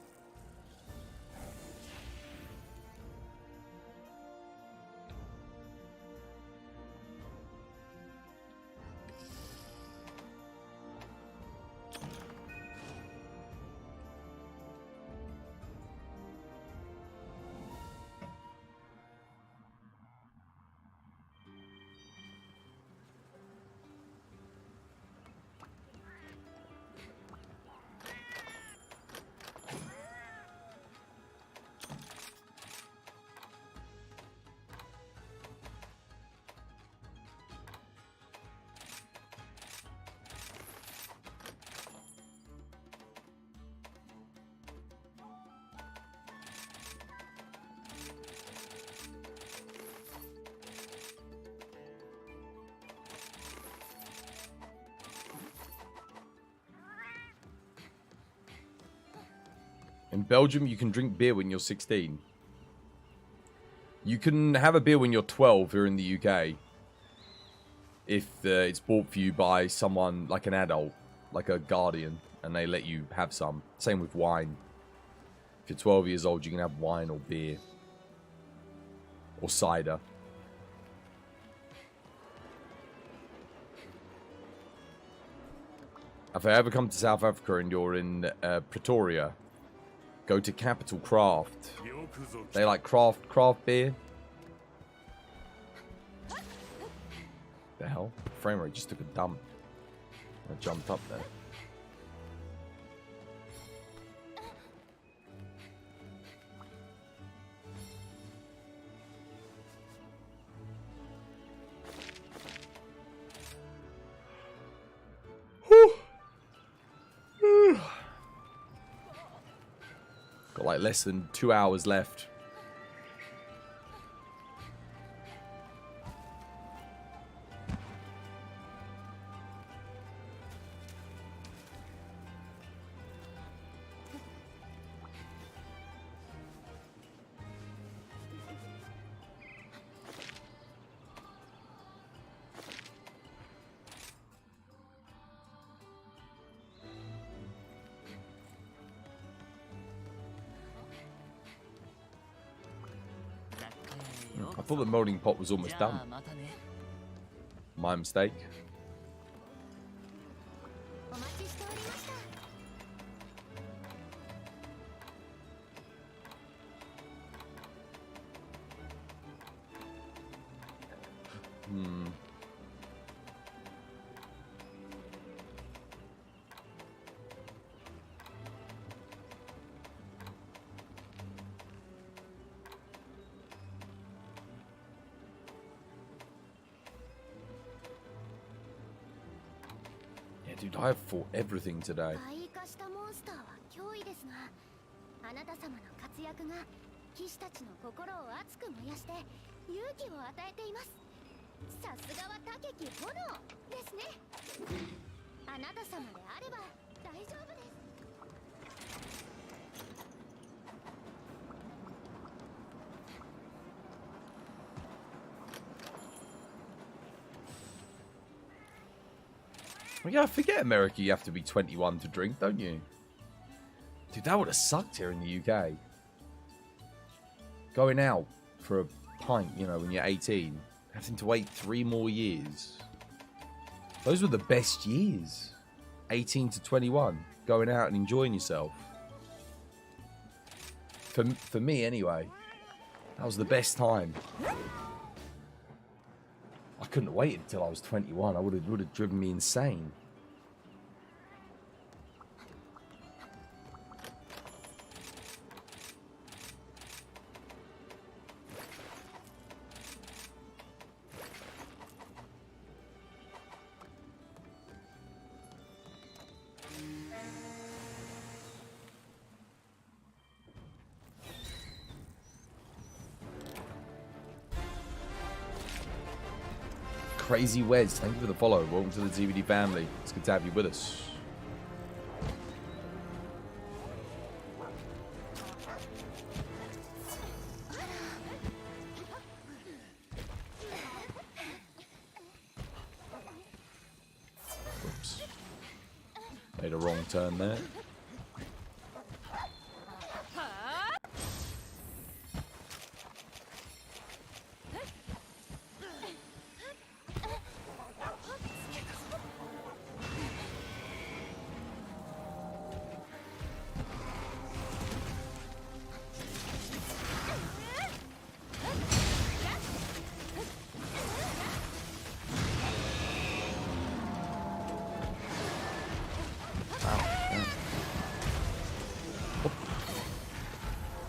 In Belgium, you can drink beer when you're 16. You can have a beer when you're 12 here in the UK. If it's bought for you by someone, like an adult, like a guardian, and they let you have some. Same with wine. If you're 12 years old, you can have wine or beer. Or cider. If I ever come to South Africa and you're in Pretoria, go to Capital Craft. They like craft beer. The hell? Frame rate just took a dump. I jumped up there. Got like less than 2 hours left. I thought the molding pot was almost done. My mistake. お待ちしておりました。 Yeah, dude, I have fought everything today. 廃化したモンスターは脅威ですが、あなた様の活躍が騎士たちの心を熱く燃やして勇気を与えています。さすがは高き炎ですね。あなた様であれば大丈夫です。 Well, yeah, I forget America you have to be 21 to drink, don't you? Dude, that would have sucked here in the UK. Going out for a pint, you know, when you're 18. Having to wait 3 more years. Those were the best years. 18 to 21. Going out and enjoying yourself. For me, anyway. That was the best time. I couldn't have waited until I was 21. I would have driven me insane. Crazy Wes, thank you for the follow. Welcome to the TBD family. It's good to have you with us. Oops. Made a wrong turn there.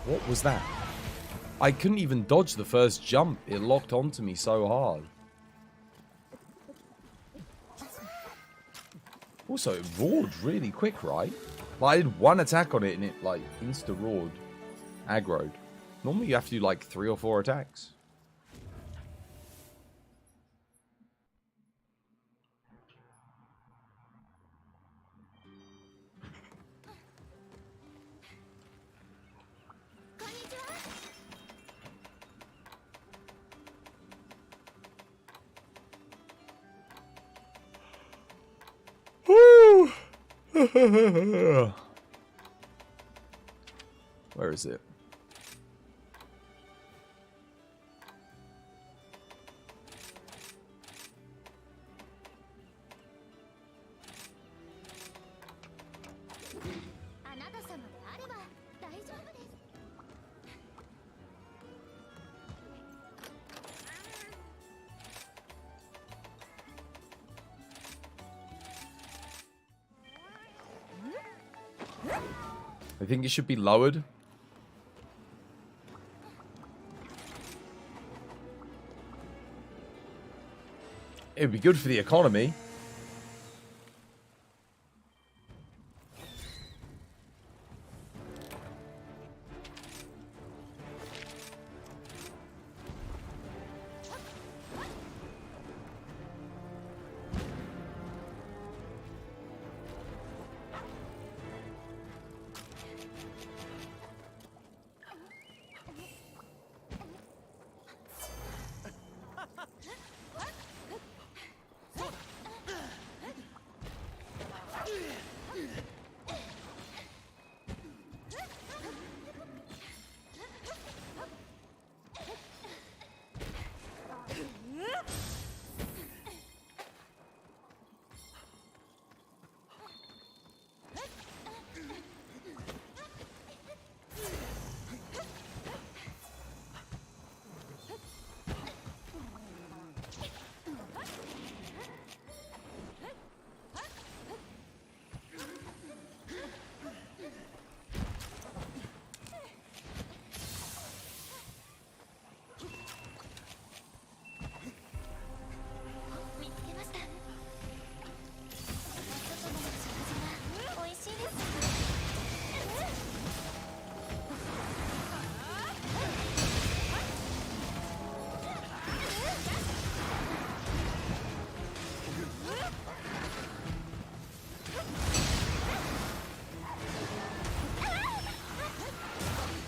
What was that? I couldn't even dodge the first jump. It locked onto me so hard. Also, it roared really quick, right? Like, I did one attack on it and it, like, insta-roared. Aggroed. Normally you have to do, like, 3 or 4 attacks. Where is it? I think it should be lowered. It would be good for the economy.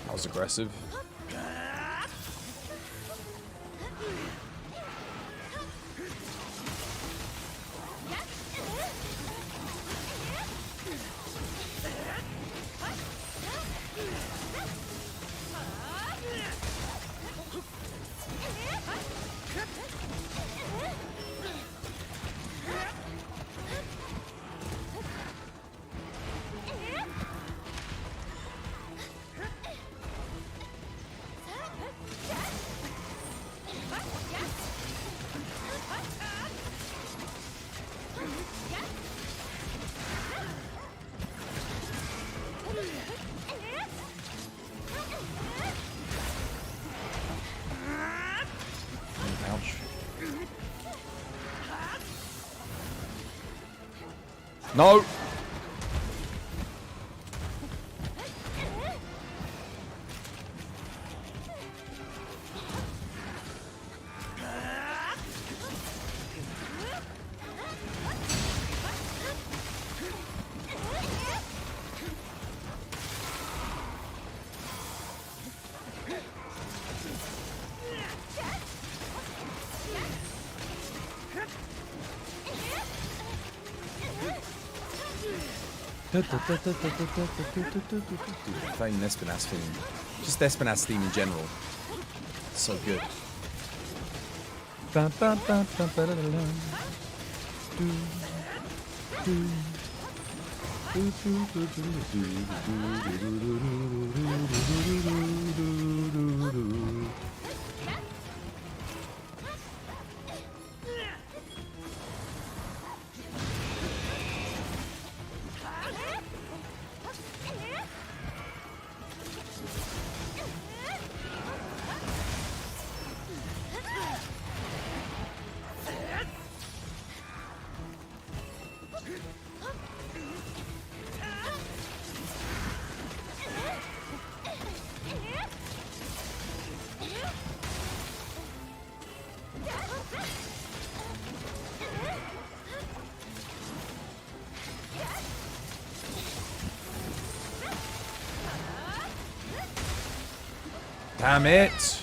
That was aggressive. No! Playing Espina's theme. Just Espina's theme in general. It's so good. Damn it!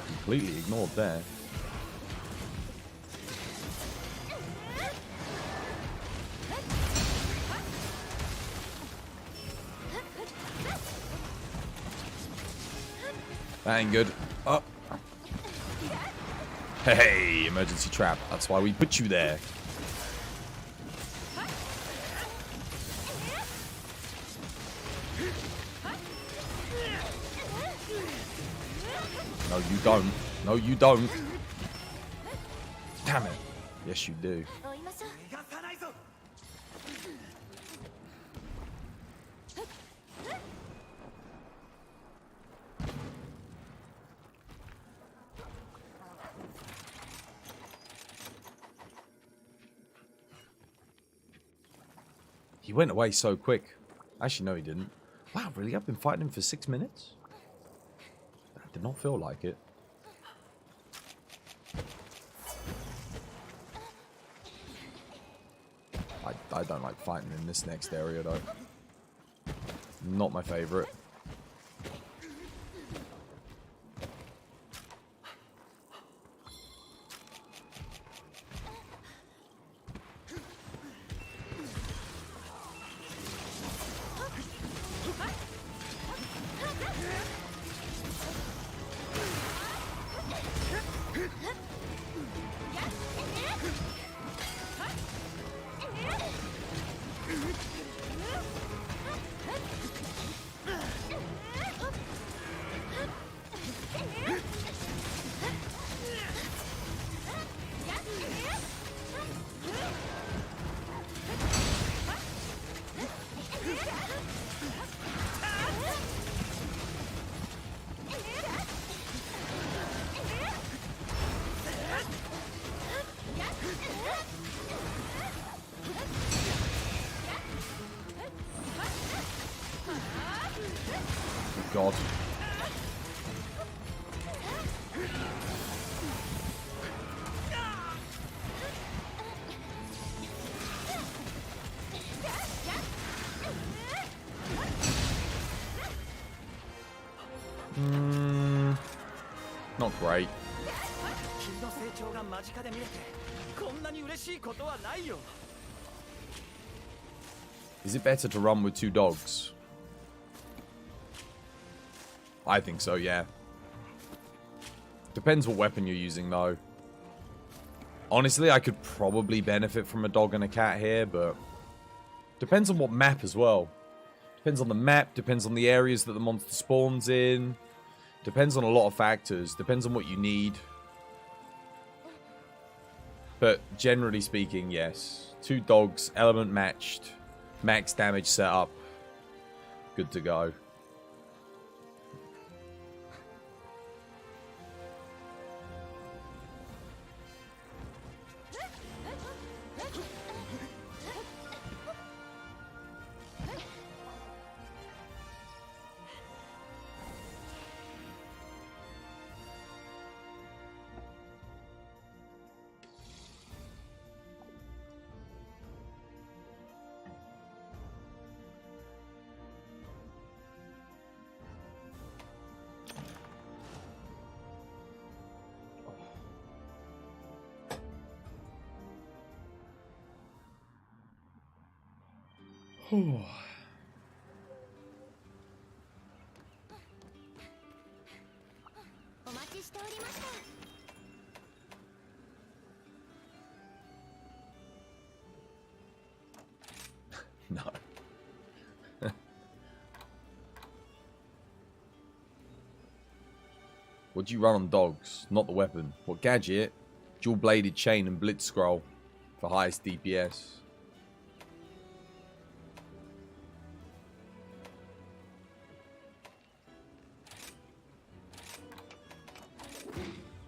Completely ignored there. That ain't good. Oh. Hey, emergency trap. That's why we put you there. No, you don't. No, you don't. Damn it. Yes, you do. 逃がさないぞ。 He went away so quick. Actually, no, he didn't. Wow, really? I've been fighting him for 6 minutes? That did not feel like it. I don't like fighting in this next area, though. Not my favorite. God. Not great. 君の成長が間近で見れてこんなに嬉しいことはないよ。 Is it better to run with 2 dogs? I think so, yeah. Depends what weapon you're using, though. Honestly, I could probably benefit from a dog and a cat here, but... Depends on what map as well. Depends on the map, depends on the areas that the monster spawns in. Depends on a lot of factors. Depends on what you need. But generally speaking, yes. 2 dogs, element matched, max damage setup. Good to go. お待ちしておりました。 No. What do you run on dogs? Not the weapon. What gadget? Dual-bladed chain and blitz scroll for highest DPS.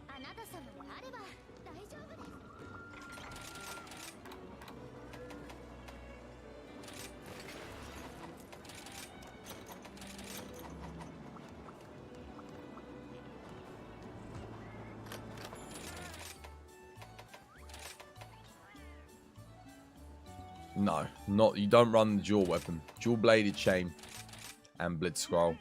あなた様であれば大丈夫です。 No, not. You don't run the dual weapon. Dual-bladed chain and blitz scroll.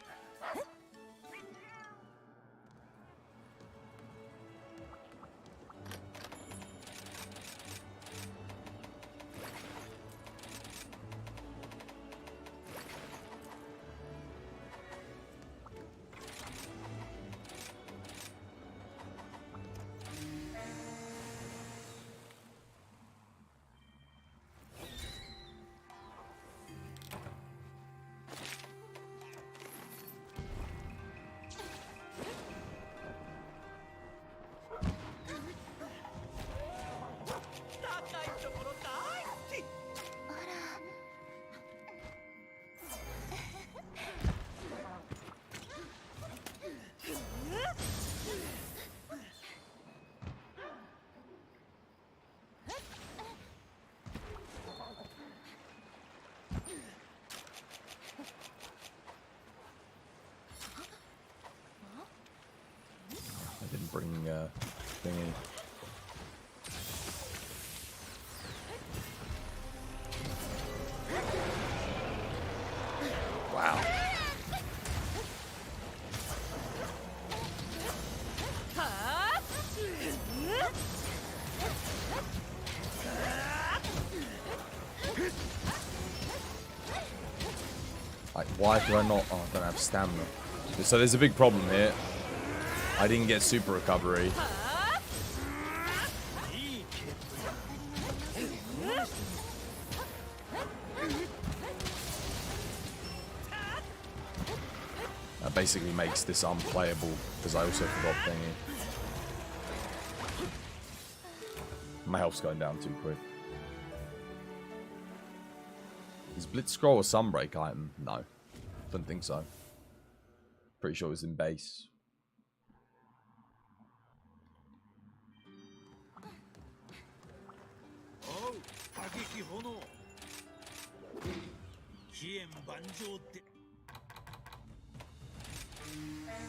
I didn't bring thingy. Wow. Like, why do I not? Oh, I don't have stamina. So there's a big problem here. I didn't get super recovery. That basically makes this unplayable because I also forgot thingy. My health's going down too quick. Is Blitz Scroll a Sunbreak item? No. Don't think so. Pretty sure it was in base.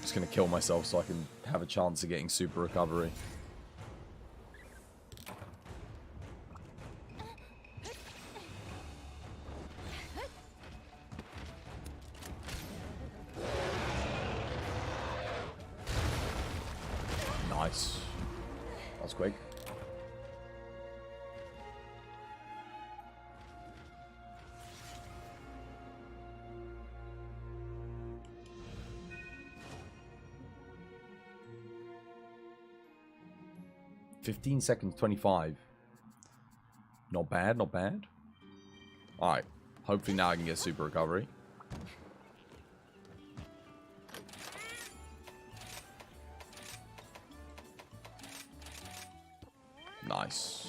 Just gonna kill myself so I can have a chance of getting super recovery. Nice. That was quick. $15 seconds, 25. Not bad, not bad. Alright. Hopefully now I can get super recovery. Nice.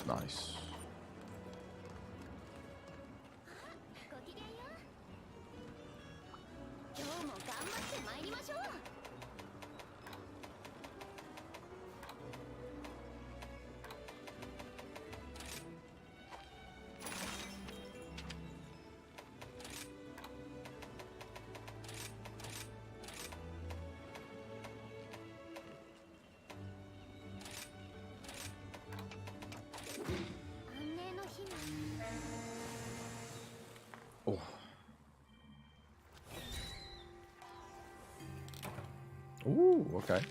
Nice. ごきげんよう。今日も頑張って参りましょう。 I Ooh, okay.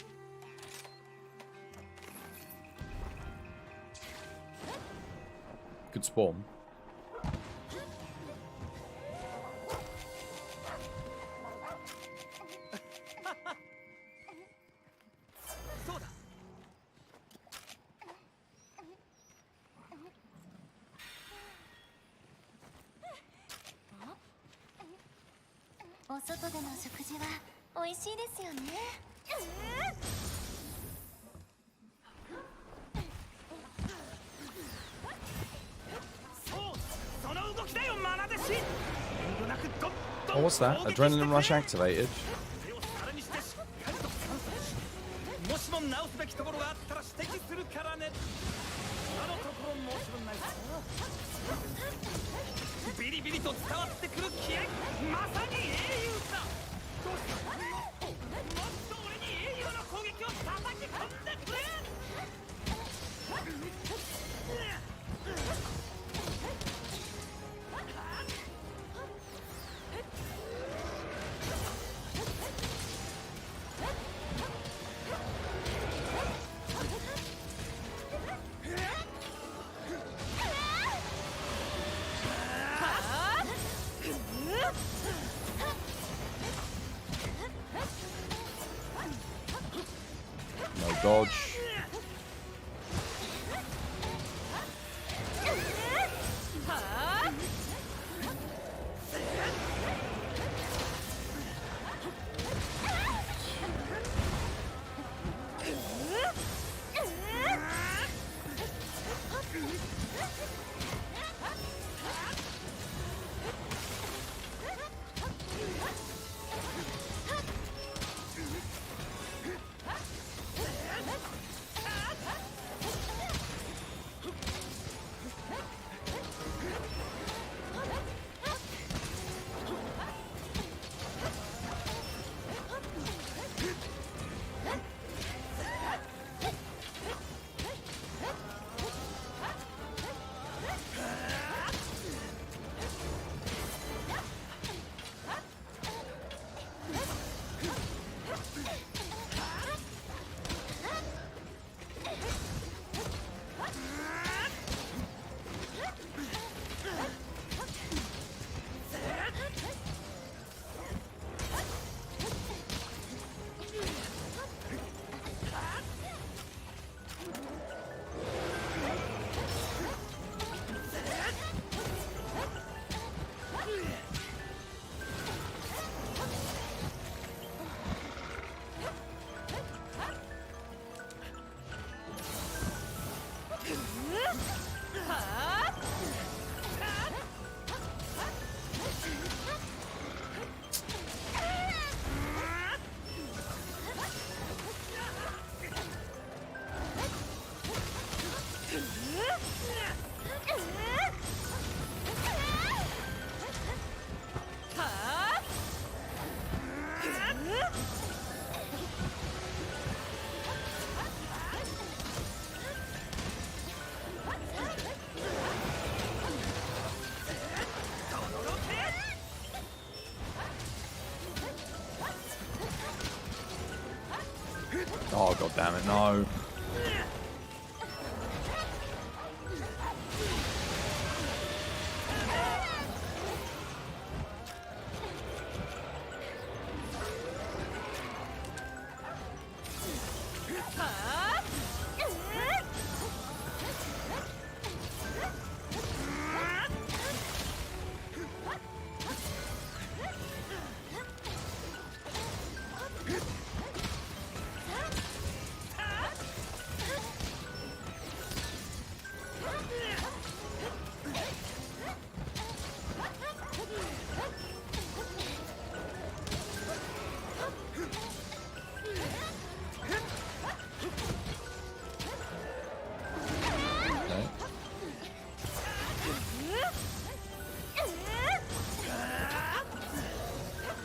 Good spawn. そうだ。お外での食事は美味しいですよね。そうその動きだよマナ弟子。遠慮なくどんどん Oh, what's that? 攻撃して Adrenaline くれ rush activated. 手を皿にしてしっかりと観察し、もしも直すべきところがあったら指摘するからね。あのところ申し分ないぞ。ビリビリと伝わってくる気合、まさに英雄だ。どうしたもっと俺に英雄の攻撃を叩き込んでくれ。No dodge. Oh, god damn it, no.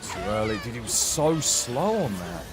Too early. Dude, he was so slow on that.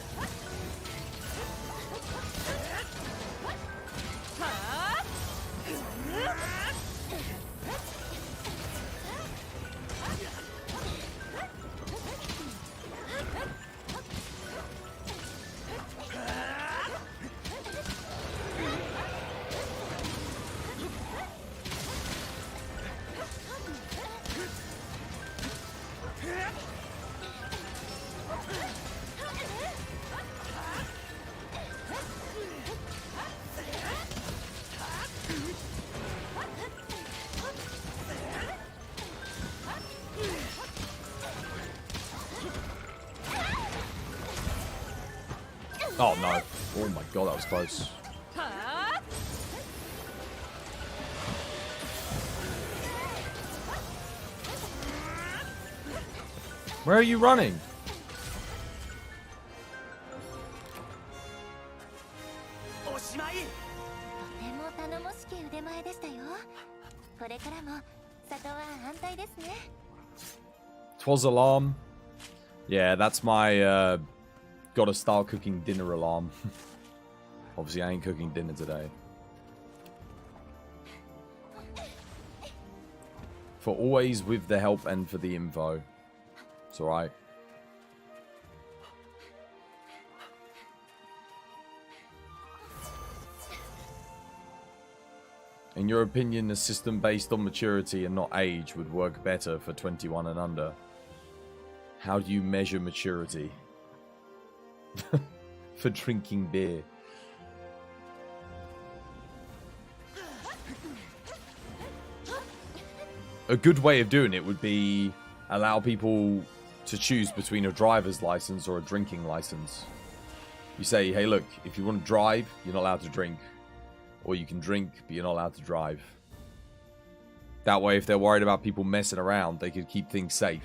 Oh no. Oh my god, that was close. Where are you running? おしまい。とても頼もしき腕前でしたよ。これからも里は安泰ですね。 'Twas alarm. Yeah, that's my gotta start cooking dinner alarm. Obviously, I ain't cooking dinner today. For always with the help and for the info. It's alright. In your opinion, a system based on maturity and not age would work better for 21 and under. How do you measure maturity? For drinking beer. A good way of doing it would be allow people to choose between a driver's license or a drinking license. You say, hey look, if you want to drive, you're not allowed to drink. Or you can drink, but you're not allowed to drive. That way, if they're worried about people messing around, they could keep things safe.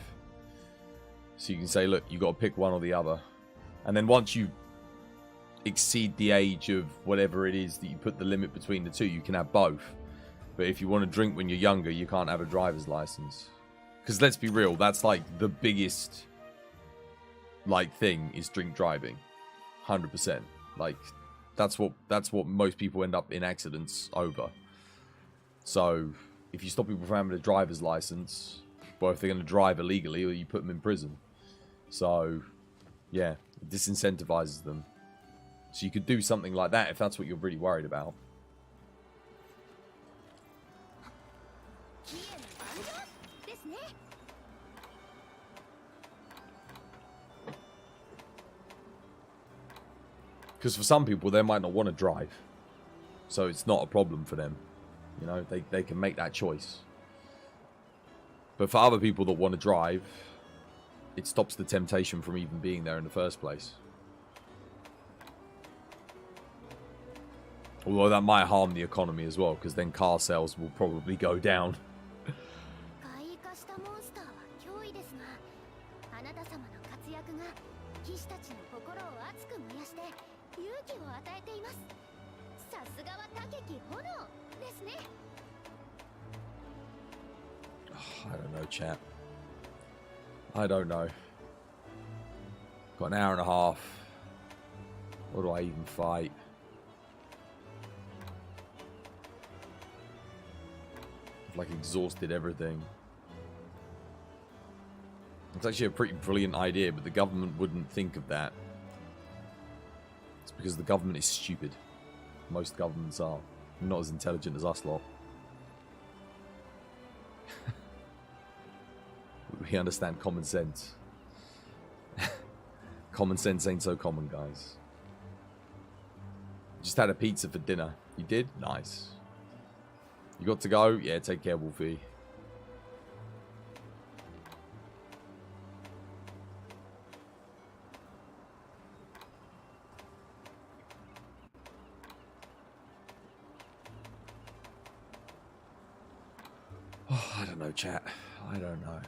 So you can say, look, you got to pick one or the other. And then once you exceed the age of whatever it is that you put the limit between the two, you can have both. But if you want to drink when you're younger, you can't have a driver's license. Because let's be real, that's like the biggest thing is drink driving. 100%. Like that's what most people end up in accidents over. So if you stop people from having a driver's license, well, if they're going to drive illegally, or you put them in prison. So yeah, it disincentivizes them. So you could do something like that if that's what you're really worried about. Because for some people, they might not want to drive. So it's not a problem for them. You know, they can make that choice. But for other people that want to drive, it stops the temptation from even being there in the first place. Although that might harm the economy as well, because then car sales will probably go down. I don't know, chat. I don't know. Got an hour and a half. What do I even fight? I've like exhausted everything. It's actually a pretty brilliant idea, but the government wouldn't think of that. It's because the government is stupid. Most governments are. Not as intelligent as us lot. We understand common sense. Common sense ain't so common, guys. Just had a pizza for dinner. You did? Nice. You got to go? Yeah, take care, Wolfie. Oh, I don't know, chat. I don't know.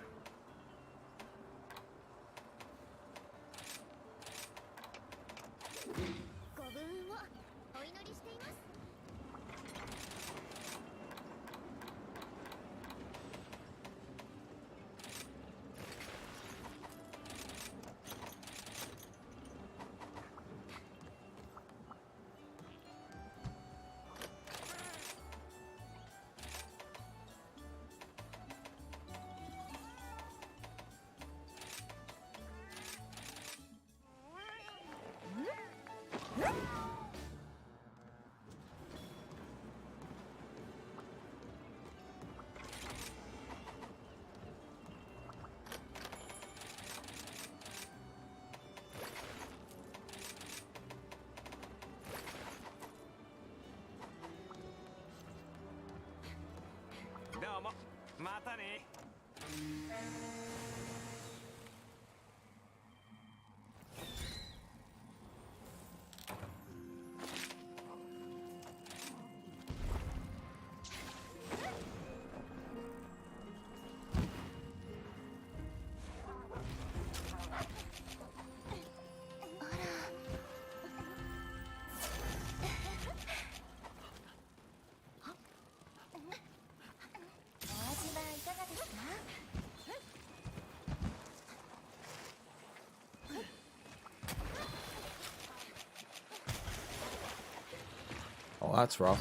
Oh, that's rough.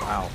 Wow.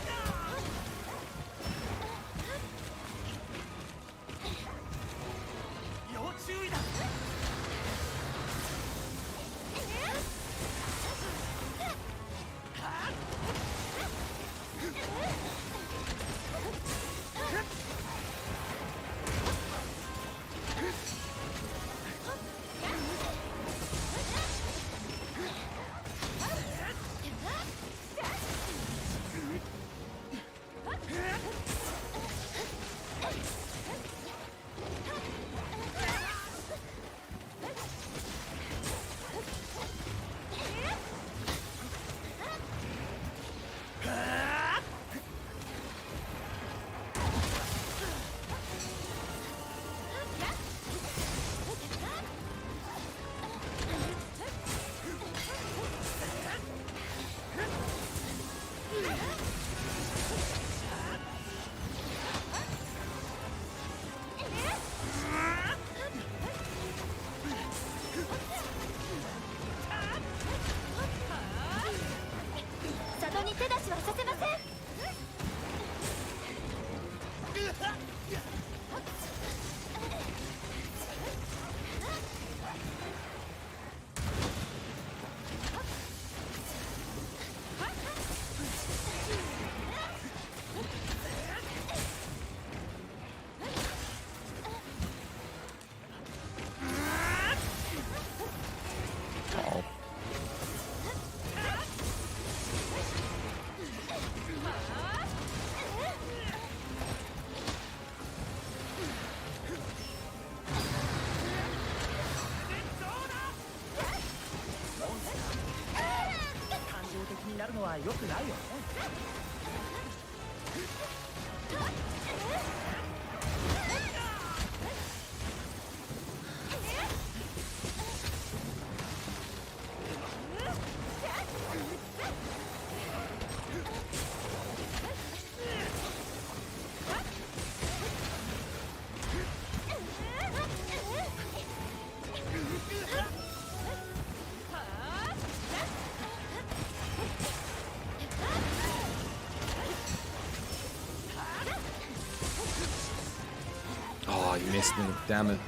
Oh, you missed me. Damn it.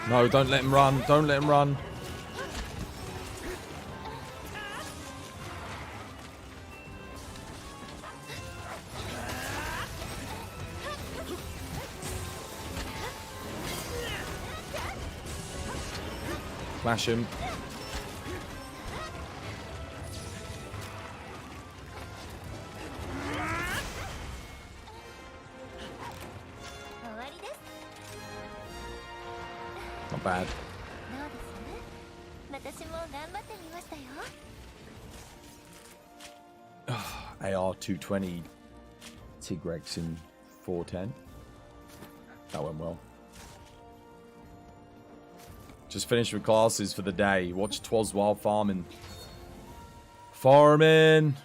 No, don't let him run. Don't let him run. Flash him. Not bad. AR-220 Tigrex in 410. That went well. Just finished with classes for the day. Watch Twas while farming. Farming!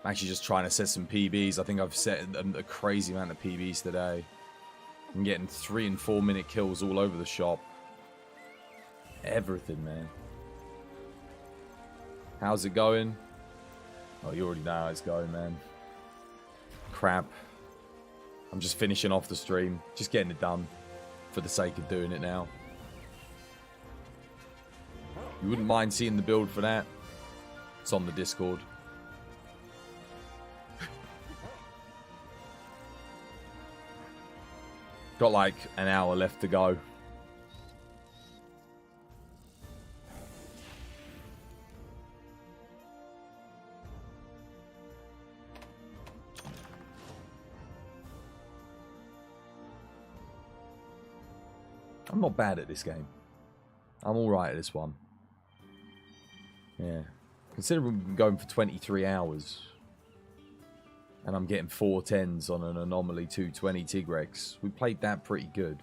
I'm actually just trying to set some PBs. I think I've set a crazy amount of PBs today. I'm getting 3 and 4 minute kills all over the shop. Everything, man. How's it going? Oh, you already know how it's going, man. Crap. I'm just finishing off the stream. Just getting it done. For the sake of doing it now. You wouldn't mind seeing the build for that? It's on the Discord. Got like an hour left to go. I'm not bad at this game. I'm alright at this one. Yeah. Considering we've been going for 23 hours. And I'm getting 4 10s on an Anomaly 220 Tigrex. We played that pretty good.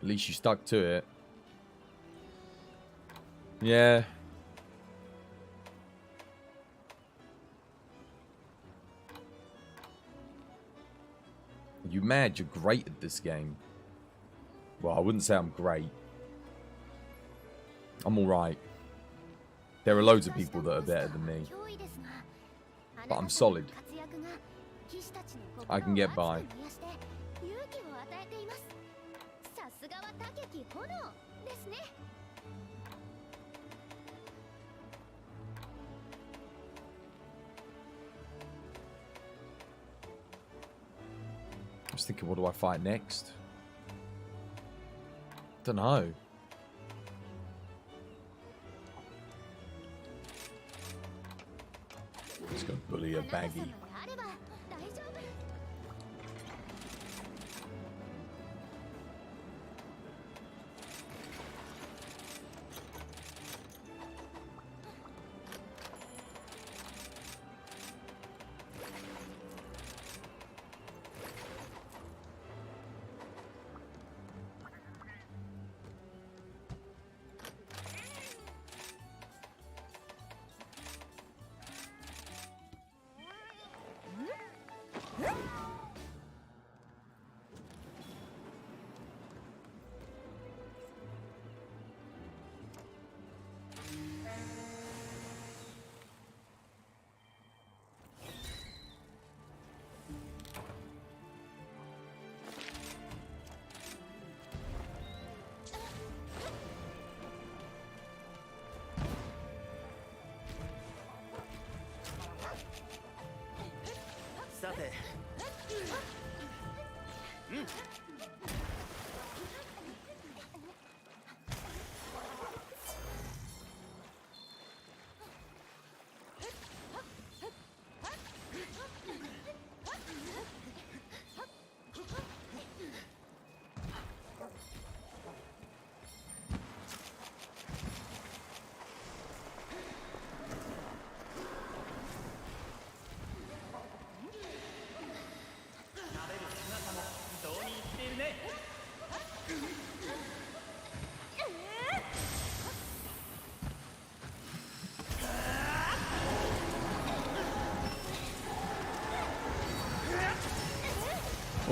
At least you stuck to it. Yeah. You mad? You're great at this game. Well, I wouldn't say I'm great. I'm alright. There are loads of people that are better than me. But I'm solid. I can get by. I was thinking, what do I fight next? Don't know. Let's go bully a baggy.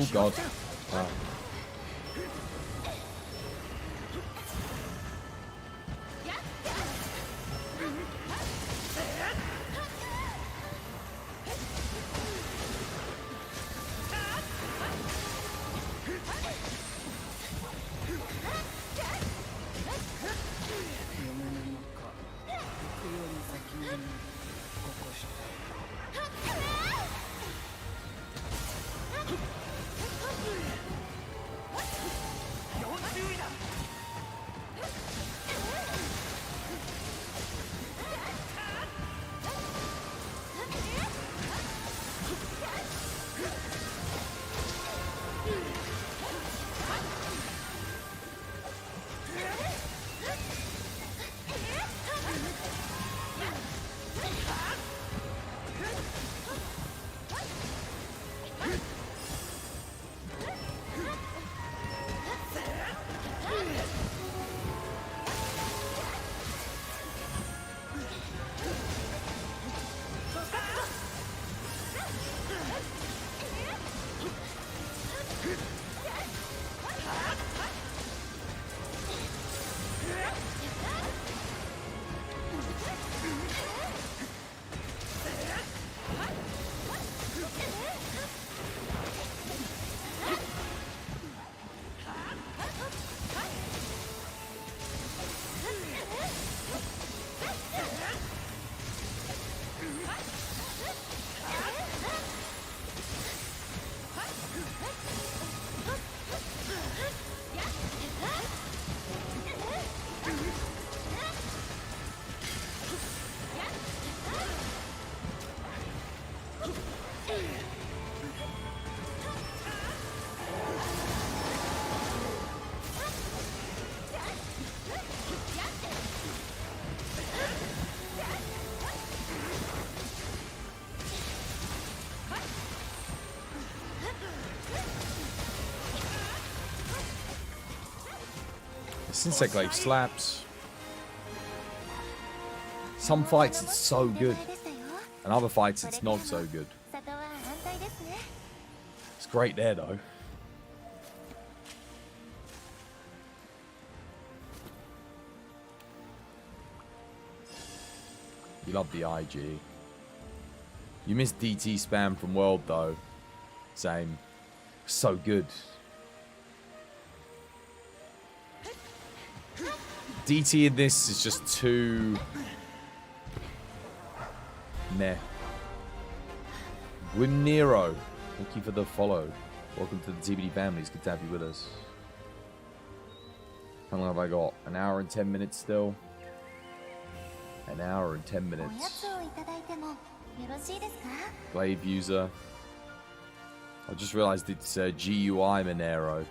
Oh god. Wow. This insect glaive slaps. Some fights it's so good, and other fights it's not so good. 里は安泰ですね。 It's great there though. You love the IG. You miss DT spam from World though. Same. So good. DT in this is just too meh. Wim Nero, thank you for the follow. Welcome to the TBD family. It's good to have you with us. How long have I got? An hour and 10 minutes still? An hour and 10 おや minutes. つをいただいてもよろしいですか？ Glaive user. I just realized it's GUI Monero.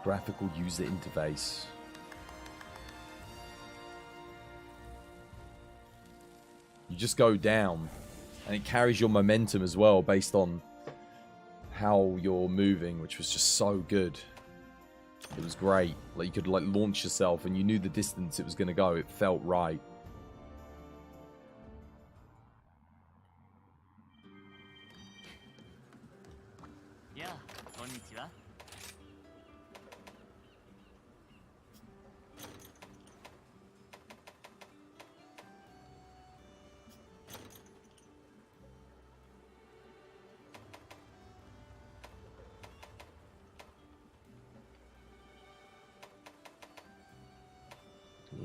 Graphical user interface. You just go down and it carries your momentum as well based on how you're moving, which was just so good. It was great. Like you could like launch yourself and you knew the distance it was going to go. It felt right. Yeah, こんにちは。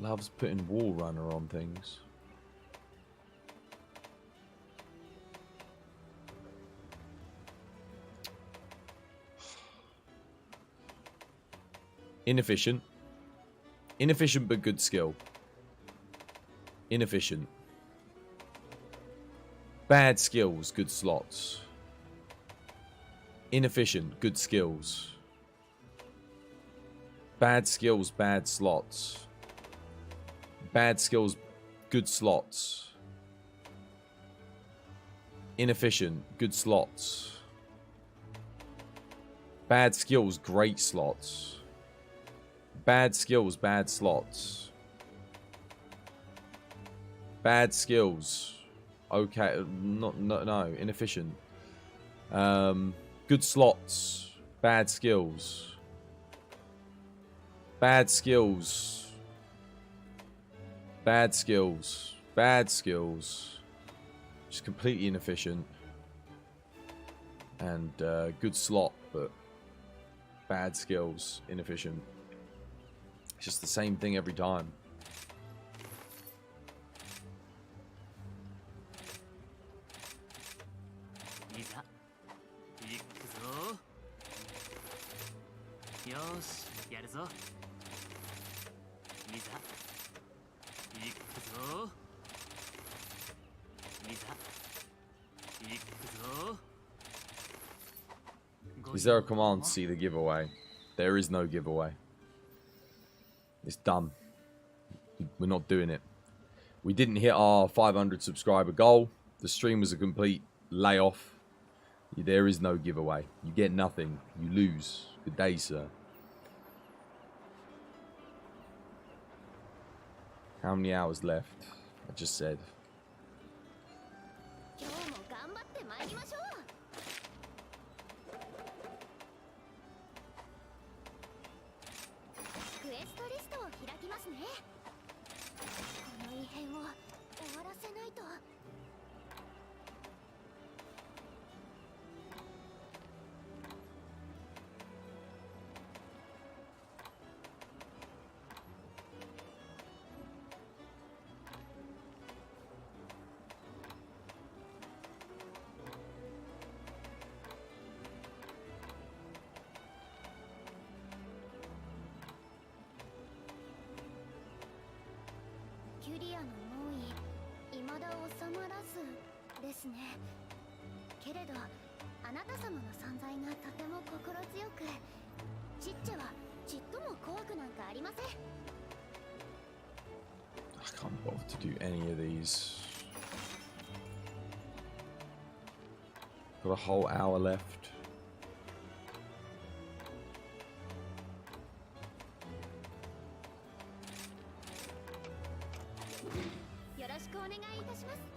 Loves putting wall runner on things. Inefficient. Inefficient but good skill. Inefficient. Bad skills, good slots. Inefficient, good skills. Bad skills, bad slots. Bad skills, good slots. Inefficient, good slots. Bad skills, great slots. Bad skills, bad slots. Bad skills. Okay, no, inefficient. Good slots, bad skills. Bad skills. Bad skills. Bad skills. Just completely inefficient. And good slot, but bad skills. Inefficient. It's just the same thing every time. Is there a command to see the giveaway? There is no giveaway. It's done. We're not doing it. We didn't hit our 500 subscriber goal. The stream was a complete layoff. There is no giveaway. You get nothing. You lose. Good day, sir. How many hours left? I just said. 今日も頑張って参りましょう。クエストリストを開きますね。この異変を終わらせないと。キュリアの猛威、未だ収まらずですね。けれど、あなた様の存在がとても心強く、チッチェはちっとも怖くなんかありません。 I can't bother to do any of these. Got a whole hour left. お願いいたします。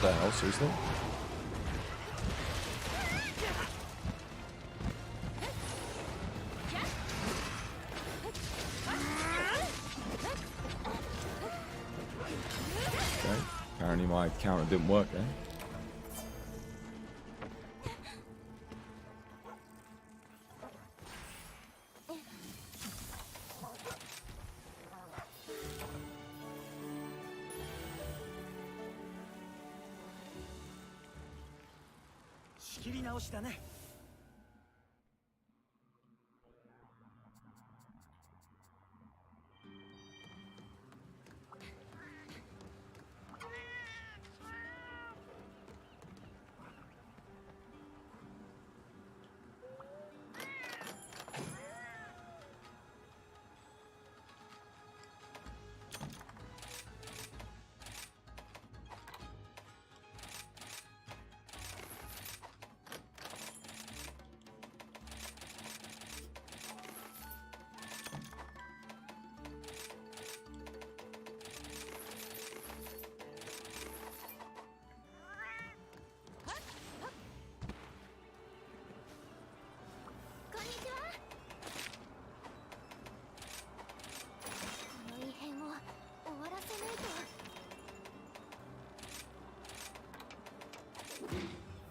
What the hell? Seriously? Okay. Apparently my counter didn't work then.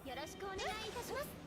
よろしくお願いいたします。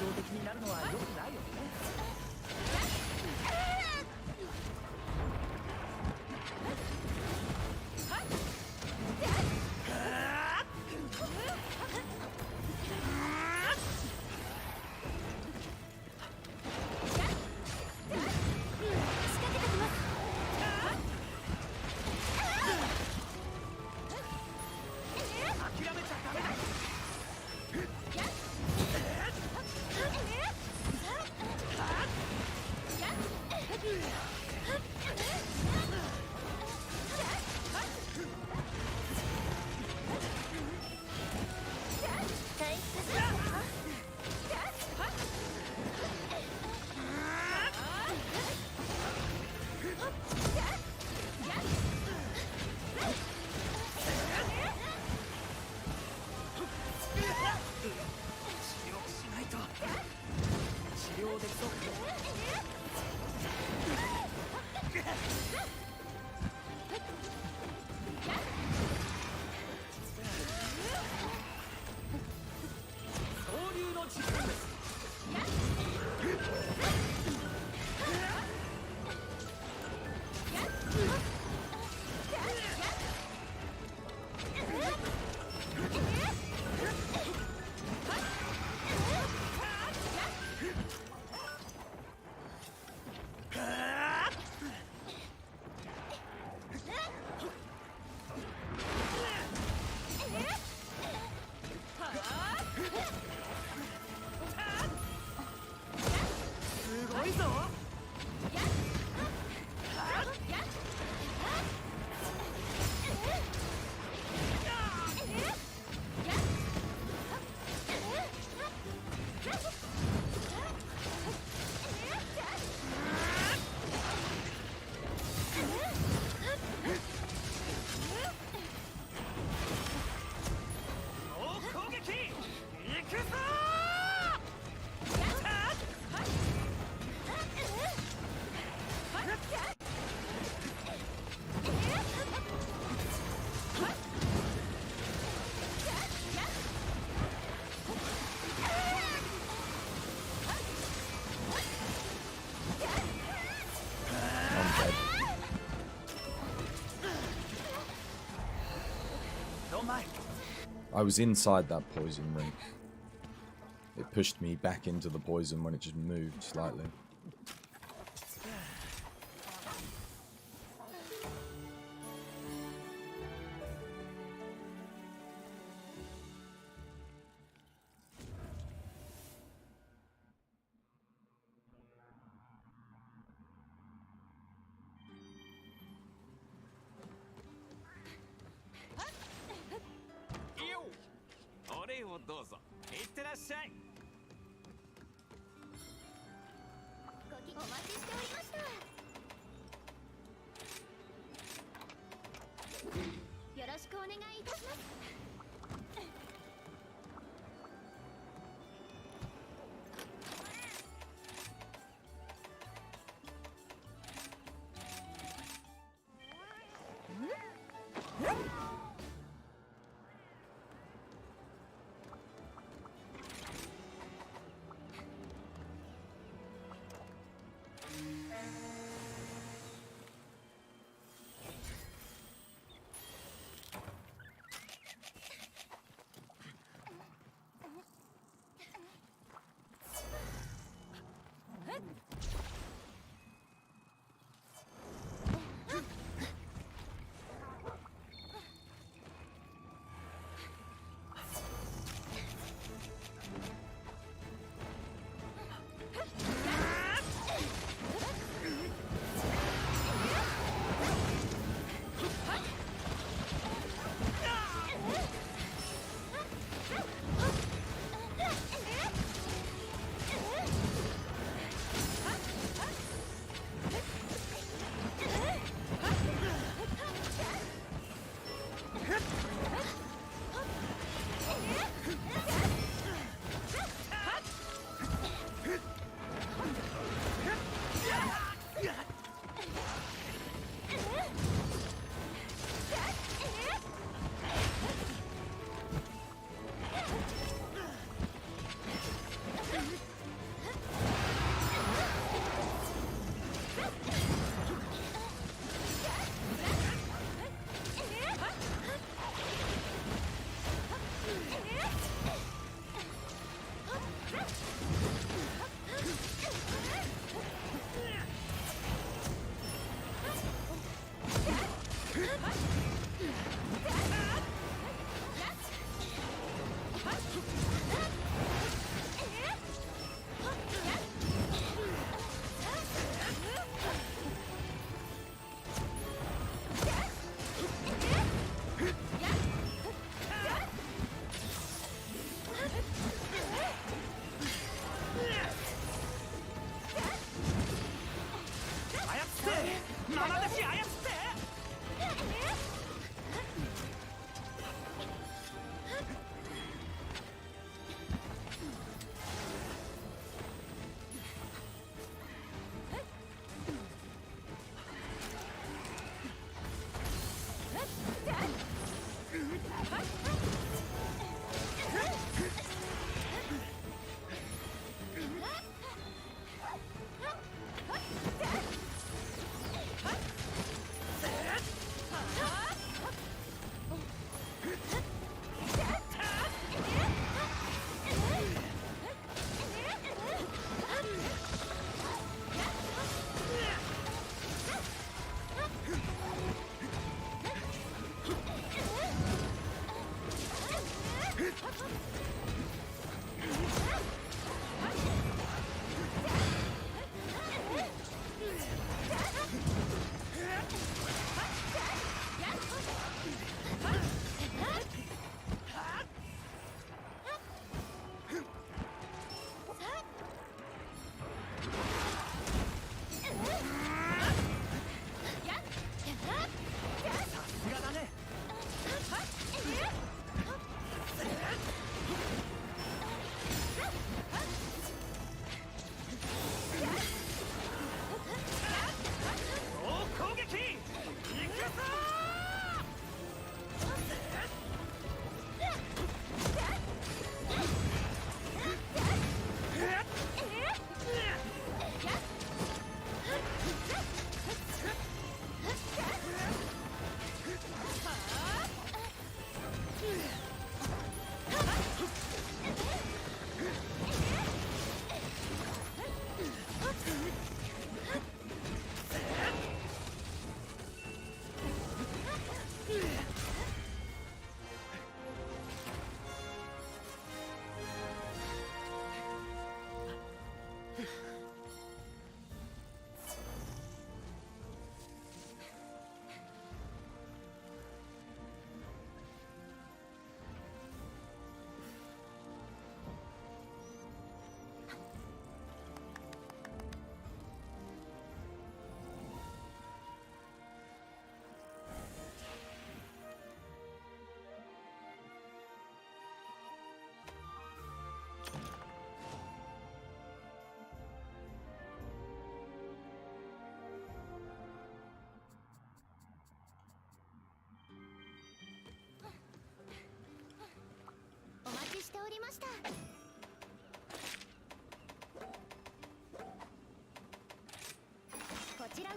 情的になるのは良くないよね。諦めちゃダメだ。回復する治療しないと。治療できそうか。総流の時間です。すごいぞ。猛攻撃行くぞ。Don't mind. I was inside that poison ring. It pushed me back into the poison when it just moved slightly. Yo! お礼をどうぞ。いってらっしゃい。ごきお待ちしておりました。よろしくお願いいたします。がだね。大攻撃行くぞお待ちしておりました。こちらが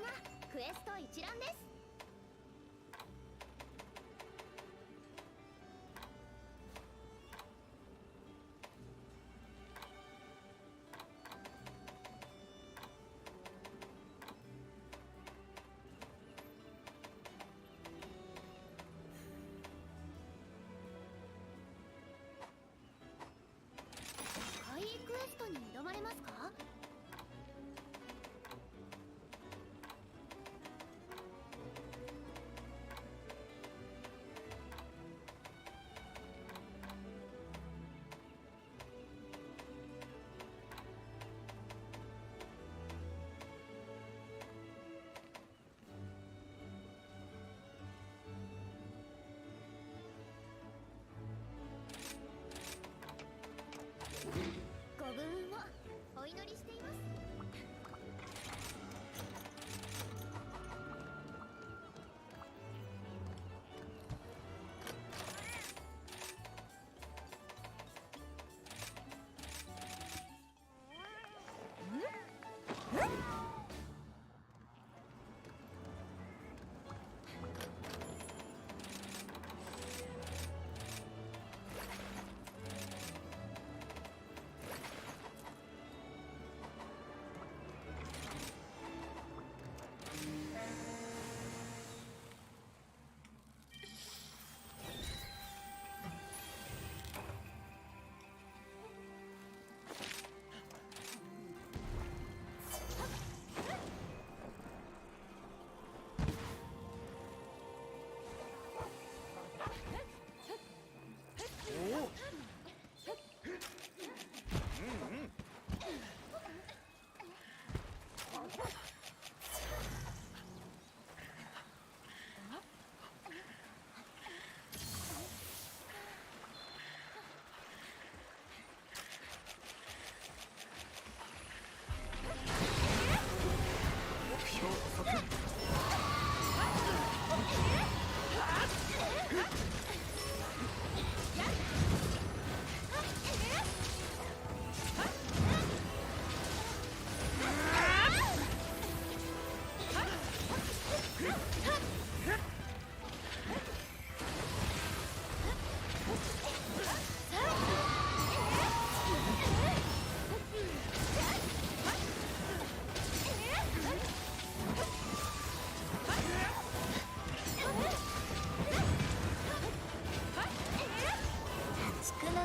クエスト一覧です。怪異クエストに挑まれますか？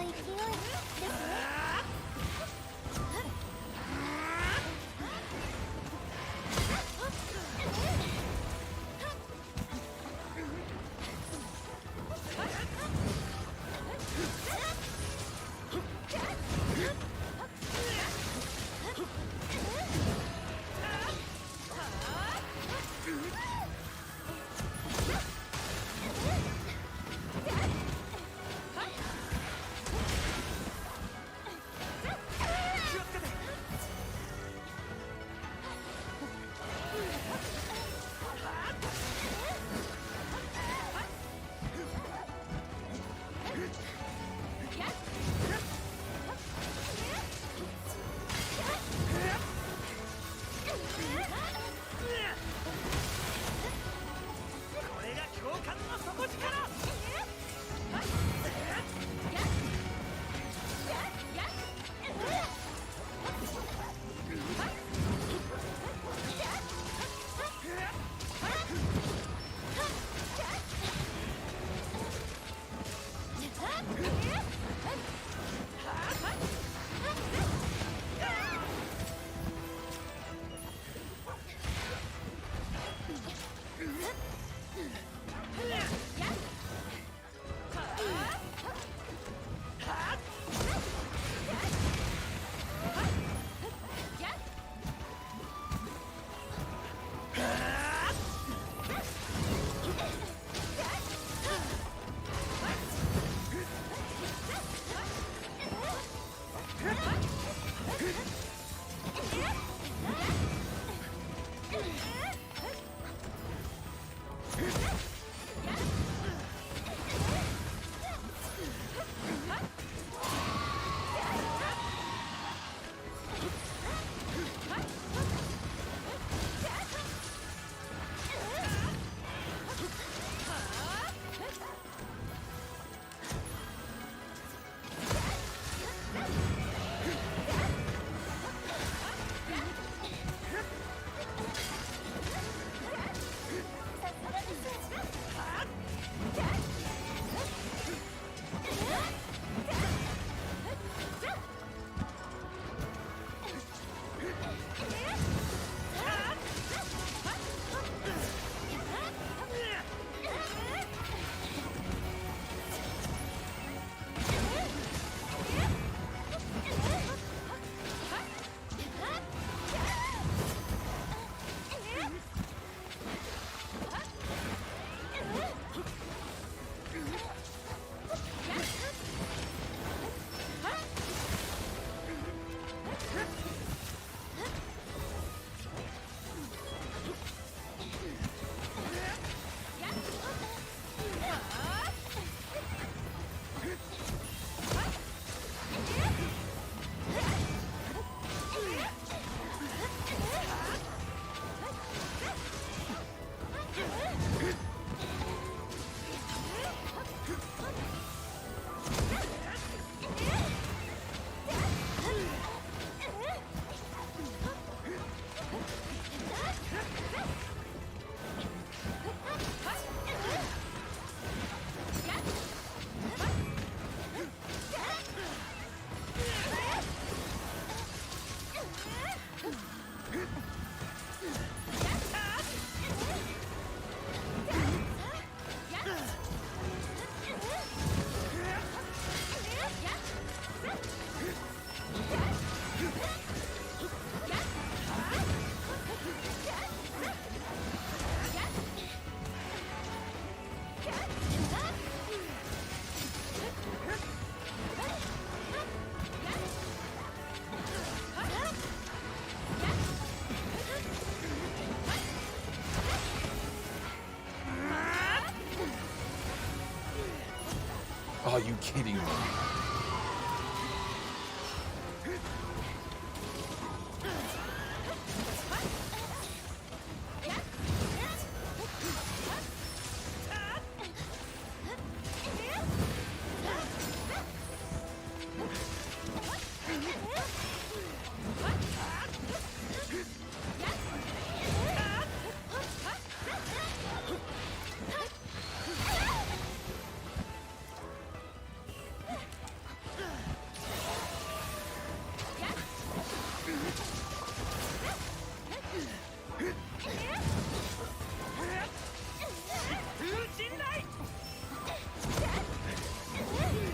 勢いですね。これが教官の底力。Are you kidding me?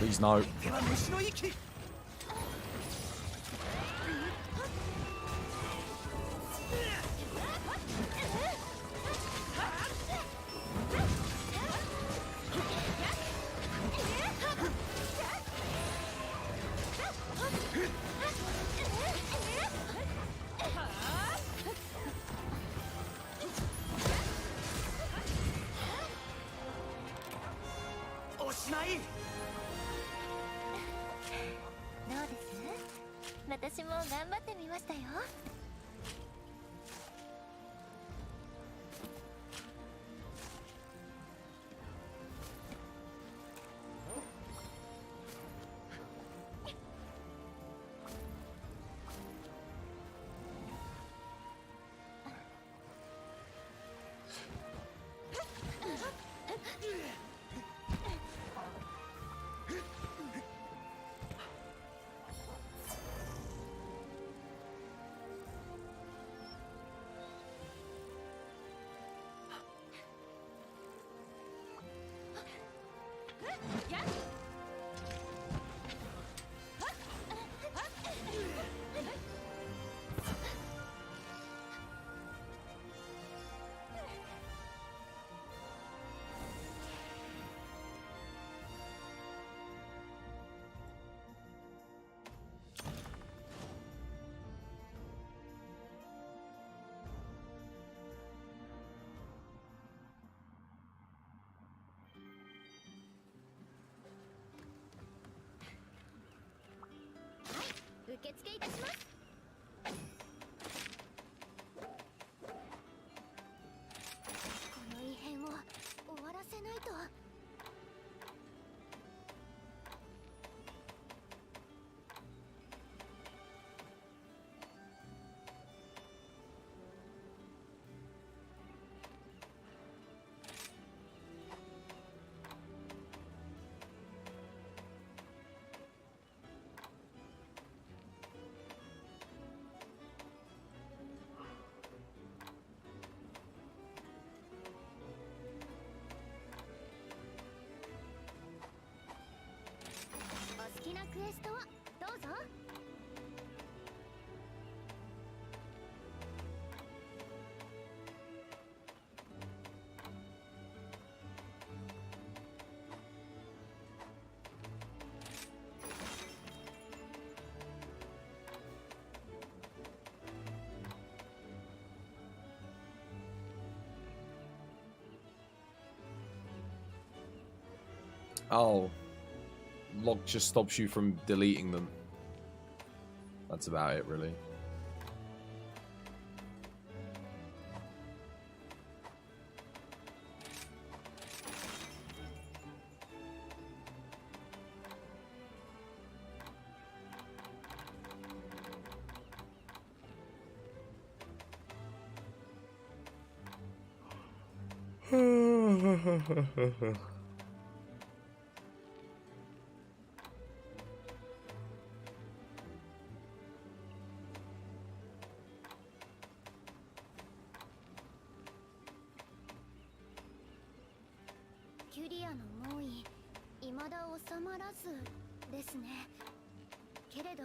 Please no. 手は虫の息 おしまい どうです？私も頑張ってみましたよ。受付いたします。この異変を終わらせないと。お好きなクエストをどうぞ。Oh. Log just stops you from deleting them. That's about it, really.キュリアの猛威、未だ収まらずですね。けれど、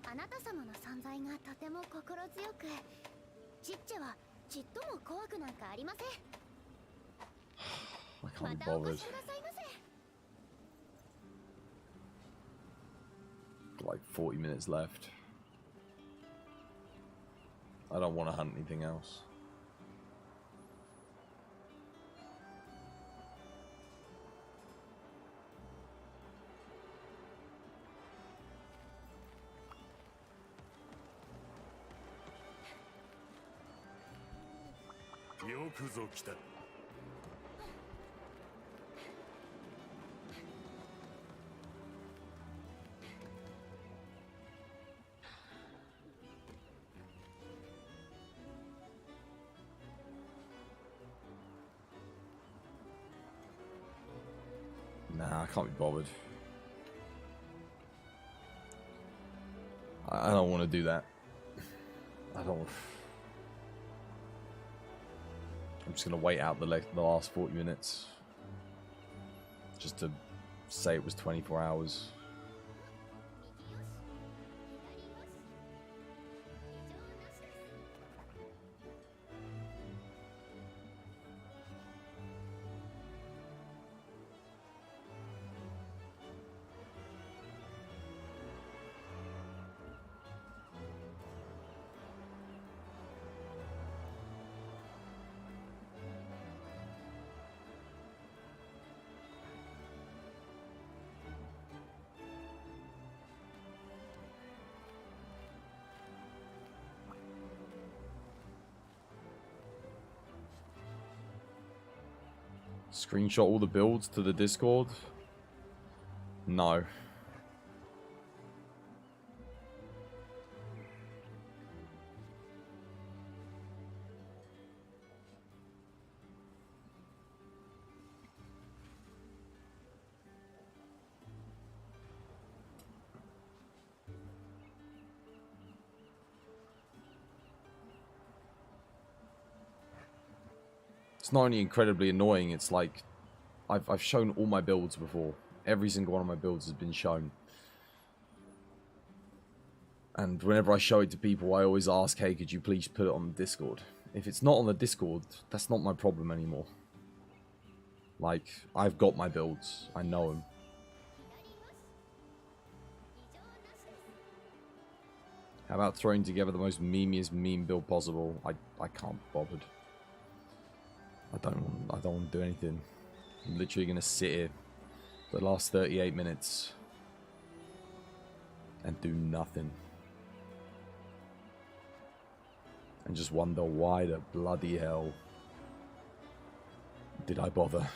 あなた様の存在がとても心強く、チッチェはちっとも怖くなんかありません。 I can't ま be たお bothered. 越しくださいませ。 Like 40 minutes left. I don't want to hunt anything else. Nah, I can't be bothered. I don't want to do that. I don't. I'm just gonna wait out the last 40 minutes, just to say it was 24 hours. Screenshot all the builds to the Discord? No. It's not only incredibly annoying, it's like I've shown all my builds before. Every single one of my builds has been shown. And whenever I show it to people, I always ask, hey, could you please put it on the Discord? If it's not on the Discord, that's not my problem anymore. Like, I've got my builds. I know them. How about throwing together the most memeiest meme build possible? I can't be bothered. I don't want to do anything. I'm literally going to sit here for the last 38 minutes and do nothing. And just wonder why the bloody hell did I bother?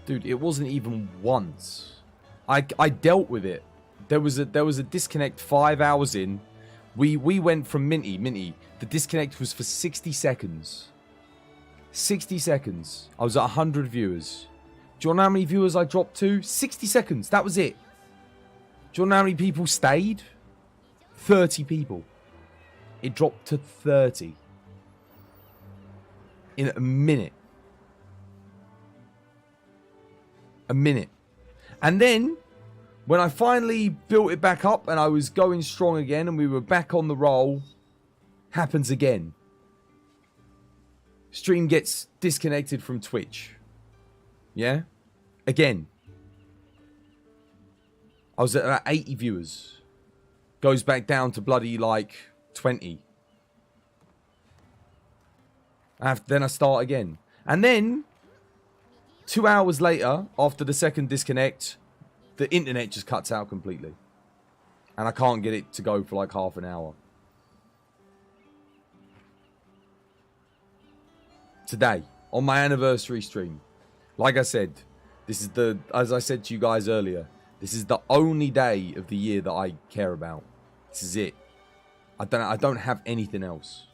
Dude, it wasn't even once. I dealt with it. There was a disconnect 5 hours in. We went from Minty. The disconnect was for 60 seconds. 60 seconds. I was at 100 viewers. Do you know how many viewers I dropped to? 60 seconds. That was it. Do you know how many people stayed? 30 people. It dropped to 30. In a minute. A minute. And then, when I finally built it back up and I was going strong again and we were back on the roll, happens again. Stream gets disconnected from Twitch. Yeah? Again. I was at 80 viewers. Goes back down to bloody like 20. Then I start again. And then 2 hours later, after the second disconnect, the internet just cuts out completely. And I can't get it to go for like half an hour. Today, on my anniversary stream. Like I said, this is as I said to you guys earlier, this is the only day of the year that I care about. This is it. I don't have anything else.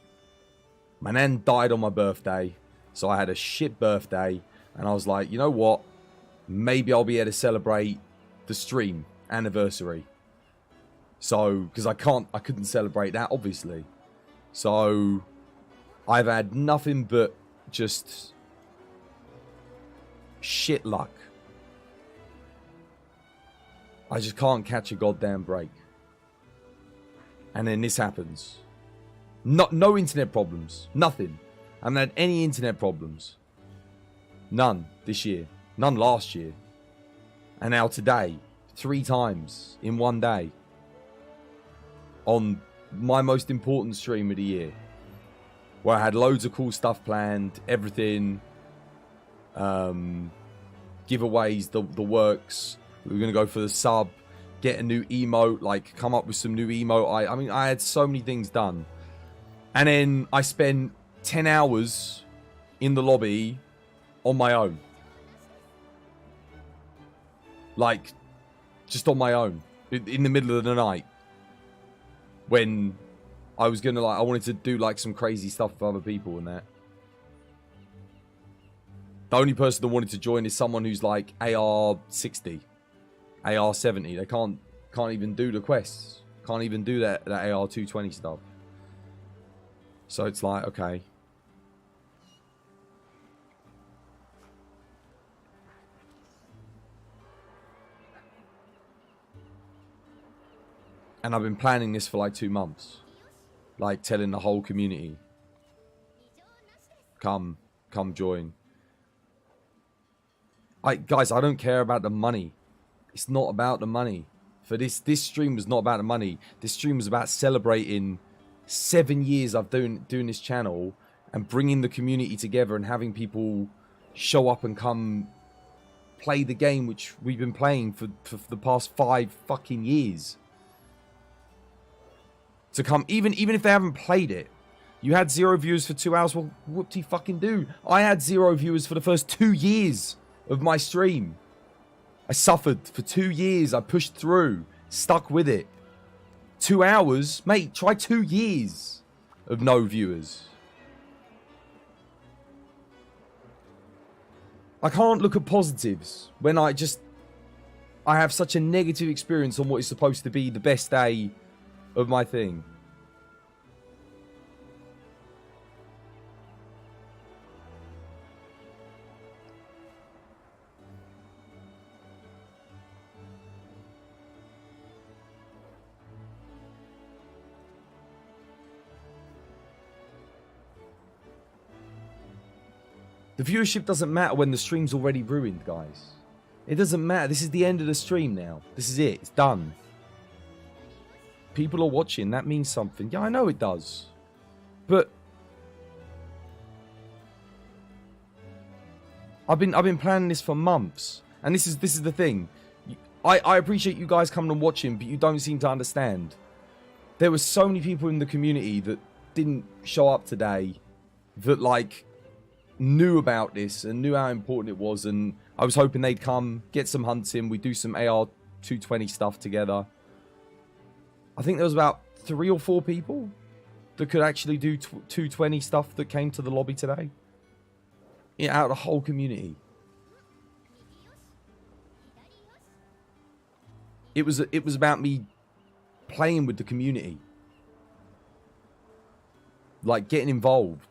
My nan died on my birthday, so I had a shit birthday. And I was like, you know what? Maybe I'll be able to celebrate the stream anniversary. So, because I couldn't celebrate that, obviously. So, I've had nothing but just shit luck. I just can't catch a goddamn break. And then this happens. No internet problems. Nothing. I haven't had any internet problems. None this year. None last year. And now today. 3 times in one day. On my most important stream of the year. Where I had loads of cool stuff planned. Everything. Giveaways. The works. We were going to go for the sub. Get a new emote. Like, come up with some new emote. I mean, I had so many things done. And then I spent 10 hours in the lobby on my own. Like, just on my own. In the middle of the night. When I was gonna, like, I wanted to do, like, some crazy stuff for other people and that. The only person that wanted to join is someone who's, like, AR 60. AR 70. They can't even do the quests. Can't even do that AR 220 stuff. So it's like, okay. And I've been planning this for like 2 months. Like telling the whole community. Come join. Guys, I don't care about the money. It's not about the money. For this stream was not about the money. This stream was about celebrating 7 years of doing this channel and bringing the community together and having people show up and come play the game which we've been playing for the past 5 fucking years. To come, even if they haven't played it. You had 0 viewers for 2 hours. Well, whoop-de fucking do. I had 0 viewers for the first 2 years of my stream. I suffered for 2 years. I pushed through. Stuck with it. 2 hours? Mate, try 2 years of no viewers. I can't look at positives when I have such a negative experience on what is supposed to be the best day of my thing. The viewership doesn't matter when the stream's already ruined, guys. It doesn't matter. This is the end of the stream now. This is it. It's done. People are watching. That means something. Yeah, I know it does. But I've been planning this for months. And this is the thing. I appreciate you guys coming and watching, but you don't seem to understand. There were so many people in the community that didn't show up today that, like, knew about this and knew how important it was, and I was hoping they'd come, get some hunts in, we do some AR 220 stuff together. I think there was about 3 or 4 people that could actually do 220 stuff that came to the lobby today. Yeah, out of the whole community. It was about me playing with the community. Like, getting involved.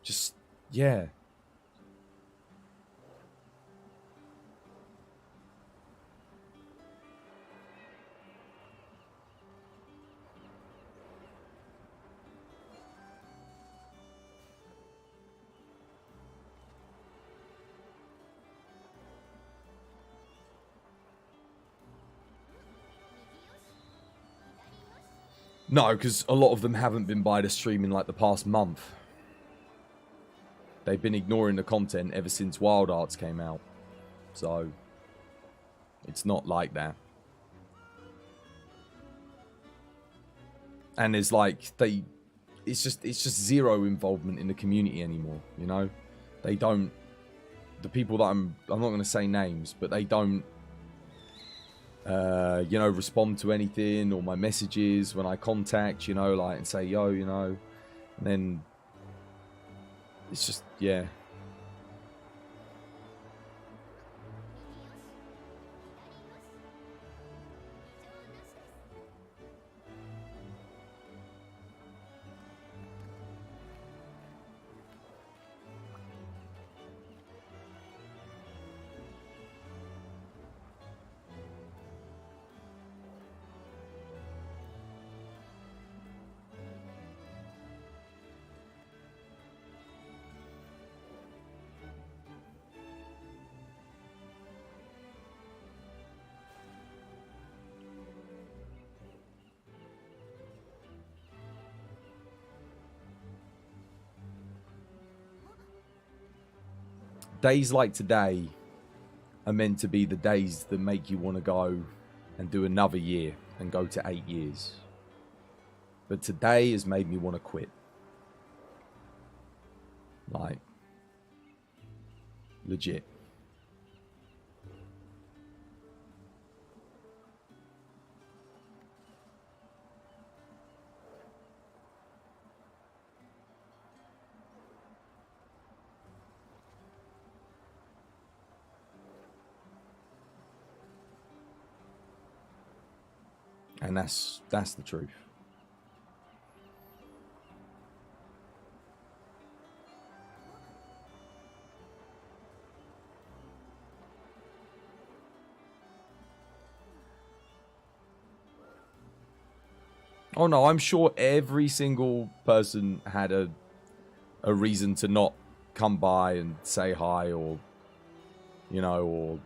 Just, yeah. No, because a lot of them haven't been by the stream in like the past month. They've been ignoring the content ever since Wild Arts came out. So, it's not like that. And there's like, it's just zero involvement in the community anymore, you know? They don't, the people that I'm not going to say names, but they don't, you know, respond to anything or my messages when I contact, you know, like, and say, yo, you know, and then it's just, yeah. Days like today are meant to be the days that make you want to go and do another year and go to 8 years. But today has made me want to quit. Like, legit. And that's the truth. Oh no, I'm sure every single person had a reason to not come by and say hi, or, you know, or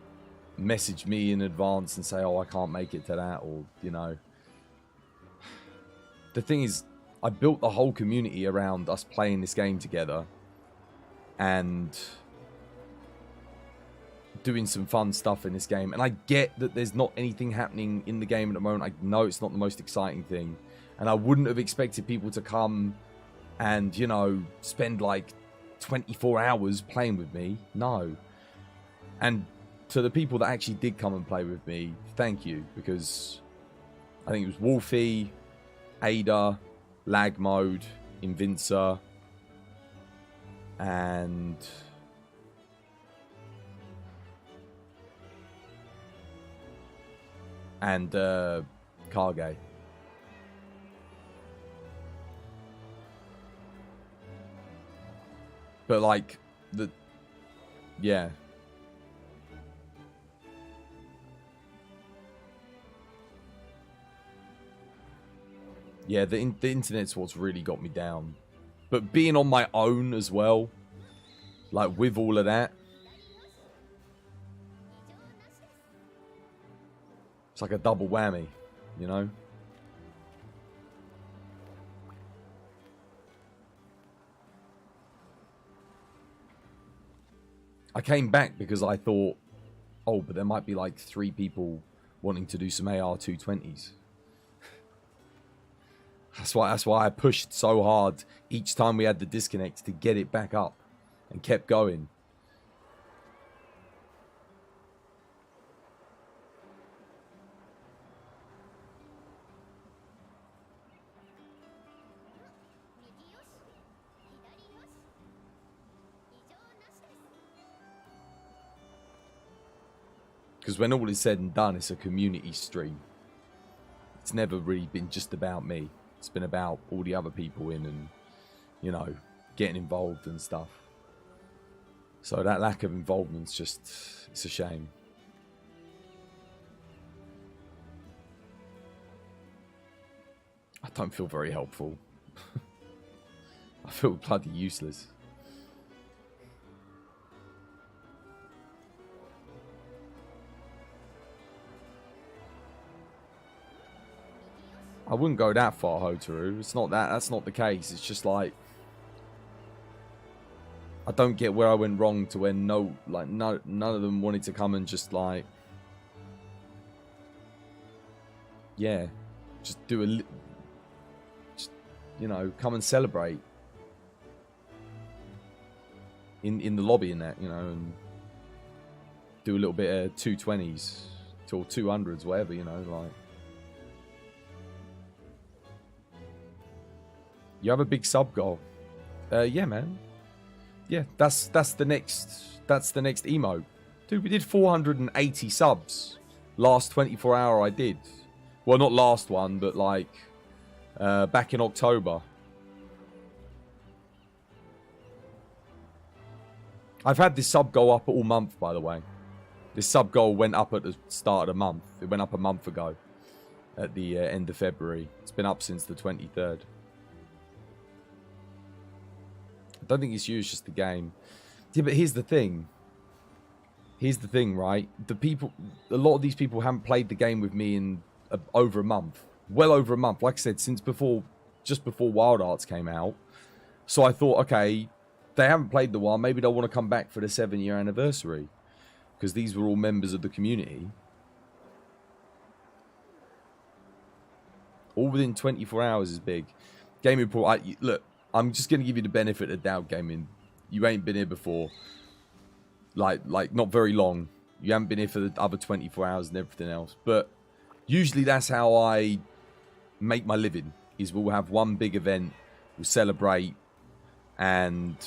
message me in advance and say, oh, I can't make it to that, or, you know. The thing is, I built the whole community around us playing this game together and doing some fun stuff in this game. And I get that there's not anything happening in the game at the moment. I know it's not the most exciting thing. And I wouldn't have expected people to come and, you know, spend like 24 hours playing with me. No. And to the people that actually did come and play with me, thank you. Because I think it was Wolfie, Ada, Lag Mode, Invincer, and Kage. But like yeah. Yeah, the internet's what's really got me down. But being on my own as well, like with all of that, it's like a double whammy, you know? I came back because I thought, oh, but there might be like 3 people wanting to do some AR-220s. That's why I pushed so hard each time we had the disconnect to get it back up and kept going. Because when all is said and done, it's a community stream. It's never really been just about me. It's been about all the other people in and, you know, getting involved and stuff. So that lack of involvement's just, it's a shame. I don't feel very helpful. I feel bloody useless. I wouldn't go that far, Hotaru. It's not that. That's not the case. It's just like, I don't get where I went wrong to when none of them wanted to come and just like, yeah, just do just, you know, come and celebrate in the lobby and that, you know, and do a little bit of 220s or 200s, whatever, you know, like. You have a big sub goal. Yeah, man. Yeah, that's the next emote. Dude, we did 480 subs. Last 24 hour I did. Well, not last one, but like back in October. I've had this sub goal up all month, by the way. This sub goal went up at the start of the month. It went up a month ago at the end of February. It's been up since the 23rd. I don't think it's you, it's just the game. Yeah, but here's the thing. Here's the thing, right? A lot of these people haven't played the game with me in over a month. Well over a month. Like I said, just before Wild Arts came out. So I thought, okay, they haven't played the while. Maybe they'll want to come back for the 7-year anniversary. Because these were all members of the community. All within 24 hours is big. Gaming Report, look, I'm just going to give you the benefit of the doubt, Gaming. You ain't been here before. Like not very long. You haven't been here for the other 24 hours and everything else. But usually that's how I make my living. Is we'll have one big event, we'll celebrate, and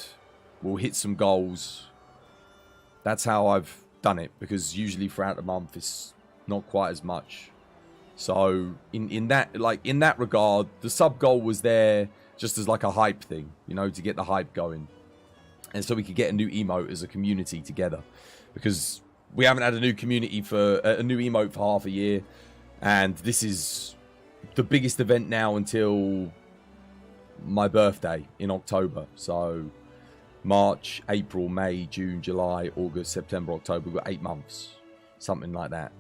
we'll hit some goals. That's how I've done it, because usually throughout the month it's not quite as much. So in that regard, the sub goal was there just as like a hype thing, you know, to get the hype going, and so we could get a new emote as a community together, because we haven't had a new community for a new emote for half a year, and this is the biggest event now until my birthday in October. So March, April, May, June, July, August, September, October. We've got 8 months. Something like that.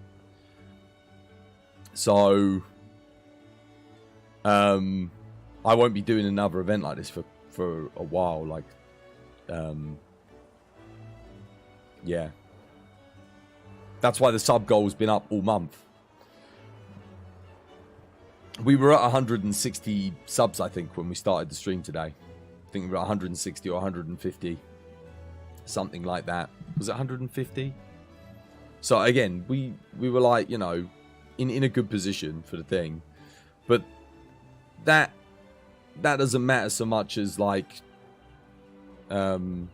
So I won't be doing another event like this for a while. Like, yeah. That's why the sub goal's been up all month. We were at 160 subs, I think, when we started the stream today. I think we were at 160 or 150. Something like that. Was it 150? So again, we were like, you know, in a good position for the thing. But that doesn't matter so much as like no,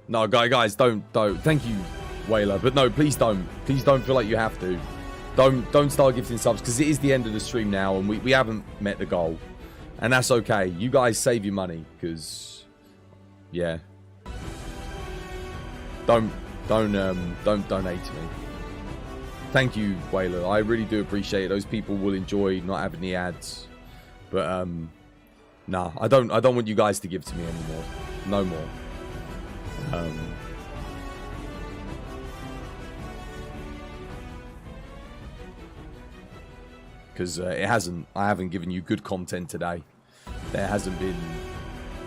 guys, don't. Thank you, Whaler, but no, please don't feel like you have to. Don't start gifting subs, because it is the end of the stream now, and we haven't met the goal, and that's okay. You guys save your money, because yeah, don't donate to me. Thank you, Whaler. I really do appreciate it. Those people will enjoy not having the ads, but nah, I don't want you guys to give to me anymore. No more. Because I haven't given you good content today. There hasn't been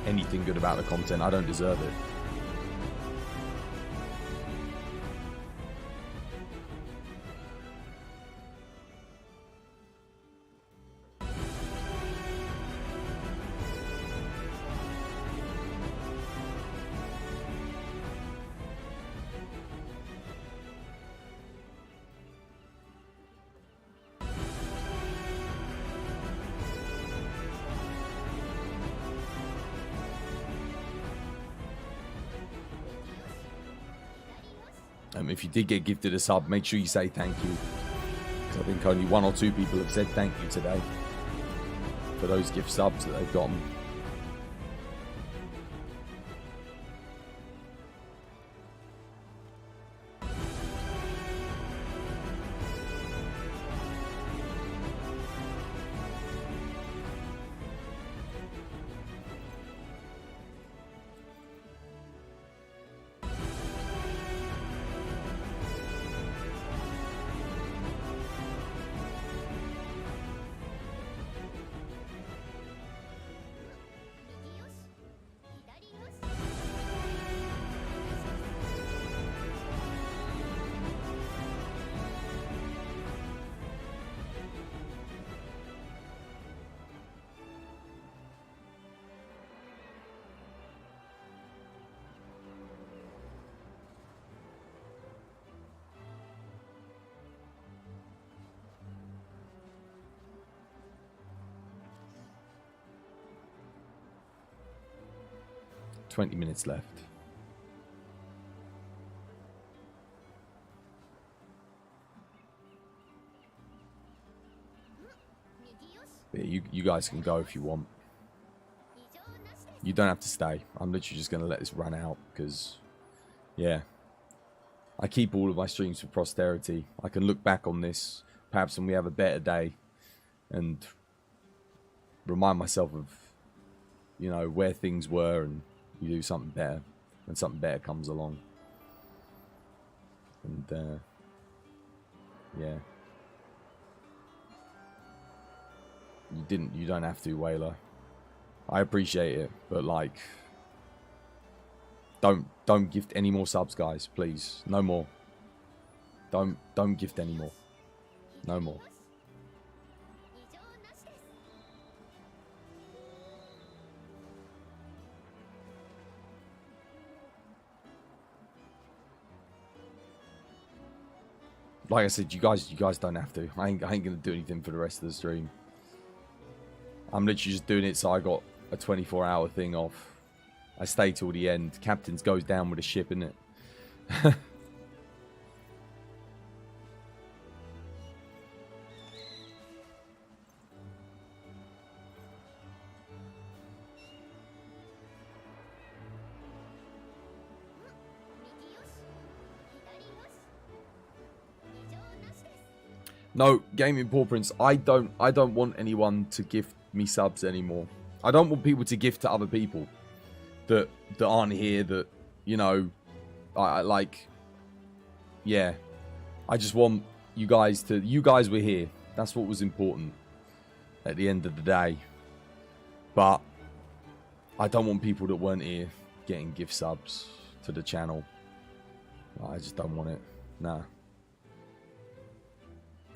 anything good about the content. I don't deserve it. If you did get gifted a sub, make sure you say thank you, because I think only 1 or 2 people have said thank you today for those gift subs that they've gotten. $20 minutes left. Yeah, you guys can go if you want. You don't have to stay. I'm literally just going to let this run out, because, yeah, I keep all of my streams for posterity. I can look back on this, perhaps when we have a better day, and remind myself of, you know, where things were, and you do something better when something better comes along. And yeah, you don't have to, Whaler. I appreciate it, but like, don't gift any more subs, guys, please. No more. Don't gift any more. No more. like I said, you guys don't have to. I ain't gonna do anything for the rest of the stream. I'm literally just doing it so I got a 24-hour thing off. I stay till the end. Captain's goes down with a ship, innit? No, Gaming Paw Prince, I don't want anyone to gift me subs anymore. I don't want people to gift to other people that aren't here, that, you know, I like, yeah. I just want you guys were here. That's what was important at the end of the day. But I don't want people that weren't here getting gift subs to the channel. I just don't want it. Nah.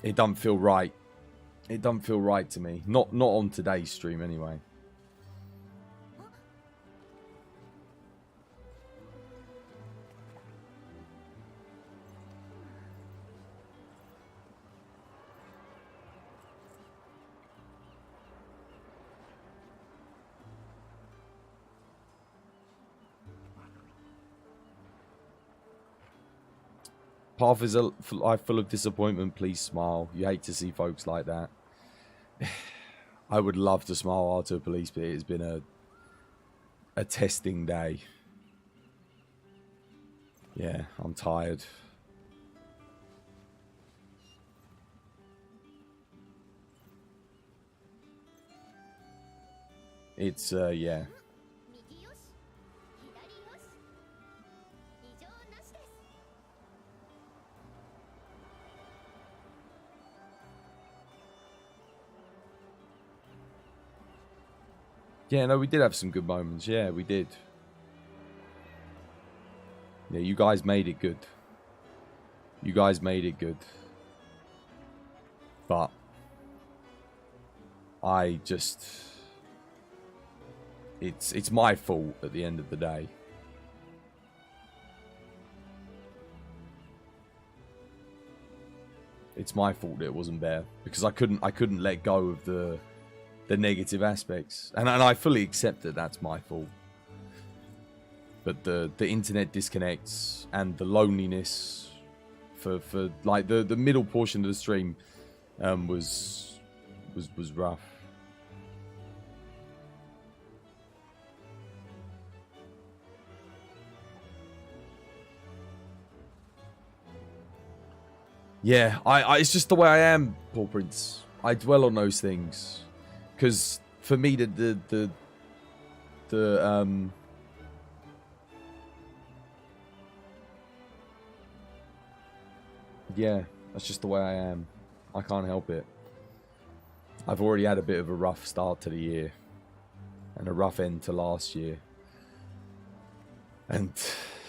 It doesn't feel right. It doesn't feel right to me. Not on today's stream anyway. Path is a life full of disappointment. Please smile. You hate to see folks like that. I would love to smile hard to a police, but it has been a testing day. Yeah, I'm tired. It's yeah. Yeah, no, we did have some good moments. Yeah, we did. Yeah, you guys made it good. You guys made it good. But I just... It's my fault at the end of the day. It's my fault that it wasn't there. Because I couldn't let go of the negative aspects, and I fully accept that that's my fault. But the internet disconnects and the loneliness for like the middle portion of the stream was rough. Yeah, I it's just the way I am, Paw Prince. I dwell on those things. Because for me, yeah, that's just the way I am. I can't help it. I've already had a bit of a rough start to the year, and a rough end to last year, and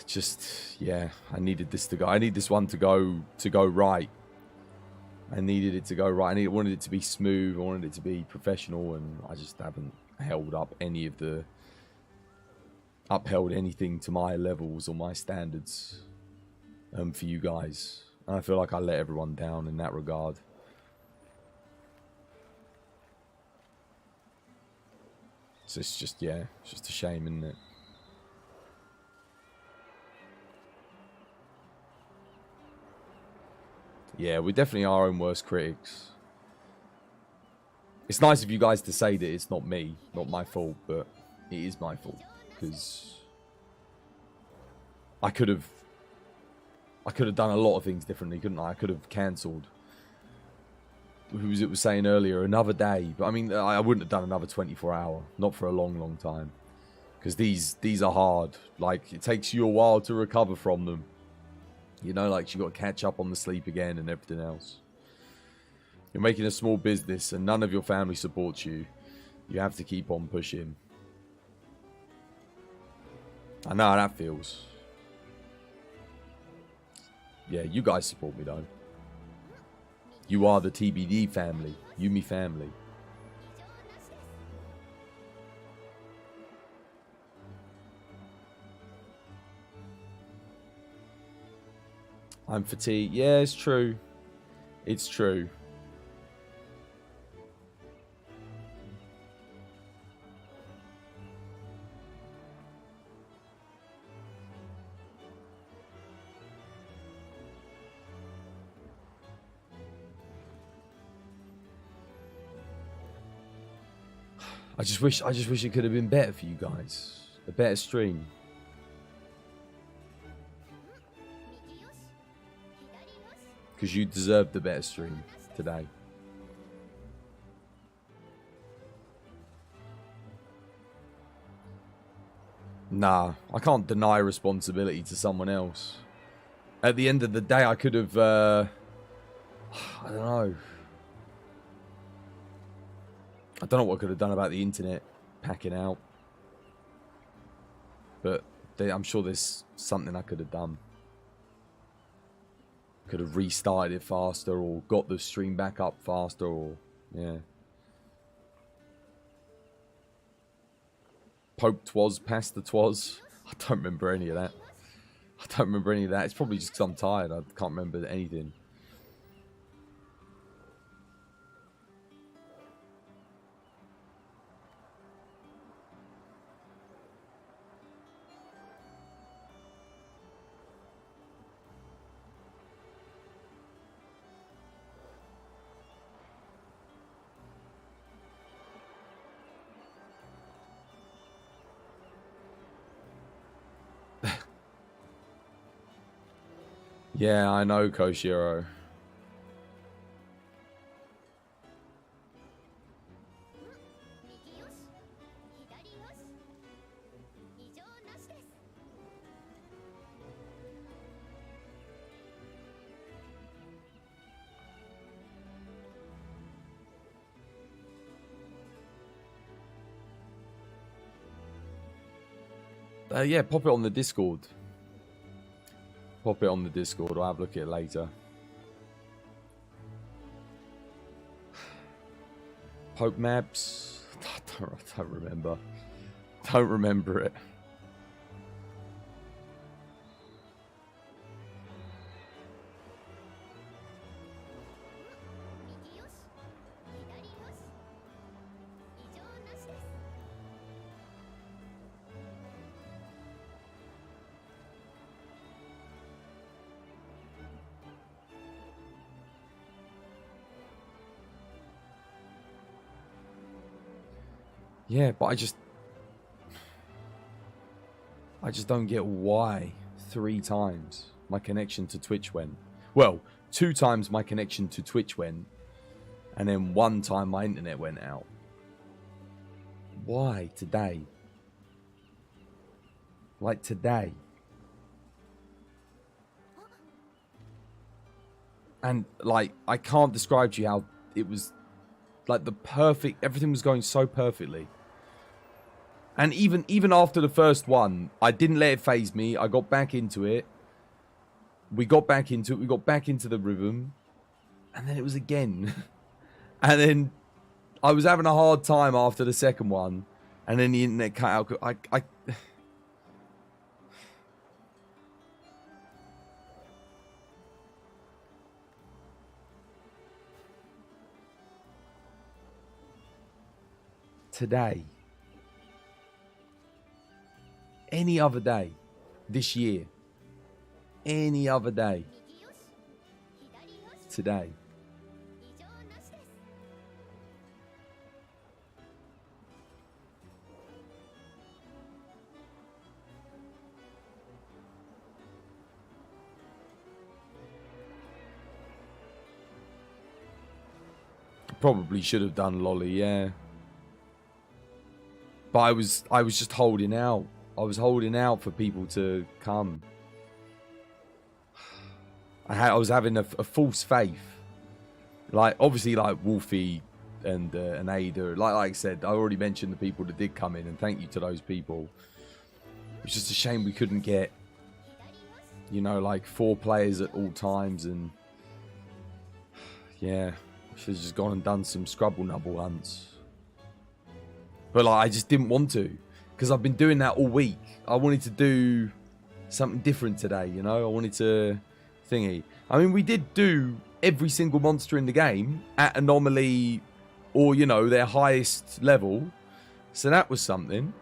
just yeah, I needed this to go. I need this one to go right. I needed it to go right. I wanted it to be smooth. I wanted it to be professional, and I just haven't upheld anything to my levels or my standards for you guys. And I feel like I let everyone down in that regard. So it's just, yeah, it's just a shame, isn't it? Yeah, we're definitely our own worst critics. It's nice of you guys to say that it's not me, not my fault, but it is my fault. Because I could have done a lot of things differently, couldn't I? I could have cancelled. Who was it was saying earlier? Another day. But I mean, I wouldn't have done another 24-hour. Not for a long, long time. Because these are hard. Like, it takes you a while to recover from them. You know, like, you got to catch up on the sleep again and everything else. You're making a small business and none of your family supports you. You have to keep on pushing. I know how that feels. Yeah, you guys support me, though. You are the TBD family. Yumi family. I'm fatigued. Yeah, it's true. It's true. I just wish it could have been better for you guys. A better stream. 右よし左よし Because you deserved the better stream today. Nah, I can't deny responsibility to someone else. At the end of the day, I could have, I don't know. I don't know what I could have done about the internet packing out. But I'm sure there's something I could have done. Could have restarted it faster or got the stream back up faster or, yeah. Pope twas, past the twas. I don't remember any of that. I don't remember any of that. It's probably just because I'm tired. I can't remember anything. Yeah, I know, Koshiro. 右よし左よし異常なしです Yeah, pop it on the Discord. Pop it on the Discord. I'll have a look at it later. Pope maps. I don't remember. Don't remember it. Yeah, but I just don't get why 3 times my connection to Twitch went. Well, 2 times my connection to Twitch went, and then 1 time my internet went out. Why today? Like today. And like, I can't describe to you how it was like the perfect, everything was going so perfectly. And even after the first one, I didn't let it phase me. I got back into it. We got back into it. We got back into the rhythm. And then it was again. And then I was having a hard time after the second one. And then the internet cut out. I today. Any other day. This year. Any other day. Today. Probably should have done Lolly, yeah. But I was just holding out. I was holding out for people to come. I was having a false faith. Like, obviously, like Wolfie and Ada. Like I said, I already mentioned the people that did come in, and thank you to those people. It's just a shame we couldn't get, you know, like 4 players at all times, and yeah, should have just gone and done some Scrubble Nubble hunts. But like, I just didn't want to, because I've been doing that all week. I wanted to do something different today, you know. I wanted to thingy. I mean, we did do every single monster in the game at anomaly or, you know, their highest level. So that was something.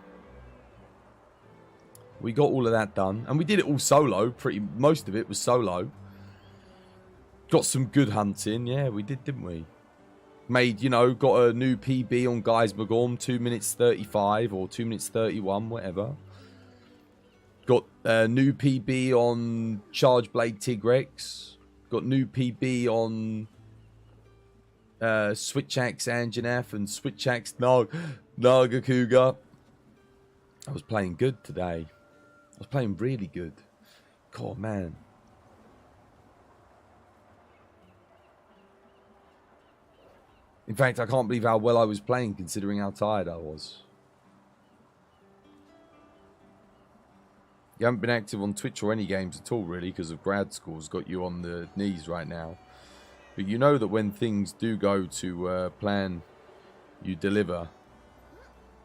We got all of that done. And we did it all solo. Most of it was solo. Got some good hunting. Yeah, we did, didn't we? Made, you know, got a new PB on Guys Magorm. 2 minutes 35 or 2 minutes 31, whatever. Got a new PB on Charge Blade Tigrex. Got new PB on Switch Axe Anjanath and Switch Axe Nagakuga. I was playing good today. I was playing really good. God, man. In fact, I can't believe how well I was playing considering how tired I was. You haven't been active on Twitch or any games at all, really, because of grad school's got you on the knees right now. But you know that when things do go to plan, you deliver.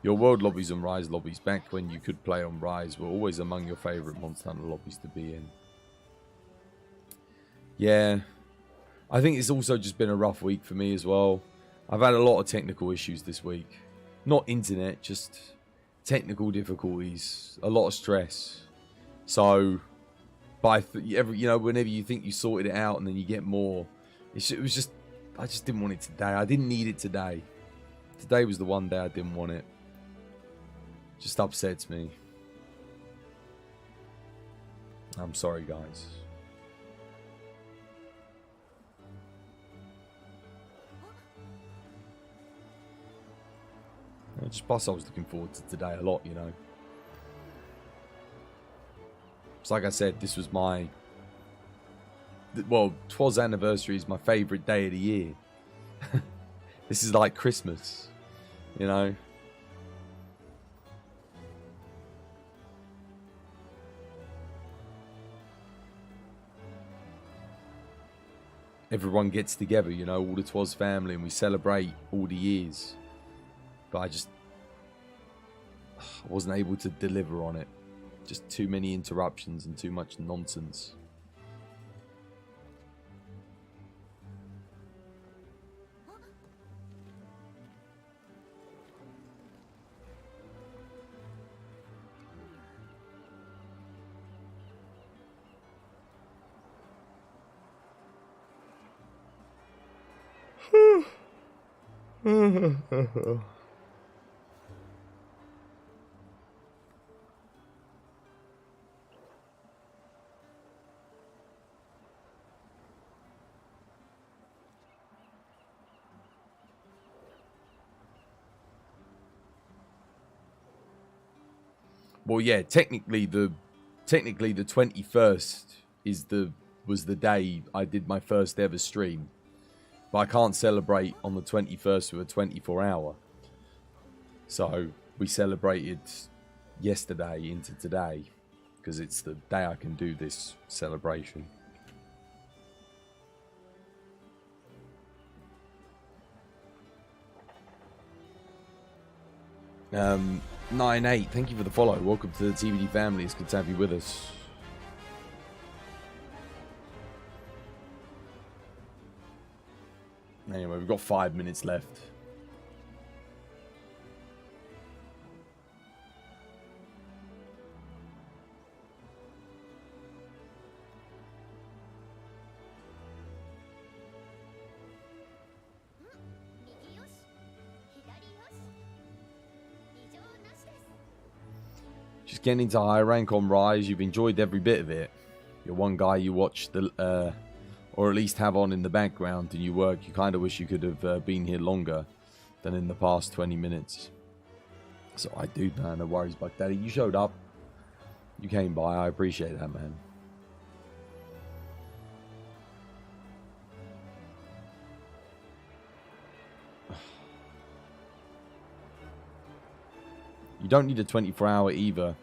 Your world lobbies and Rise lobbies, back when you could play on Rise, were always among your favourite Monster Hunter lobbies to be in. Yeah. I think it's also just been a rough week for me as well. I've had a lot of technical issues this week. Not internet, just technical difficulties. A lot of stress. So, whenever you think you sorted it out and then you get more, it was just, I just didn't want it today. I didn't need it today. Today was the one day I didn't want it. Just upsets me. I'm sorry, guys. Plus, I was looking forward to today a lot, you know. It's like I said, this was my... Well, 'twas anniversary is my favourite day of the year. This is like Christmas, you know. Everyone gets together, you know, all the 'twas family, and we celebrate all the years. But I wasn't able to deliver on it. Just too many interruptions and too much nonsense. Well, yeah, technically the 21st was the day I did my first ever stream. But I can't celebrate on the 21st with a 24-hour. So we celebrated yesterday into today because it's the day I can do this celebration. Um, 9-8, thank you for the follow. Welcome to the TBD family. It's good to have you with us. Anyway, we've got 5 minutes left. Just getting into high rank on Rise. You've enjoyed every bit of it. You're one guy you watch the, or at least have on in the background, and you work. You kind of wish you could have been here longer than in the past 20 minutes. So I do, man. No worries, Buck Daddy. You showed up. You came by. I appreciate that, man. You don't need a 24-hour either.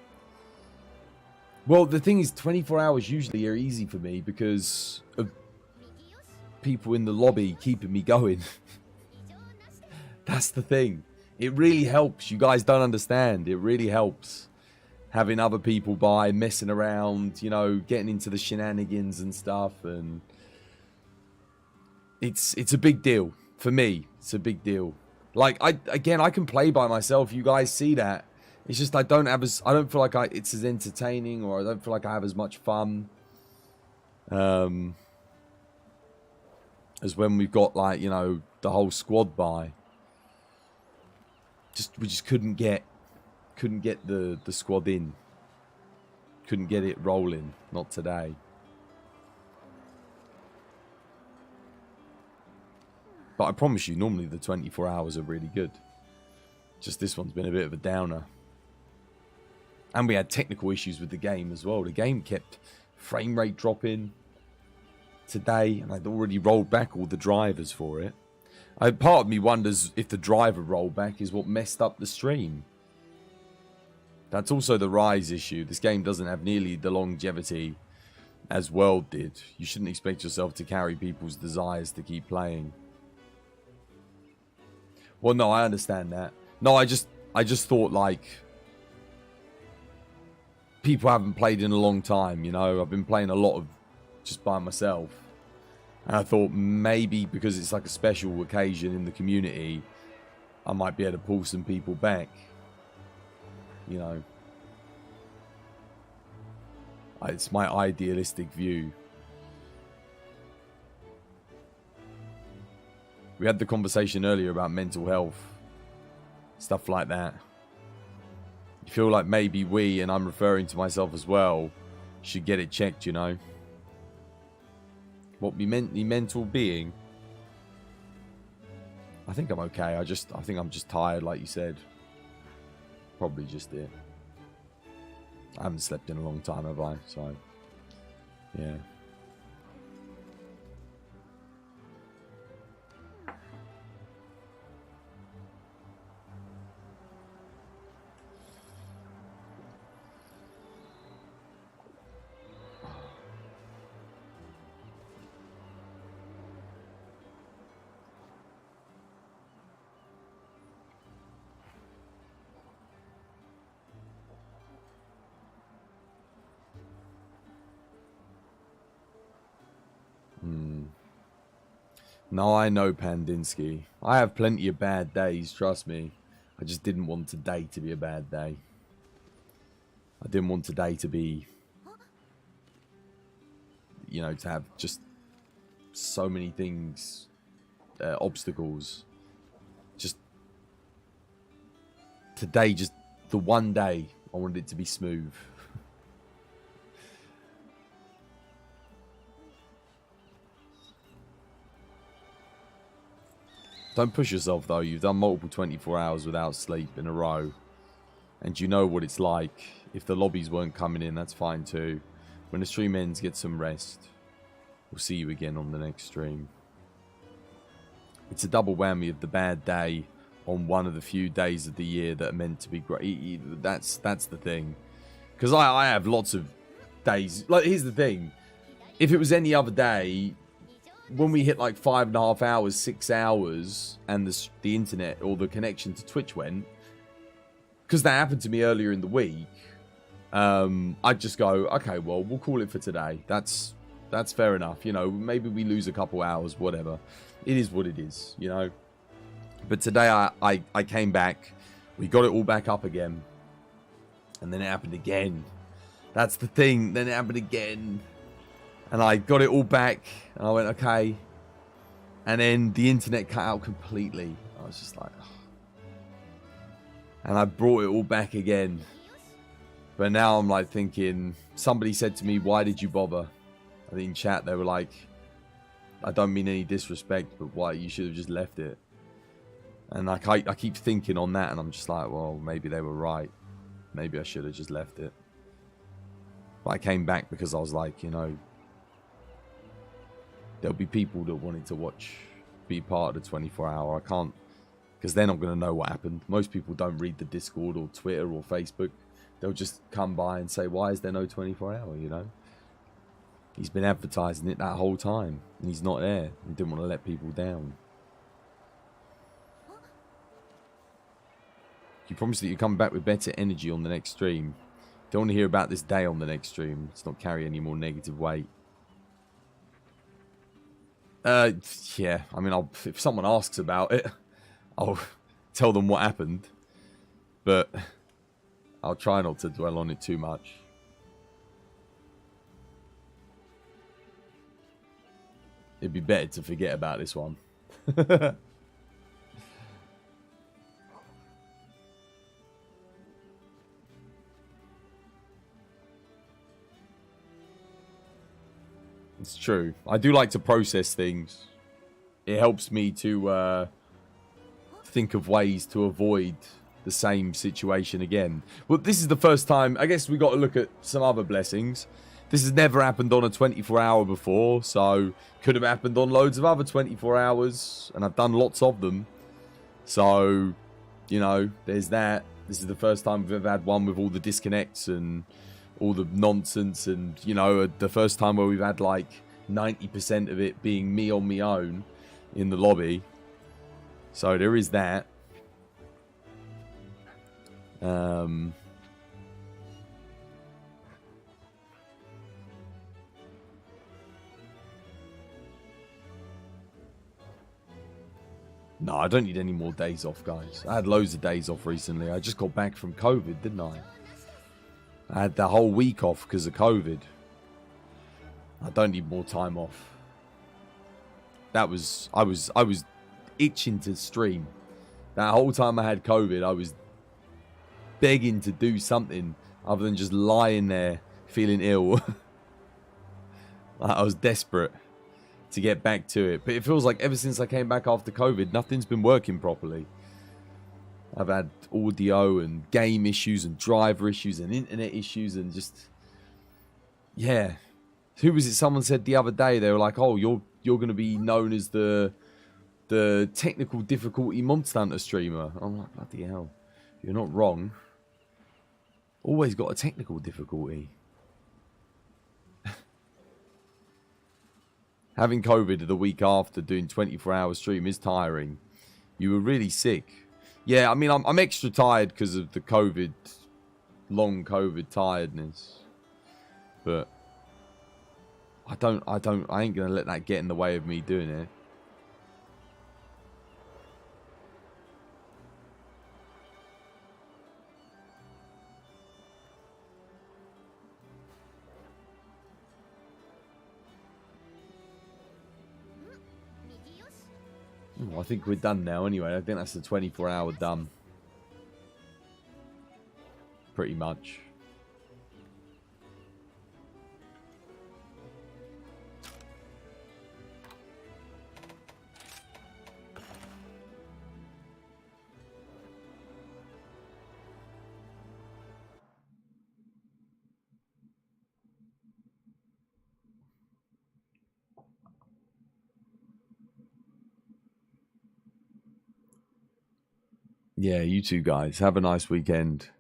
Well, the thing is, 24 hours usually are easy for me because of people in the lobby keeping me going. That's the thing. It really helps. You guys don't understand. It really helps having other people by, messing around, you know, getting into the shenanigans and stuff. And it's a big deal for me. It's a big deal. Like I can play by myself. You guys see that. It's just I don't feel like it's as entertaining, or I don't feel like I have as much fun as when we've got, like, you know, the whole squad by. We just couldn't get the squad in. Couldn't get it rolling. Not today. But I promise you, normally the 24 hours are really good. Just this one's been a bit of a downer. And we had technical issues with the game as well. The game kept frame rate dropping today, and I'd already rolled back all the drivers for it. Part of me wonders if the driver rollback is what messed up the stream. That's also the Rise issue. This game doesn't have nearly the longevity as World did. You shouldn't expect yourself to carry people's desires to keep playing. Well, no, I understand that. No, I just thought, like, people haven't played in a long time, you know. I've been playing a lot of just by myself. And I thought maybe because it's like a special occasion in the community, I might be able to pull some people back. You know. It's my idealistic view. We had the conversation earlier about mental health. Stuff like that. You feel like maybe we, and I'm referring to myself as well, should get it checked, you know. What we meant, the mental being. I think I'm okay. I think I'm just tired, like you said. Probably just it. I haven't slept in a long time, have I? So, yeah. No, I know, Pandinsky. I have plenty of bad days, trust me. I just didn't want today to be a bad day. I didn't want today to be, you know, to have just so many things, obstacles. Just today, just the one day, I wanted it to be smooth. Don't push yourself, though. You've done multiple 24 hours without sleep in a row. And you know what it's like. If the lobbies weren't coming in, that's fine too. When the stream ends, get some rest. We'll see you again on the next stream. It's a double whammy of the bad day on one of the few days of the year that are meant to be great. That's the thing. Because I have lots of days. Like, here's the thing. If it was any other day, when we hit like 5.5 hours, 6 hours, and the internet or the connection to Twitch went, because that happened to me earlier in the week, I'd just go, okay, well, we'll call it for today. That's fair enough. You know, maybe we lose a couple hours, whatever. It is what it is, you know. But today I came back. We got it all back up again. And then it happened again. That's the thing. Then it happened again. And I got it all back, and I went, okay. And then the internet cut out completely. I was just like, oh. And I brought it all back again. But now I'm like thinking, somebody said to me, why did you bother? I think in chat they were like, I don't mean any disrespect, but why, you should have just left it. And I keep thinking on that, and I'm just like, well, maybe they were right. Maybe I should have just left it. But I came back because I was like, you know, there'll be people that wanted to watch, be part of the 24 hour. I can't, because they're not going to know what happened. Most people don't read the Discord or Twitter or Facebook. They'll just come by and say, why is there no 24 hour, you know? He's been advertising it that whole time, and he's not there. He didn't want to let people down. You promise that you come back with better energy on the next stream. Don't want to hear about this day on the next stream. Let's not carry any more negative weight. Yeah. I mean, if someone asks about it, I'll tell them what happened. But I'll try not to dwell on it too much. It'd be better to forget about this one. It's true. I do like to process things. It helps me to think of ways to avoid the same situation again. Well, this is the first time. I guess we got to look at some other blessings. This has never happened on a 24-hour before, so could have happened on loads of other 24 hours, and I've done lots of them. So, you know, there's that. This is the first time we've ever had one with all the disconnects and all the nonsense, and, you know, the first time where we've had like 90% of it being me on my own in the lobby. So there is that. No, I don't need any more days off, guys. I had loads of days off recently. I just got back from COVID, didn't I? I had the whole week off because of COVID. I don't need more time off. I was itching to stream. That whole time I had COVID, I was begging to do something other than just lying there feeling ill. I was desperate to get back to it. But it feels like ever since I came back after COVID, nothing's been working properly. I've had audio and game issues and driver issues and internet issues and just... Yeah. Who was it? Someone said the other day, they were like, oh, you're going to be known as the technical difficulty Monster Hunter streamer. I'm like, bloody hell. You're not wrong. Always got a technical difficulty. Having COVID the week after doing 24-hour stream is tiring. You were really sick. Yeah, I mean, I'm extra tired because of the COVID, long COVID tiredness. But I ain't gonna let that get in the way of me doing it. I think we're done now anyway. I think that's the 24-hour done. Pretty much. Yeah, you two guys. Have a nice weekend.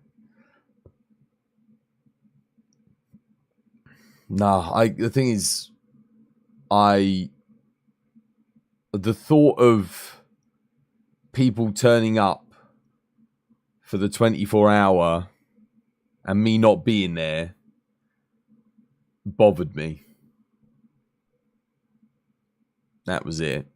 Nah, the thing is, the thought of people turning up for the 24-hour and me not being there bothered me. That was it.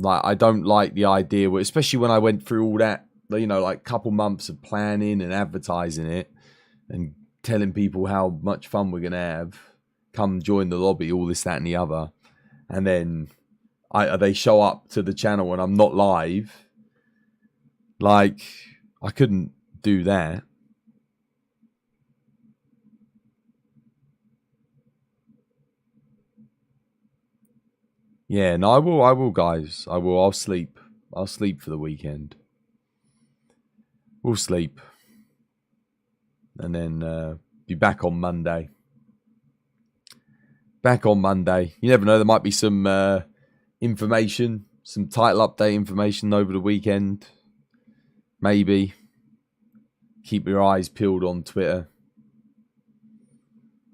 Like, I don't like the idea, especially when I went through all that, you know, like couple months of planning and advertising it and telling people how much fun we're going to have. Come join the lobby, all this, that, and the other. And then they show up to the channel and I'm not live. Like, I couldn't do that. Yeah, no, I will, guys. I'll sleep. I'll sleep for the weekend. We'll sleep. And then be back on Monday. Back on Monday. You never know, there might be some information, some title update information over the weekend. Maybe. Keep your eyes peeled on Twitter.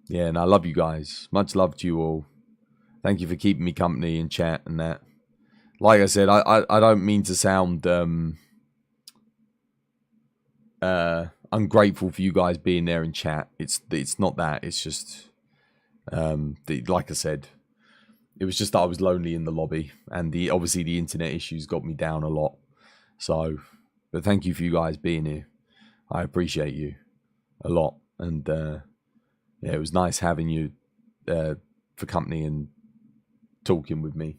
Yeah, and I love you guys. Much love to you all. Thank you for keeping me company in chat and that. Like I said, I don't mean to sound ungrateful for you guys being there in chat. It's not that. It's just like I said, It was just that I was lonely in the lobby, and obviously the internet issues got me down a lot. So, but thank you for you guys being here. I appreciate you a lot, and yeah, it was nice having you for company and talking with me.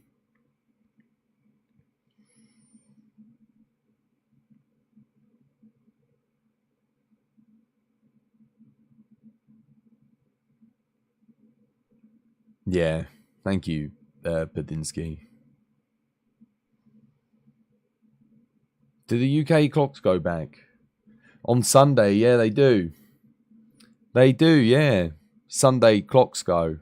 Yeah, thank you, Padinsky. Do the UK clocks go back? On Sunday, yeah, they do. They do, yeah. Sunday clocks go.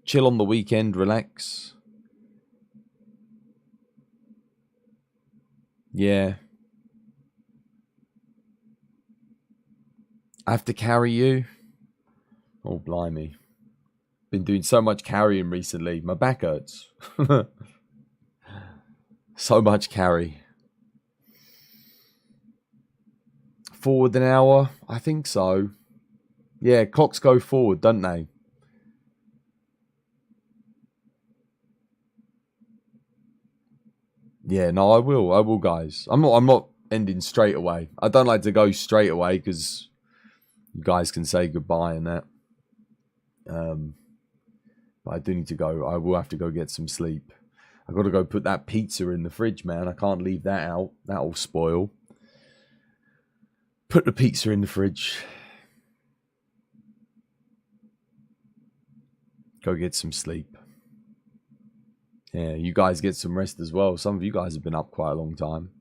Chill on the weekend, relax. Yeah. I have to carry you? Oh, blimey. Been doing so much carrying recently. My back hurts. So much carry. Forward an hour? I think so. Yeah, clocks go forward, don't they? Yeah, no, I will, guys. I'm not ending straight away. I don't like to go straight away because you guys can say goodbye and that. But I do need to go. I will have to go get some sleep. I've got to go put that pizza in the fridge, man. I can't leave that out. That'll spoil. Put the pizza in the fridge. Go get some sleep. Yeah, you guys get some rest as well. Some of you guys have been up quite a long time.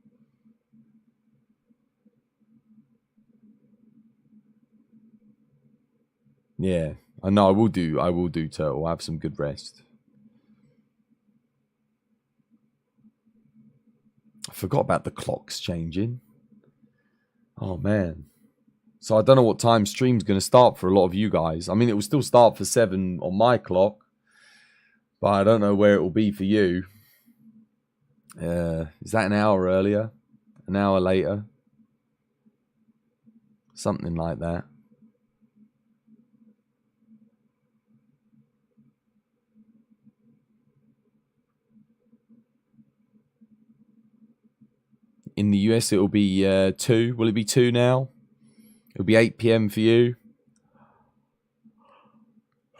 Yeah, I know. I will do, Turtle. I'll have some good rest. I forgot about the clocks changing. Oh, man. So I don't know what time stream's going to start for a lot of you guys. I mean, it will still start for 7 on my clock. But I don't know where it will be for you. Is that an hour earlier? An hour later? Something like that. In the US, it will be 2. Will it be 2 now? It'll be 8 p.m. for you.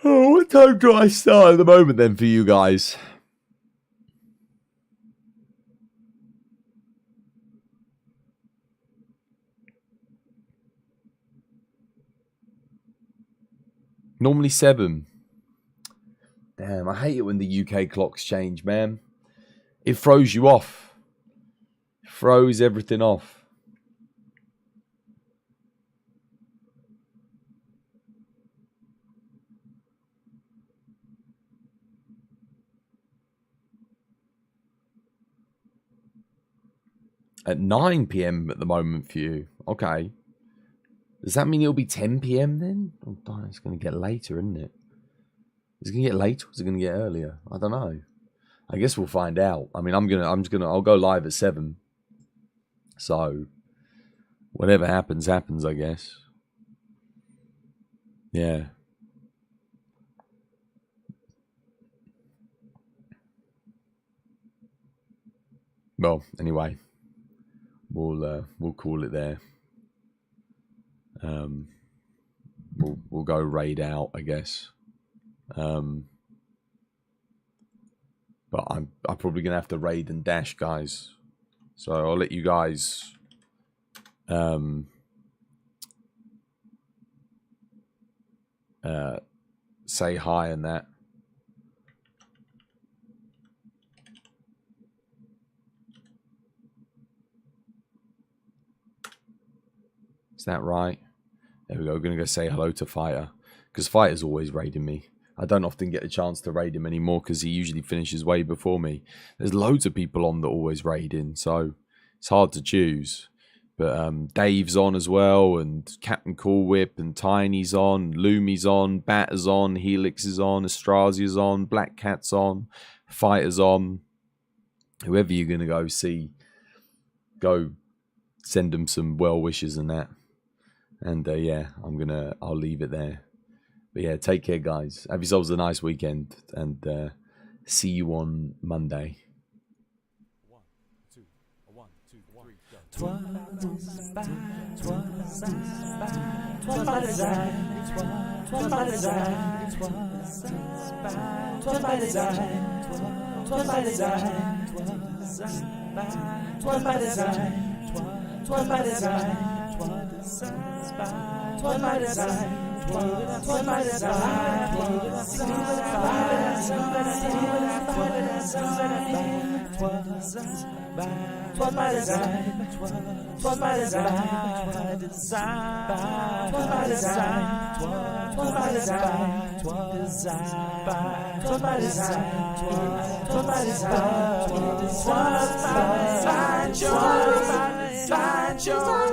Oh, what time do I start at the moment then for you guys? Normally 7. Damn, I hate it when the UK clocks change, man. It throws you off. Throws everything off. At 9 p.m. at the moment for you. Okay. Does that mean it'll be 10 p.m. then? Oh, darn, it's going to get later, isn't it? Is it going to get later or is it going to get earlier? I don't know. I guess we'll find out. I mean, I'll go live at 7. So, whatever happens, happens, I guess. Yeah. Well, anyway, we'll call it there. We'll go raid out, I guess. But I'm probably gonna have to raid and dash, guys. So I'll let you guys say hi and that. Is that right? There we go. We're going to go say hello to Fighter. Because Fighter's always raiding me. I don't often get a chance to raid him anymore because he usually finishes way before me. There's loads of people on that always raid in, so it's hard to choose. But Dave's on as well, and Captain Cool Whip, and Tiny's on, Lumi's on, Batter's on, Helix is on, Astrasia's on, Black Cat's on, Fighter's on. Whoever you're going to go see, go send them some well wishes and that. And yeah, I'll leave it there. But yeah, take care, guys. Have yourselves a nice weekend, and see you on Monday. 1, 2, 1, 2, 3, go. 'Twas by design. 'Twas by design. 'Twas by design. 'Twas by design. 'Twas by design. 'Twas by design. 'Twas by design. 'Twas by design. 'Twas by design. 'Twas by design. 'Twas by design. 'Twas by design. 'Twas by design. 'Twas by design. 'Twas by design.